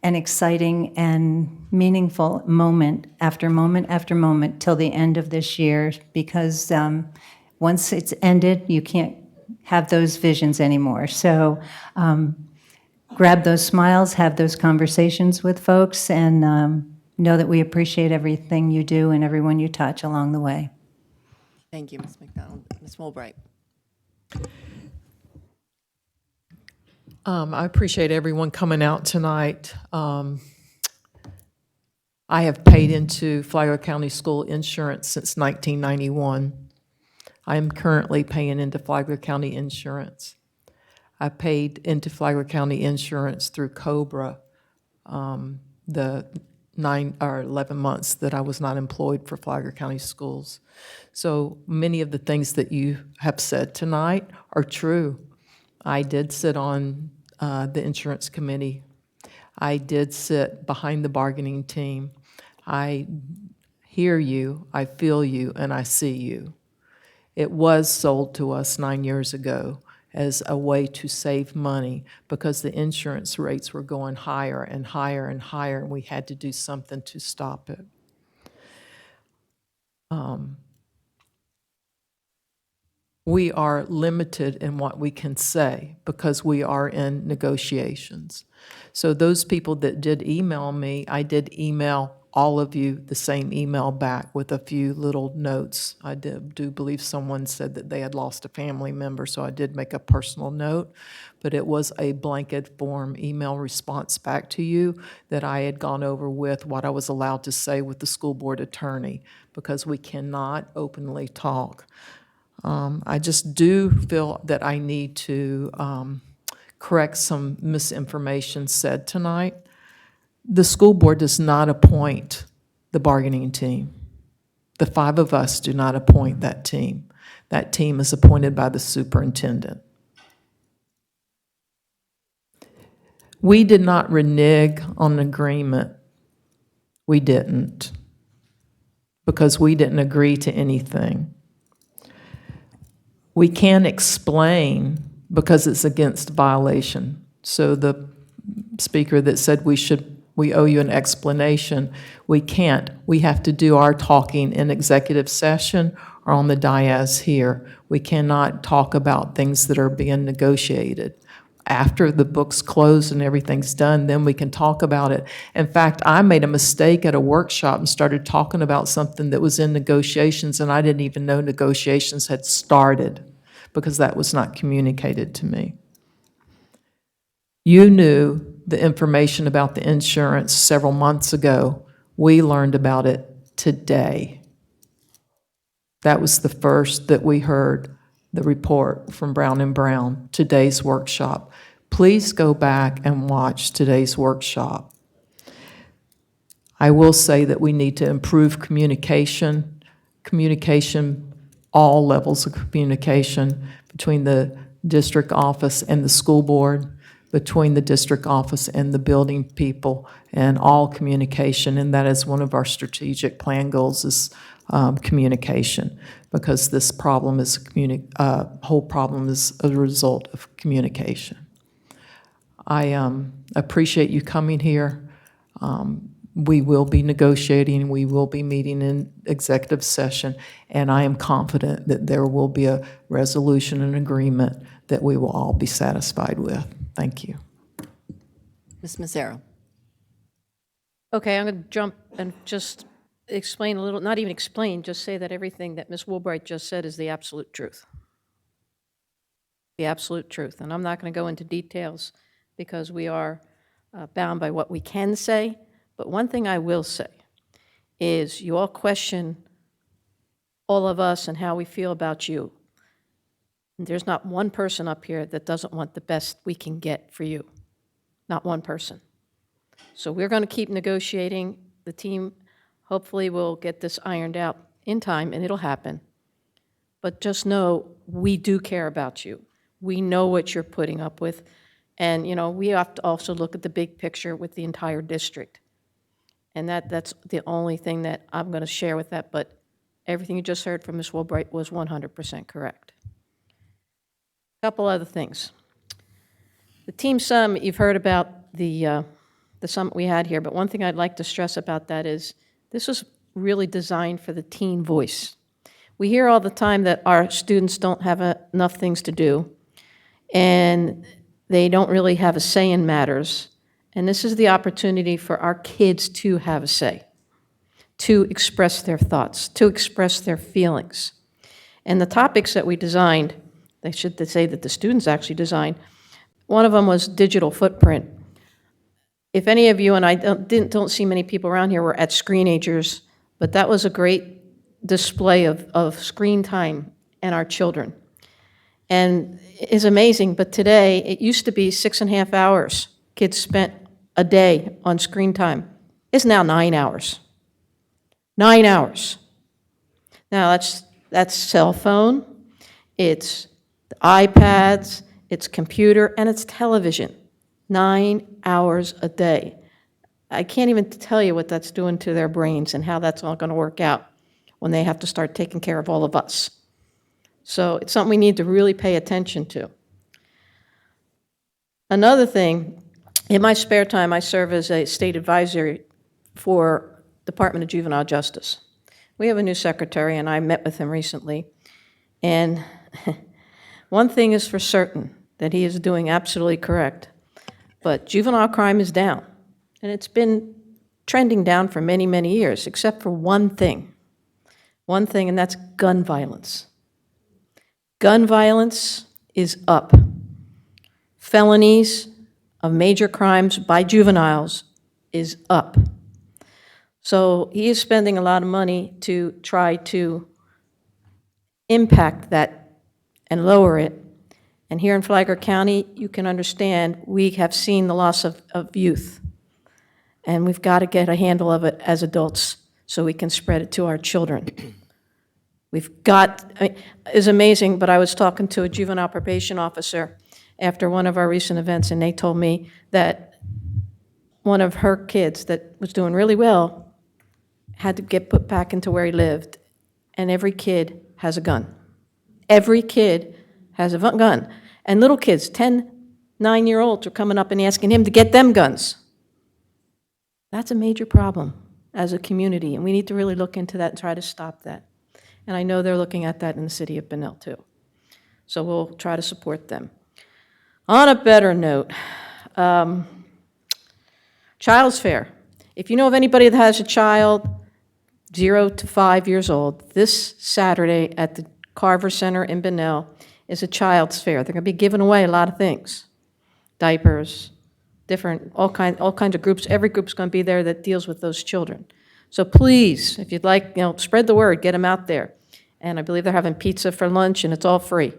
and exciting and meaningful moment after moment till the end of this year, because once it's ended, you can't have those visions anymore. So grab those smiles, have those conversations with folks, and know that we appreciate everything you do and everyone you touch along the way. Thank you, Ms. McDonald. Ms. Mulbright. I appreciate everyone coming out tonight. I have paid into Flagler County School Insurance since 1991. I am currently paying into Flagler County Insurance. I paid into Flagler County Insurance through COBRA the 9 or 11 months that I was not employed for Flagler County Schools. So many of the things that you have said tonight are true. I did sit on the insurance committee. I did sit behind the bargaining team. I hear you, I feel you, and I see you. It was sold to us 9 years ago as a way to save money because the insurance rates were going higher and higher and higher, and we had to do something to stop it. We are limited in what we can say because we are in negotiations. So those people that did email me, I did email all of you the same email back with a few little notes. I do believe someone said that they had lost a family member, so I did make a personal note, but it was a blanket form email response back to you that I had gone over with what I was allowed to say with the school board attorney, because we cannot openly talk. I just do feel that I need to correct some misinformation said tonight. The school board does not appoint the bargaining team. The 5 of us do not appoint that team. That team is appointed by the superintendent. We did not renege on an agreement. We didn't, because we didn't agree to anything. We can't explain because it's against violation. So the speaker that said we owe you an explanation, we can't. We have to do our talking in executive session or on the dais here. We cannot talk about things that are being negotiated. After the book's closed and everything's done, then we can talk about it. In fact, I made a mistake at a workshop and started talking about something that was in negotiations, and I didn't even know negotiations had started because that was not communicated to me. You knew the information about the insurance several months ago. We learned about it today. That was the first that we heard, the report from Brown and Brown, today's workshop. Please go back and watch today's workshop. I will say that we need to improve communication, all levels of communication between the district office and the school board, between the district office and the building people, and all communication. And that is one of our strategic plan goals, is communication, because this problem is whole problem is a result of communication. I appreciate you coming here. We will be negotiating, we will be meeting in executive session, and I am confident that there will be a resolution and agreement that we will all be satisfied with. Thank you. Ms. Mazzaro. Okay, I'm going to jump and just explain a little, not even explain, just say that everything that Ms. Woolbright just said is the absolute truth. The absolute truth. And I'm not going to go into details because we are bound by what we can say. But one thing I will say is you all question all of us and how we feel about you. And there's not one person up here that doesn't want the best we can get for you. Not one person. So we're going to keep negotiating. The team hopefully will get this ironed out in time, and it'll happen. But just know we do care about you. We know what you're putting up with. And, you know, we have to also look at the big picture with the entire district. And that's the only thing that I'm going to share with that. But everything you just heard from Ms. Woolbright was 100% correct. A couple other things. The team summit, you've heard about the summit we had here, but one thing I'd like to stress about that is this was really designed for the teen voice. We hear all the time that our students don't have enough things to do, and they don't really have a say in matters. And this is the opportunity for our kids to have a say, to express their thoughts, to express their feelings. And the topics that we designed, I should say that the students actually designed, one of them was digital footprint. If any of you, and I don't see many people around here, were at Screenagers, but that was a great display of screen time and our children. And it's amazing, but today, it used to be 6.5 hours kids spent a day on screen time. It's now 9 hours. 9 hours. Now, that's cell phone, it's iPads, it's computer, and it's television. 9 hours a day. I can't even tell you what that's doing to their brains and how that's all going to work out when they have to start taking care of all of us. So it's something we need to really pay attention to. Another thing, in my spare time, I serve as a state advisory for Department of Juvenile Justice. We have a new secretary, and I met with him recently. And one thing is for certain, that he is doing absolutely correct. But juvenile crime is down. And it's been trending down for many, many years, except for one thing. One thing, and that's gun violence. Gun violence is up. Felonies of major crimes by juveniles is up. So he is spending a lot of money to try to impact that and lower it. And here in Flagler County, you can understand, we have seen the loss of youth. And we've got to get a handle of it as adults so we can spread it to our children. We've got, it's amazing, but I was talking to a juvenile probation officer after one of our recent events, and they told me that one of her kids that was doing really well had to get put back into where he lived, and every kid has a gun. Every kid has a gun. And little kids, 10, 9-year-olds, are coming up and asking him to get them guns. That's a major problem as a community, and we need to really look into that and try to stop that. And I know they're looking at that in the city of Benel, too. So we'll try to support them. On a better note, Child's Fair. If you know of anybody that has a child 0 to 5 years old, this Saturday at the Carver Center in Benel is a Child's Fair. They're going to be giving away a lot of things. Diapers, different, all kinds of groups. Every group's going to be there that deals with those children. So please, if you'd like, spread the word, get them out there. And I believe they're having pizza for lunch, and it's all free.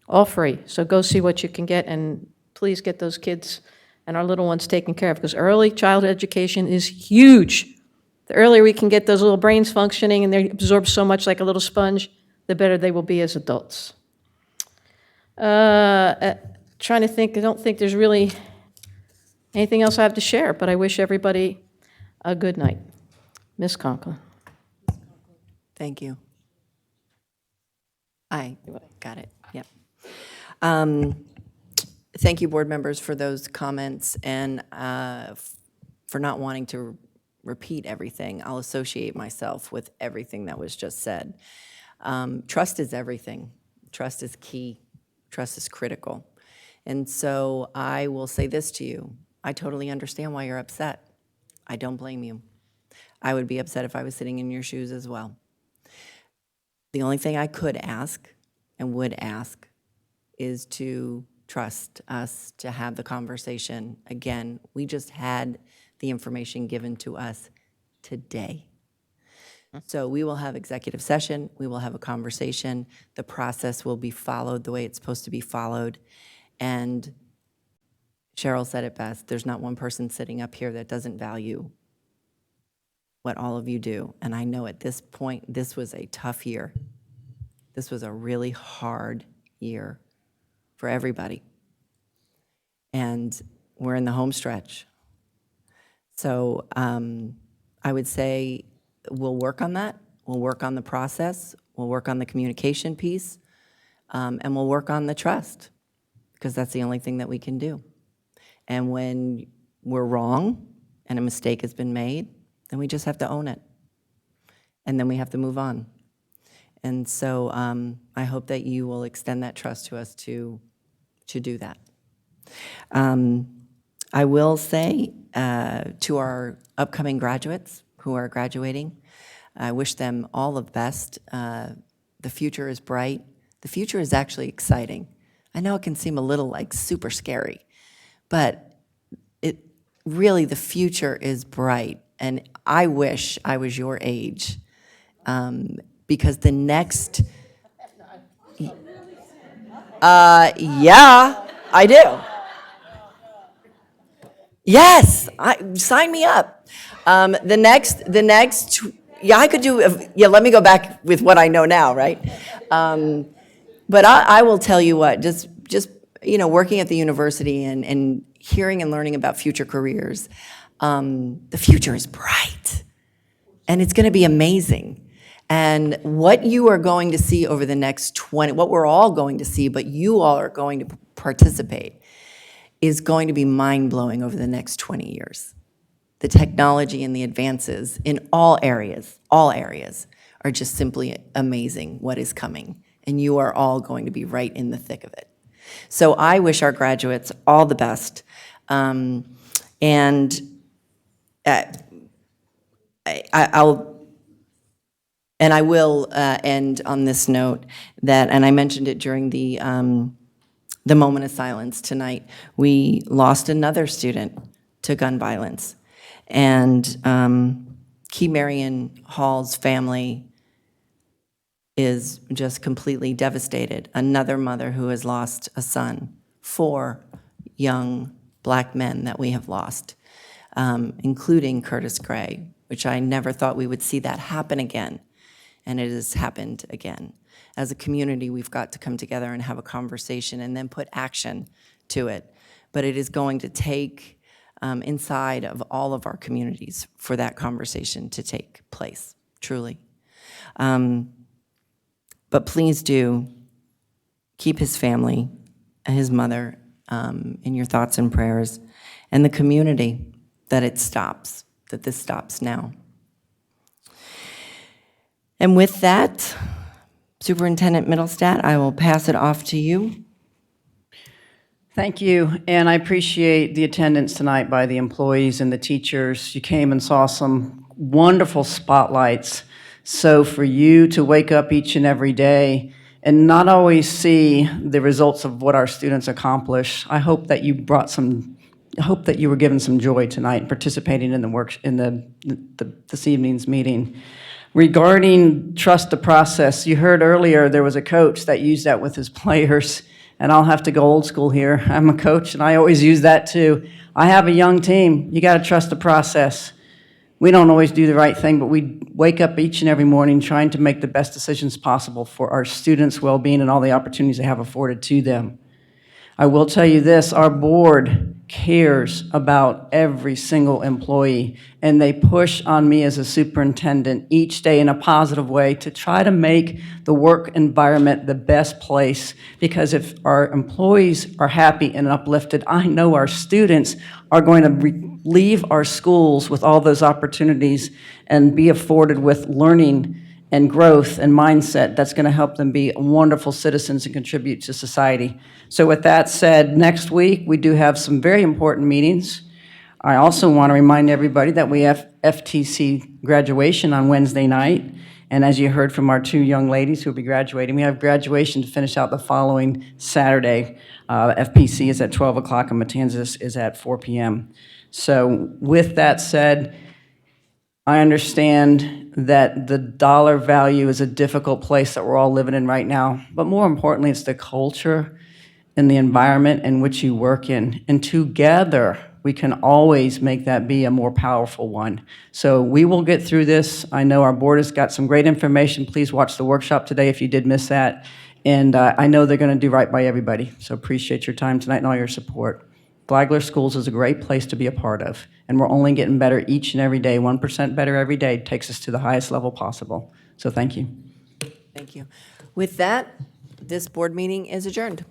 All free. So go see what you can get, and please get those kids and our little ones taken care of, because early childhood education is huge. The earlier we can get those little brains functioning and they absorb so much like a little sponge, the better they will be as adults. Trying to think, I don't think there's really anything else I have to share, but I wish everybody a good night. Ms. Conklin. Thank you. I got it, yep. Thank you, board members, for those comments and for not wanting to repeat everything. I'll associate myself with everything that was just said. Trust is everything. Trust is key. Trust is critical. And so I will say this to you. I totally understand why you're upset. I don't blame you. I would be upset if I was sitting in your shoes as well. The only thing I could ask and would ask is to trust us to have the conversation. Again, we just had the information given to us today. So we will have executive session, we will have a conversation, the process will be followed the way it's supposed to be followed. And Cheryl said it best, there's not one person sitting up here that doesn't value what all of you do. And I know at this point, this was a tough year. This was a really hard year for everybody. And we're in the home stretch. So I would say we'll work on that. We'll work on the process. We'll work on the communication piece. And we'll work on the trust, because that's the only thing that we can do. And when we're wrong and a mistake has been made, then we just have to own it. And then we have to move on. And so I hope that you will extend that trust to us to do that. I will say to our upcoming graduates who are graduating, I wish them all the best. The future is bright. The future is actually exciting. I know it can seem a little like super scary, but really the future is bright. And I wish I was your age, because the next, yeah, I do. Yes, sign me up. The next, yeah, I could do, yeah, let me go back with what I know now, right? But I will tell you what, just working at the university and hearing and learning about future careers, The future is bright, and it's going to be amazing. And what you are going to see over the next what we're all going to see, but you all are going to participate, is going to be mind-blowing over the next 20 years. The technology and the advances in all areas are just simply amazing what is coming. And you are all going to be right in the thick of it. So I wish our graduates all the best. I will end on this note that, and I mentioned it during the moment of silence tonight, we lost another student to gun violence. And Key Marion Hall's family is just completely devastated. Another mother who has lost a son. 4 young Black men that we have lost, including Curtis Gray, which I never thought we would see that happen again. And it has happened again. As a community, we've got to come together and have a conversation and then put action to it. But it is going to take inside of all of our communities for that conversation to take place, truly. But please do keep his family, his mother, in your thoughts and prayers, and the community, that it stops, that this stops now. And with that, Superintendent Middlestat, I will pass it off to you. Thank you, and I appreciate the attendance tonight by the employees and the teachers. You came and saw some wonderful spotlights. So for you to wake up each and every day and not always see the results of what our students accomplish, I hope that you were given some joy tonight participating in the work in this evening's meeting. Regarding trust the process, you heard earlier there was a coach that used that with his players, and I'll have to go old school here. I'm a coach, and I always use that too. I have a young team. You got to trust the process. We don't always do the right thing, but we wake up each and every morning trying to make the best decisions possible for our students' well-being and all the opportunities they have afforded to them. I will tell you this, our board cares about every single employee, and they push on me as a superintendent each day in a positive way to try to make the work environment the best place, because if our employees are happy and uplifted, I know our students are going to leave our schools with all those opportunities and be afforded with learning and growth and mindset that's going to help them be wonderful citizens and contribute to society. So with that said, next week we do have some very important meetings. I also want to remind everybody that we have FTC graduation on Wednesday night. And as you heard from our 2 young ladies who will be graduating, we have graduation to finish out the following Saturday. FPC is at 12 o'clock and Matanzas is at 4 p.m. So with that said, I understand that the dollar value is a difficult place that we're all living in right now, but more importantly, it's the culture and the environment in which you work in. And together, we can always make that be a more powerful one. So we will get through this. I know our board has got some great information. Please watch the workshop today if you did miss that. And I know they're going to do right by everybody. So appreciate your time tonight and all your support. Flagler Schools is a great place to be a part of, and we're only getting better each and every day. 1% better every day takes us to the highest level possible. So thank you. Thank you. With that, this board meeting is adjourned.